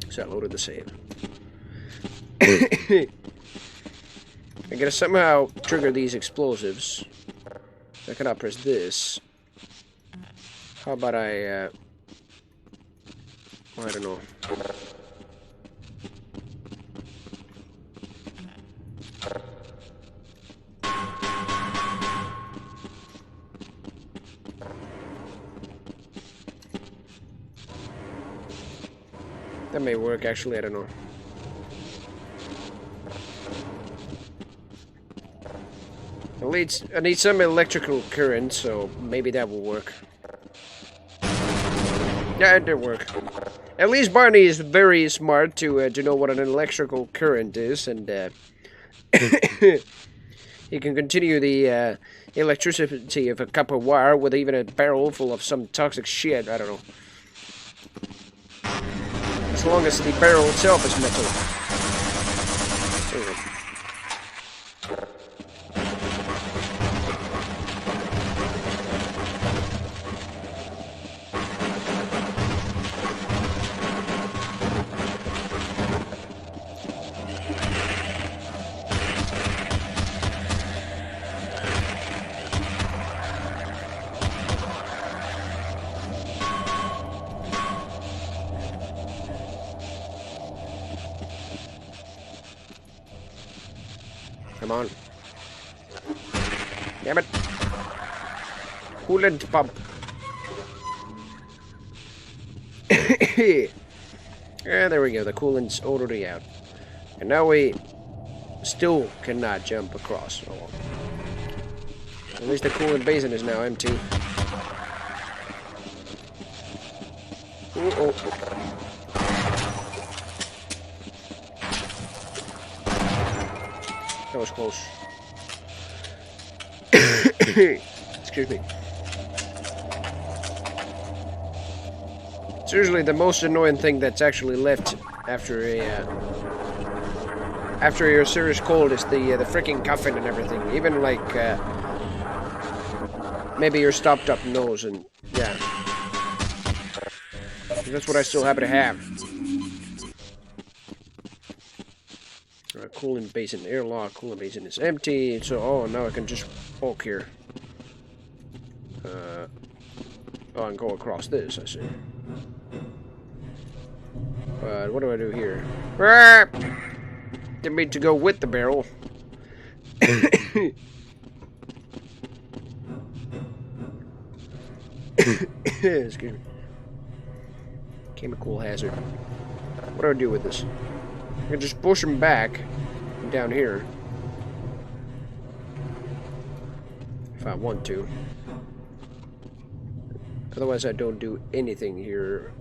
So I loaded the save. I gotta somehow trigger these explosives. I cannot press this. How about I don't know. That may work, actually, I don't know. I need some electrical current, so maybe that will work. Yeah, it did work. At least Barney is very smart to know what an electrical current is, and he can continue the electricity of a copper wire with even a barrel full of some toxic shit. I don't know. As long as the barrel itself is metal. Anyway. Come on. Damn it. Coolant pump. Yeah, there we go. The coolant's already out. And now we still cannot jump across. Oh, well. At least the coolant basin is now empty. Uh-oh. That was close. Excuse me. It's usually the most annoying thing that's actually left after a after your serious cold is the freaking coughing and everything. Even like maybe your stopped up nose and yeah. That's what I still happen to have. Coolant basin, airlock, coolant basin is empty, so, oh, now I can just walk here. Oh, and go across this, I see. But what do I do here? Didn't mean to go with the barrel. Excuse me. Chemical hazard. What do I do with this? I can just push him back down here if I want to. Otherwise, I don't do anything here.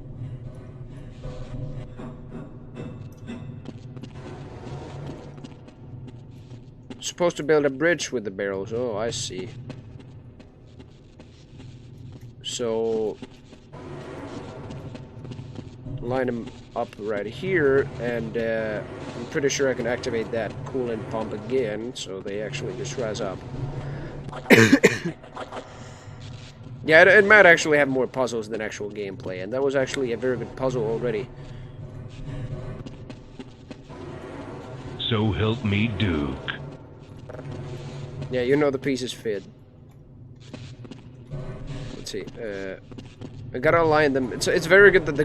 supposed to build a bridge with the barrels. Oh, I see. So line them up right here, and I'm pretty sure I can activate that coolant pump again, so they actually just rise up. Yeah, it might actually have more puzzles than actual gameplay, and that was actually a very good puzzle already. So help me, Duke. Yeah, you know the pieces fit. Let's see. I gotta align them. It's very good that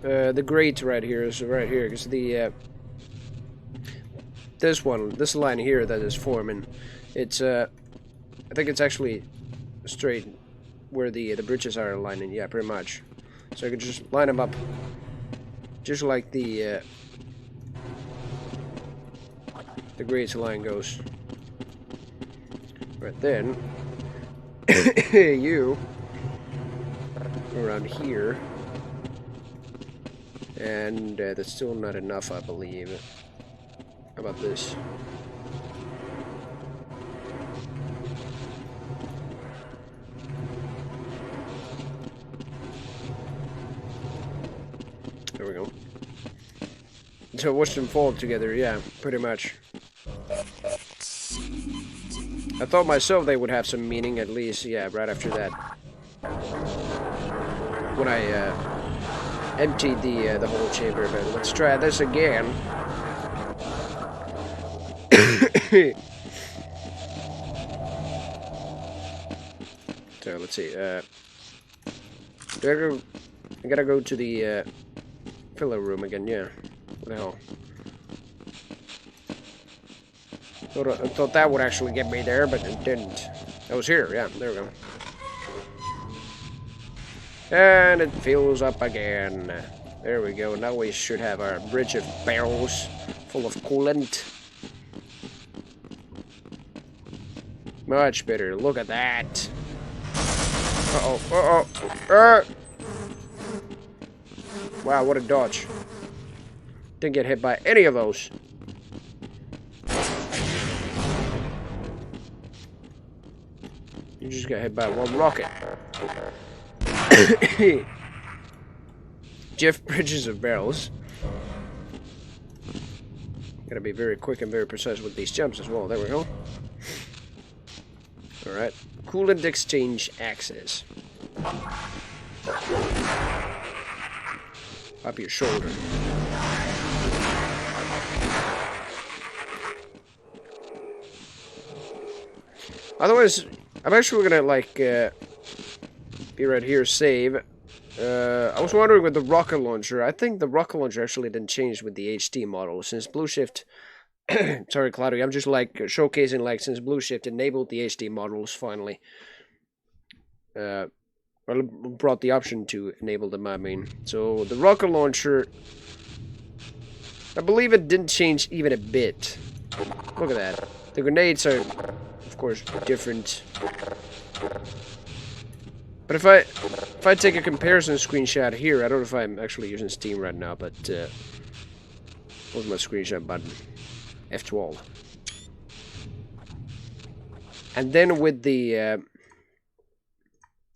the grate right here is right here, because the this line here that is forming, it's I think it's actually straight where the bridges are aligning. Yeah, pretty much. So I can just line them up, just like the grates line goes. Right then, you around here, and that's still not enough, I believe. How about this? There we go. So watch them fall together, yeah, pretty much. I thought myself they would have some meaning, at least, yeah, right after that. When I emptied the whole chamber, but let's try this again. So let's see. I gotta go to the filler room again. Yeah. What the hell? I thought that would actually get me there, but it didn't. I was here. Yeah. There we go. And it fills up again. There we go. Now we should have our bridge of barrels full of coolant. Much better. Look at that. Uh-oh. Uh-oh. Wow, what a dodge. Didn't get hit by any of those. You just got hit by one rocket. Jeff Bridges of barrels. Gotta be very quick and very precise with these jumps as well. There we go. Alright. Coolant exchange access. Up your shoulder. Otherwise, I'm actually gonna like be right here, save. I was wondering with the rocket launcher. I think the rocket launcher actually didn't change with the HD model since Blue Shift. Sorry, Cloudy. I'm just like showcasing like since Blue Shift enabled the HD models finally. Well, brought the option to enable them. I mean, so the rocket launcher. I believe it didn't change even a bit. Look at that. The grenades are, of course, different. But if I take a comparison screenshot here, I don't know if I'm actually using Steam right now, but what's my screenshot button? F12. And then with the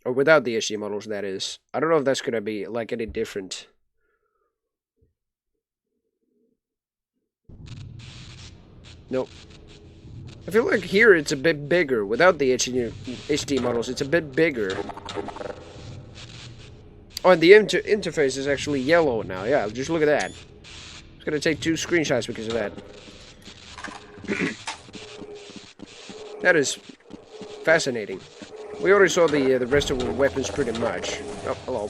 or without the HD models, that is. I don't know if that's gonna be like any different. Nope. I feel like here it's a bit bigger. Without the HD models, it's a bit bigger. Oh, and the interface is actually yellow now. Yeah, just look at that. It's gonna take 2 screenshots because of that. That is fascinating. We already saw the rest of the weapons pretty much. Oh, hello.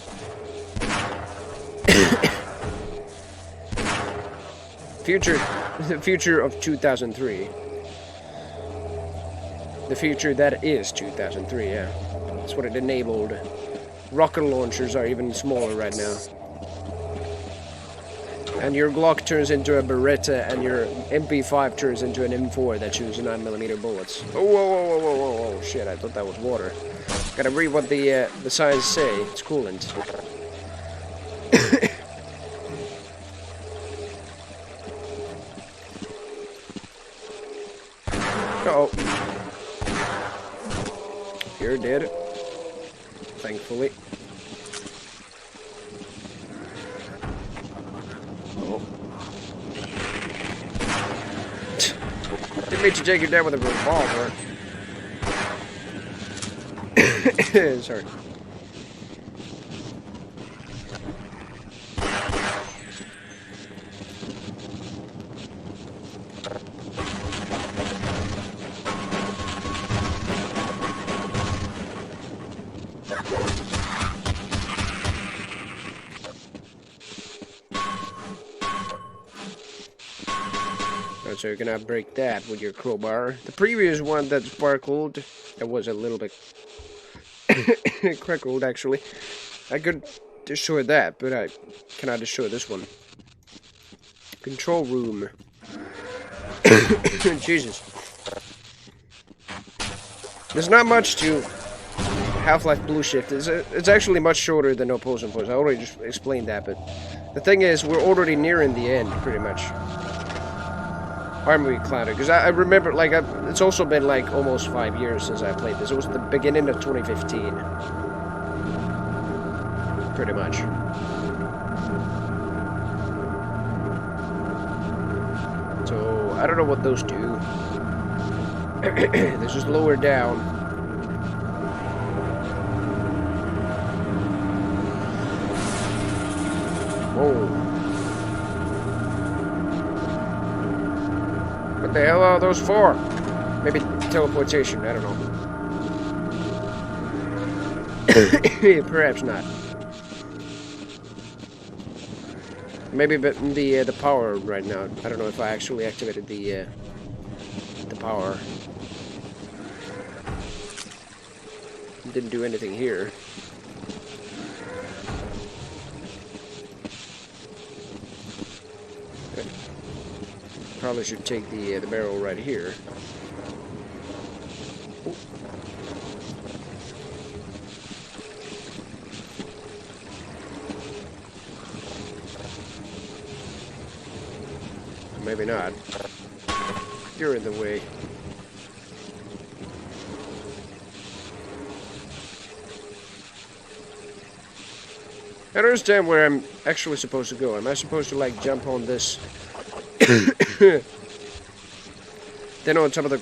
The future of 2003. The future that is 2003, yeah. That's what it enabled. Rocket launchers are even smaller right now. And your Glock turns into a Beretta, and your MP5 turns into an M4 that shoots 9mm bullets. Oh, whoa, shit, I thought that was water. Gotta read what the signs say. It's coolant. did. Thankfully. Oh. Didn't mean to take you down with a revolver. Sorry. So you're gonna break that with your crowbar. The previous one that sparkled, that was a little bit crackled actually. I could destroy that, but I cannot destroy this one. Control room. Jesus. There's not much to Half-Life Blue Shift. It's actually much shorter than Opposing Force. I already just explained that, but the thing is, we're already nearing the end, pretty much. Army Clouder, because I remember, like, it's also been like almost 5 years since I played this. It was the beginning of 2015, pretty much. So I don't know what those do. This is lower down. Whoa. What the hell are those for? Maybe teleportation, I don't know. Perhaps not. Maybe the power right now. I don't know if I actually activated the power. Didn't do anything here. Probably should take the barrel right here. Ooh. Maybe not. You're in the way. I don't understand where I'm actually supposed to go. Am I supposed to like jump on this? Then on top of the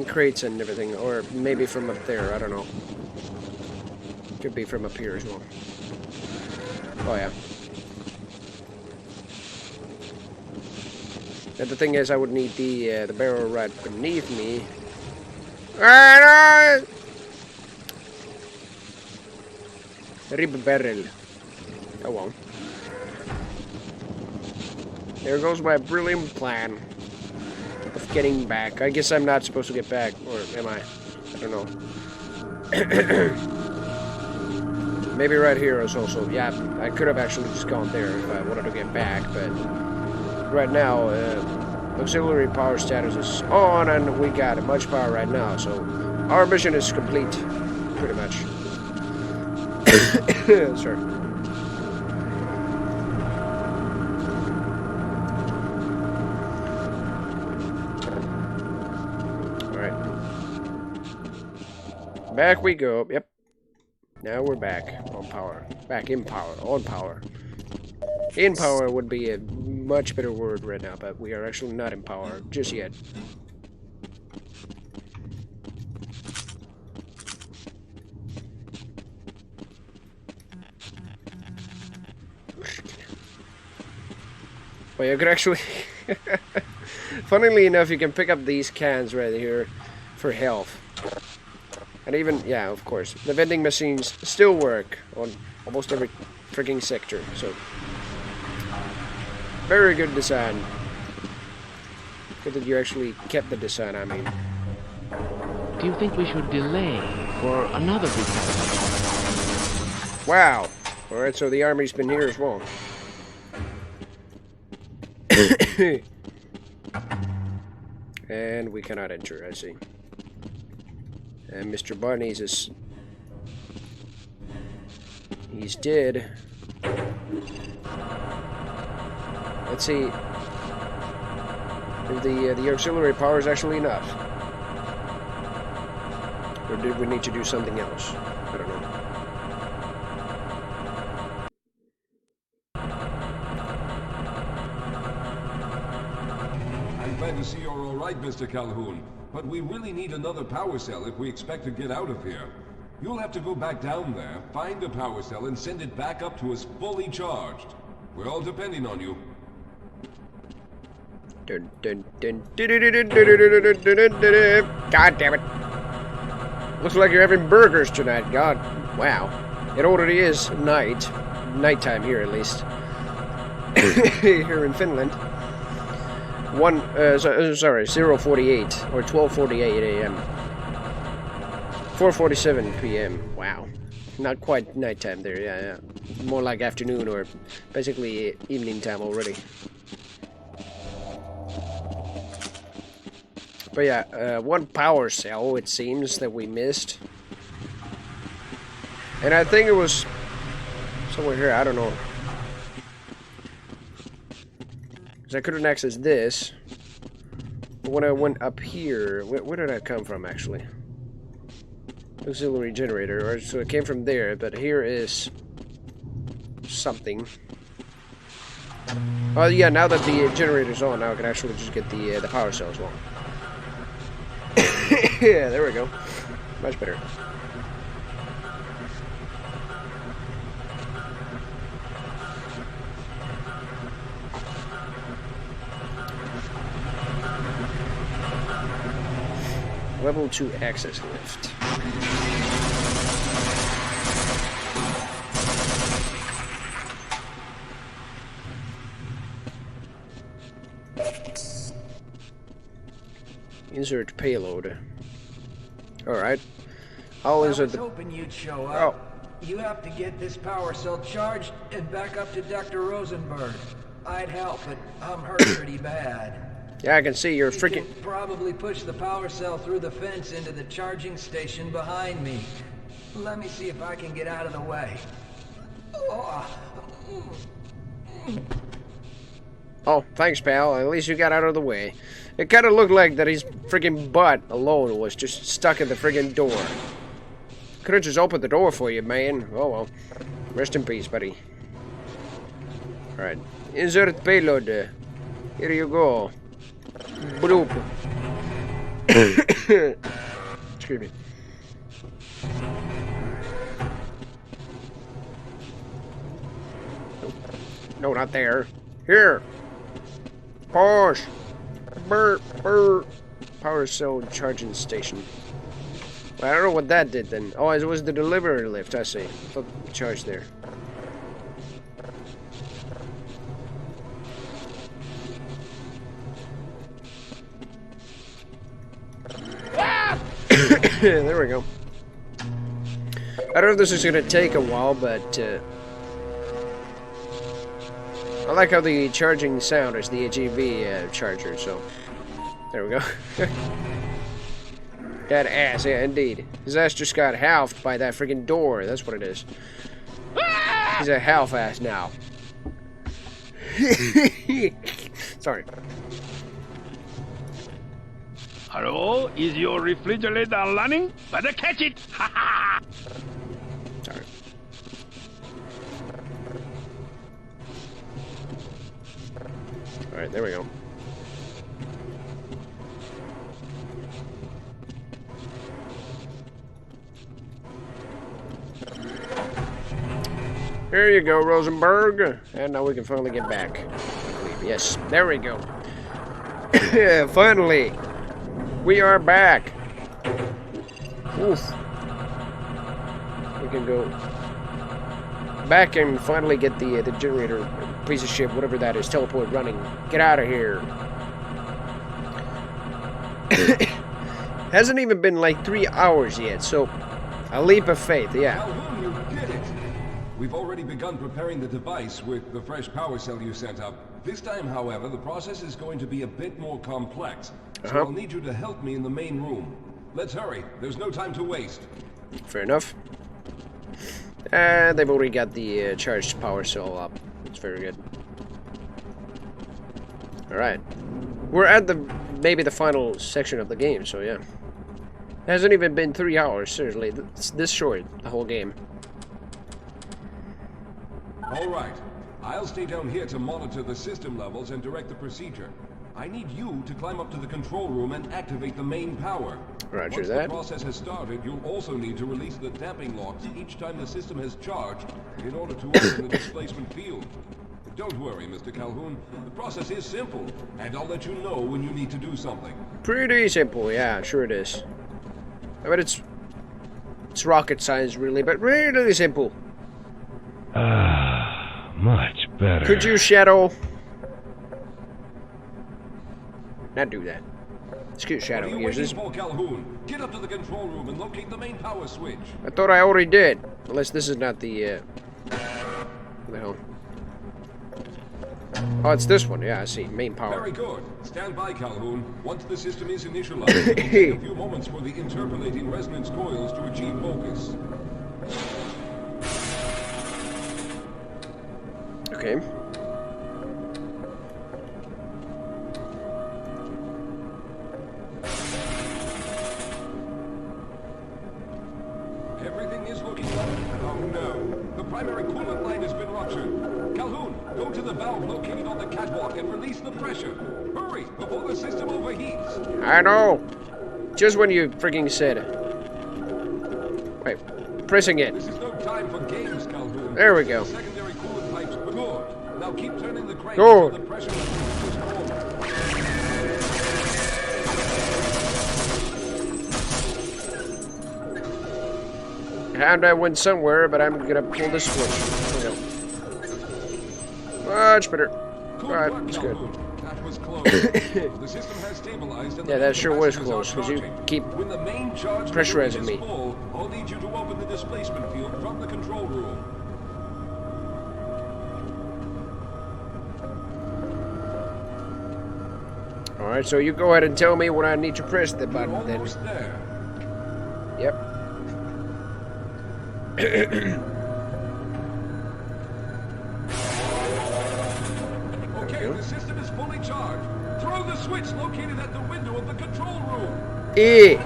crates and everything, or maybe from up there, I don't know. Could be from up here as well. Oh yeah. And the thing is, I would need the barrel right beneath me. Rib barrel. Oh well. There goes my brilliant plan of getting back. I guess I'm not supposed to get back, or am I? I don't know. Maybe right here is also, yeah, I could have actually just gone there if I wanted to get back, but right now, auxiliary power status is on, and we got much power right now, so our mission is complete, pretty much. Sorry. Back we go. Yep. Now we're back on power. Back in power. On power. In power would be a much better word right now, but we are actually not in power just yet. Well, you could actually... Funnily enough, you can pick up these cans right here for health. And even, yeah, of course, the vending machines still work on almost every freaking sector, so very good design. Good that you actually kept the design, I mean. Do you think we should delay for another recalibration? Wow. Alright, so the army's been here as well. And we cannot enter, I see. And Mr. Barney's is... he's dead. Let's see if the auxiliary power is actually enough. Or did we need to do something else? I don't know. I'm glad to see you're all right, Mr. Calhoun. But we really need another power cell if we expect to get out of here. You'll have to go back down there, find a power cell, and send it back up to us fully charged. We're all depending on you. Dun, dun, dun, dun, dun, dun, dun, dun, dun, dun, dun, dun. God damn it. Looks like you're having burgers tonight. God, wow. It already is night. Nighttime here, at least. Here in Finland. 0:48 or 12:48 a.m. 4:47 p.m. Wow. Not quite nighttime there, yeah. More like afternoon or basically evening time already. But yeah, one power cell, it seems, that we missed. And I think it was somewhere here, I don't know. Because I couldn't access this. But when I went up here, where did I come from, actually? Auxiliary generator, or so it came from there, but here is something. Oh yeah, now that the generator's on, now I can actually just get the power cell as well. Yeah, there we go. Much better. Level 2 access lift. Insert payload. Alright. I'll insert the... I was hoping you'd show up. Oh. You have to get this power cell charged and back up to Dr. Rosenberg. I'd help, but I'm hurt pretty bad. Yeah, I can see you're freaking... You can probably push the power cell through the fence into the charging station behind me. Let me see if I can get out of the way. Oh, thanks, pal. At least you got out of the way. It kind of looked like that his freaking butt alone was just stuck in the freaking door. Could have just opened the door for you, man. Oh well. Rest in peace, buddy. Alright. Insert payload. Here you go. Bloop. Excuse me. No, not there. Here. Push. Burr. Power cell charging station. Well, I don't know what that did then. Oh, it was the delivery lift, I see. Put charge there. There we go. I don't know if this is going to take a while, but I like how the charging sound is the HEV charger, so there we go. That ass, yeah, indeed. His ass just got halved by that freaking door. That's what it is. He's a half ass now. Sorry. Hello? Is your refrigerator running? Better catch it! Ha ha! Sorry. Alright, there we go. Here you go, Rosenberg. And now we can finally get back. Yes, there we go. Finally. We are back. Oof. We can go back and finally get the generator piece of shit, whatever that is, teleport running. Get out of here. Hasn't even been like 3 hours yet, so a leap of faith, yeah. Calhoun, you did it! We've already begun preparing the device with the fresh power cell you sent up. This time, however, the process is going to be a bit more complex. So I'll need you to help me in the main room. Let's hurry. There's no time to waste. Fair enough. And they've already got the charged power cell up. It's very good. Alright. We're at maybe the final section of the game, so yeah. It hasn't even been 3 hours, seriously. It's this short, the whole game. All right. I'll stay down here to monitor the system levels and direct the procedure. I need you to climb up to the control room and activate the main power. Roger Once that. the process has started, you'll also need to release the damping locks each time the system has charged in order to open the displacement field. Don't worry, Mr. Calhoun. The process is simple, and I'll let you know when you need to do something. Pretty simple, yeah, sure it is. I mean, it's rocket science, really, but really simple. Much better. Could you, Shadow? Not do that. Excuse Shadow. What are you Here's waiting this. for, Calhoun? Get up to the control room and locate the main power switch. I thought I already did. Unless this is not the, what the hell? Oh, it's this one. Yeah, I see. Main power. Very good. Stand by, Calhoun. Once the system is initialized, it'll take a few moments for the interpolating resonance coils to achieve focus. Okay. Everything is looking up. Oh no. The primary coolant line has been ruptured. Calhoun, go to the valve located on the catwalk and release the pressure. Hurry, before the system overheats. I know. Just when you freaking said it. Wait. Pressing it. This is no time for games, Calhoun. There we go. The secondary coolant pipes. Good. Now keep turning the crank Good. so the pressure pushes forward. And I went somewhere, but I'm gonna pull this switch. There we go. Much better. Alright, it's good. That was close. The system has stabilized and Yeah, that sure was capacitors close, are because you charging. keep When the main charge pressurizing is me. full, I'll need you to open the displacement field from the control room. Alright, so you go ahead and tell me when I need to press the button You're then. almost there. Yep. Okay, the system is fully charged. Throw the switch located at the window of the control room. E.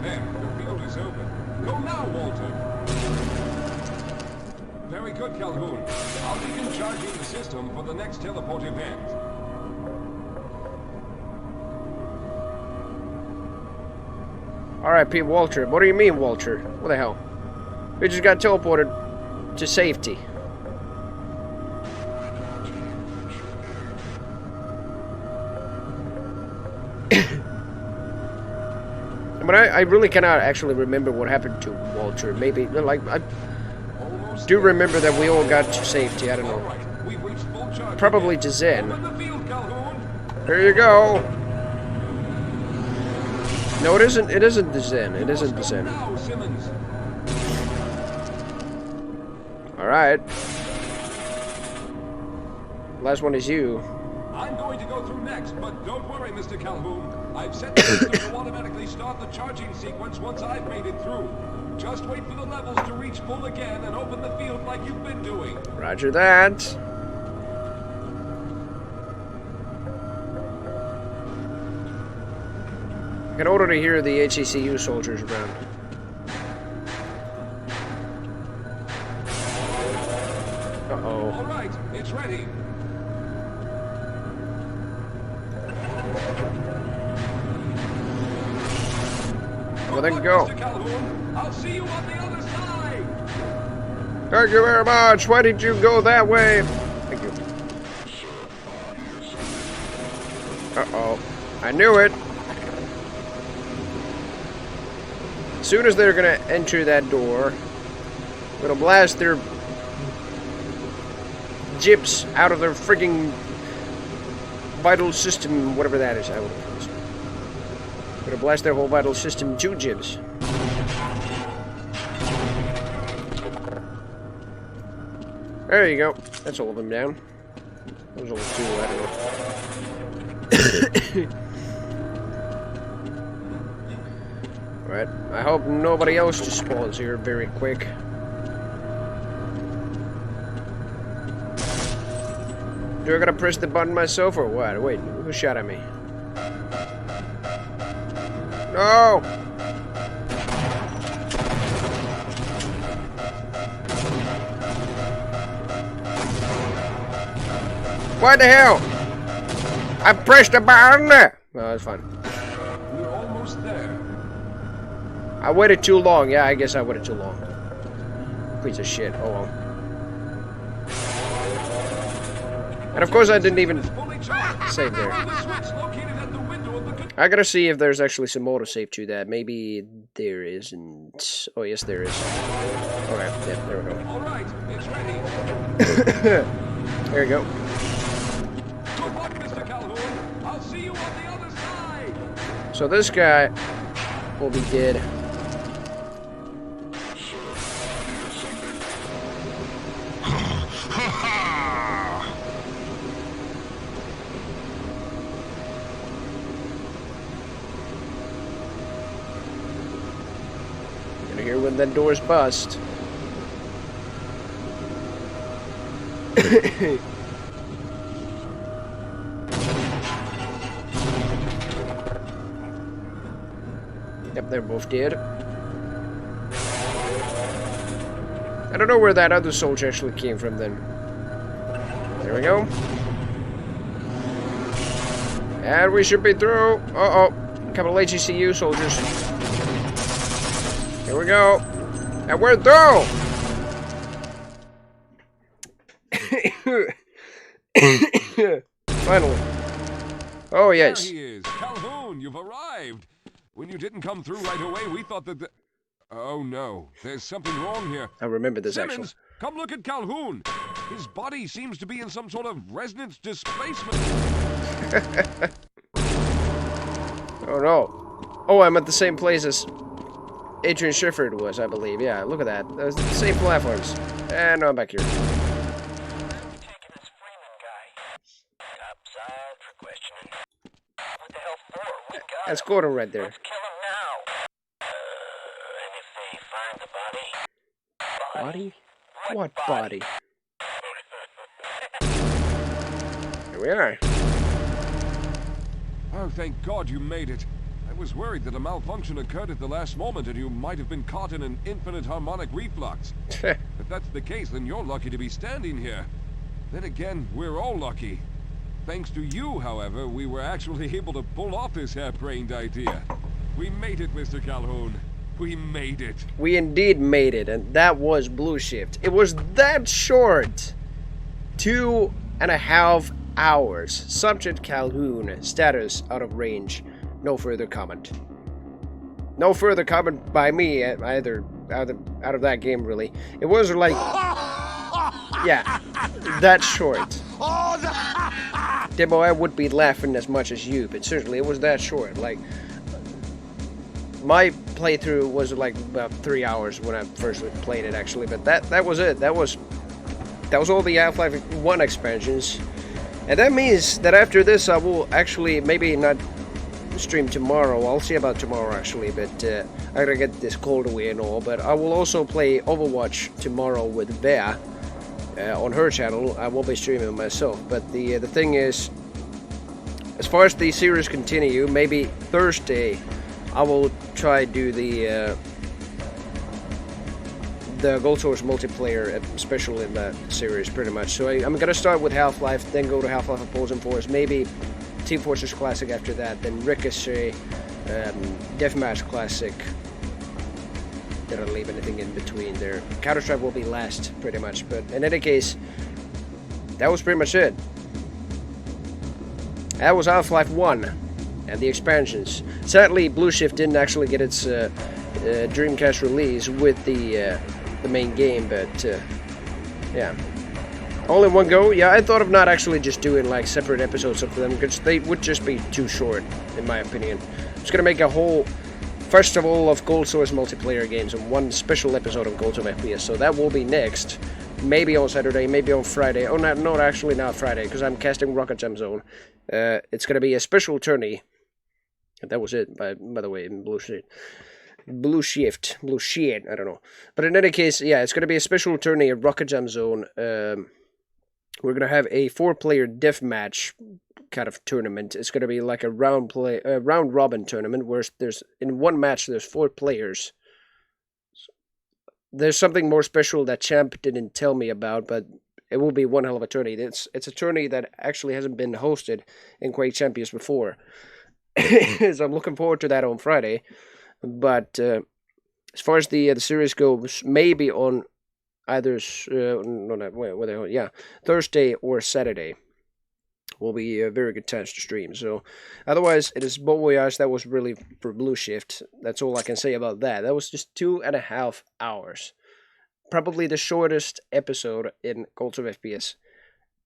There, the field is open. Go now, Walter. Very good, Calhoun. I'll begin charging the system for the next teleport event. Alright, Pete Walter. What do you mean, Walter? What the hell? We just got teleported to safety. But I really cannot actually remember what happened to Walter. Maybe, like, I do remember that we all got to safety. I don't know. We've reached full charge. Probably to Zen. Open the field, Calhoun. There you go. No, it isn't. It isn't the Zen. It isn't the Zen. Now, Simmons. All right. Last one is you. I'm going to go through next, but don't worry, Mr. Calhoun. I've set the system to automatically start the charging sequence once I've made it through. Just wait for the levels to reach full again and open the field like you've been doing. Roger that. I can already hear the HECU soldiers around. Uh-oh. All right, it's ready. Well, then go. Mr. Calhoun, I'll see you on the other side. Thank you very much. Why did you go that way? Thank you. Uh-oh. I knew it. As soon as they're gonna enter that door, I'm gonna blast their jips out of their frigging vital system, whatever that is. I don't know. I'm gonna blast their whole vital system to jibs. There you go. That's all of them down. That was only two, I don't know. Alright, I hope nobody else just spawns here very quick. Do I gotta press the button myself or what? Wait, who shot at me? No! What the hell? I pressed the button! No, that's fine. We're almost there. I waited too long. Yeah, I guess I waited too long. Piece of shit. Oh well. And of course I didn't even save there. I gotta see if there's actually some autosave to that. Maybe there isn't. Oh yes, there is. Alright, yeah, there we go. Alright, it's ready. There you go. Good luck, Mr. Calhoun. I'll see you on the other side. So this guy will be dead. Gonna hear when that door's bust. Yep, they're both dead. I don't know where that other soldier actually came from then. There we go. And we should be through. Uh-oh. A couple of HECU soldiers. Here we go. And we're through! Finally. Oh, yes. There he is. Calhoun, you've arrived. When you didn't come through right away, we thought that Oh no, there's something wrong here. I remember this Simmons, actually. come look at Calhoun. His body seems to be in some sort of resonance displacement. Oh no. Oh, I'm at the same place as Adrian Shifford was, I believe. Yeah, look at that. Those same platforms. And now I'm back here. That's Gordon right there. Body? What body? Here we are. Oh, thank God you made it. I was worried that a malfunction occurred at the last moment and you might have been caught in an infinite harmonic reflux. If that's the case, then you're lucky to be standing here. Then again, we're all lucky. Thanks to you, however, we were actually able to pull off this harebrained idea. We made it, Mr. Calhoun. We made it. We indeed made it, and that was Blue Shift. It was that short. 2.5 hours. Subject Calhoun. Status out of range. No further comment. No further comment by me either. Out of that game, really. It was like... yeah, that short. Demo, I would be laughing as much as you, but certainly it was that short. Like, my playthrough was like about 3 hours when I first played it, actually. But that was it. That was all the Half-Life 1 expansions, and that means that after this, I will actually maybe not stream tomorrow. I'll see about tomorrow, actually. But I gotta get this cold away and all. But I will also play Overwatch tomorrow with Bea. On her channel. I won't be streaming myself, but the thing is, as far as the series continue, maybe Thursday I will try to do the Gold Source multiplayer special in that series, pretty much. So I'm gonna start with Half-Life, then go to Half-Life Opposing Force, maybe Team Fortress Classic after that, then Ricochet, Deathmatch Classic. Didn't leave anything in between there. Counter-Strike will be last, pretty much. But in any case, that was pretty much it. That was Half-Life 1 and the expansions. Sadly, Blue Shift didn't actually get its Dreamcast release with the main game, but yeah. All in one go? Yeah, I thought of not actually just doing like separate episodes of them, because they would just be too short, in my opinion. I'm just gonna make a whole... First of all, of Gold Source multiplayer games and one special episode of Gold Source FPS. So that will be next. Maybe on Saturday, maybe on Friday. Oh, no, actually not Friday, because I'm casting Rocket Jump Zone. It's going to be a special tourney. And that was it, by the way, in Blue Shift. Blue Shift, I don't know. But in any case, yeah, it's going to be a special tourney at Rocket Jump Zone. We're going to have a 4-player deathmatch kind of tournament. It's going to be like a round robin tournament where there's in one match there's 4 players. There's something more special that Champ didn't tell me about, but it will be one hell of a tourney. It's a tourney that actually hasn't been hosted in Quake Champions before. So I'm looking forward to that on Friday. But as far as the series goes, maybe on either Thursday or Saturday will be very good times to stream. So otherwise, it is Bon Voyage. That was really for Blue Shift. That's all I can say about that. That was just 2.5 hours. Probably the shortest episode in Cults of FPS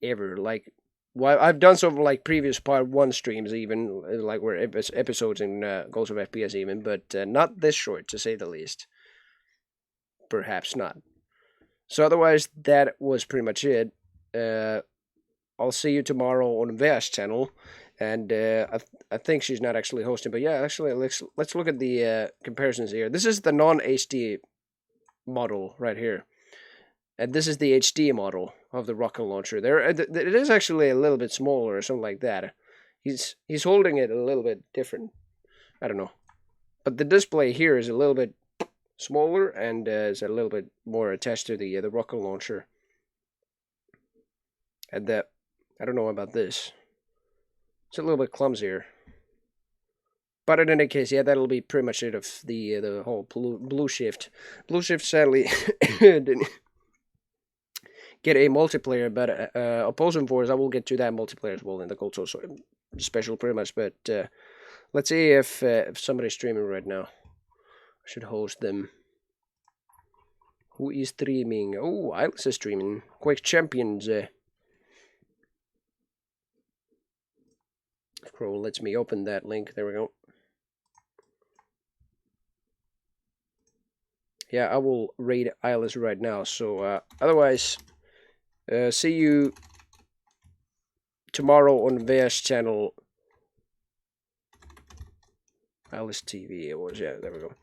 ever. Like, well, I've done some like previous part 1 streams even, like where episodes in Cults of FPS even, but not this short to say the least. Perhaps not. So otherwise, that was pretty much it. I'll see you tomorrow on Vash channel, and I think she's not actually hosting, but yeah, actually let's look at the comparisons here. This is the non-HD model right here, and this is the HD model of the rocket launcher. There, it is actually a little bit smaller or something like that. He's holding it a little bit different. I don't know, but the display here is a little bit smaller and is a little bit more attached to the rocket launcher. And that, I don't know about this. It's a little bit clumsier. But in any case, yeah, that'll be pretty much it of the whole Blue Shift. Blue Shift sadly didn't get a multiplayer, but Opposing Force, I will get to that multiplayer as well in the Cold Source special pretty much. But let's see if somebody's streaming right now. I should host them. Who is streaming? Oh, Ilis is streaming. Quake Champions. Chrome lets me open that link. There we go. Yeah, I will raid Ilis right now. So otherwise, see you tomorrow on VS channel. Ilis TV. It was, yeah, there we go.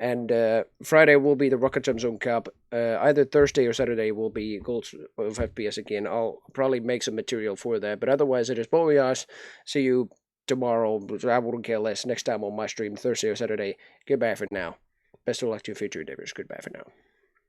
And Friday will be the Rocket Jump Zone Cup. Either Thursday or Saturday will be Goals of FPS again. I'll probably make some material for that. But otherwise, it is Bon Voyage. See you tomorrow. I wouldn't care less. Next time on my stream, Thursday or Saturday. Goodbye for now. Best of luck to your future endeavors. Goodbye for now.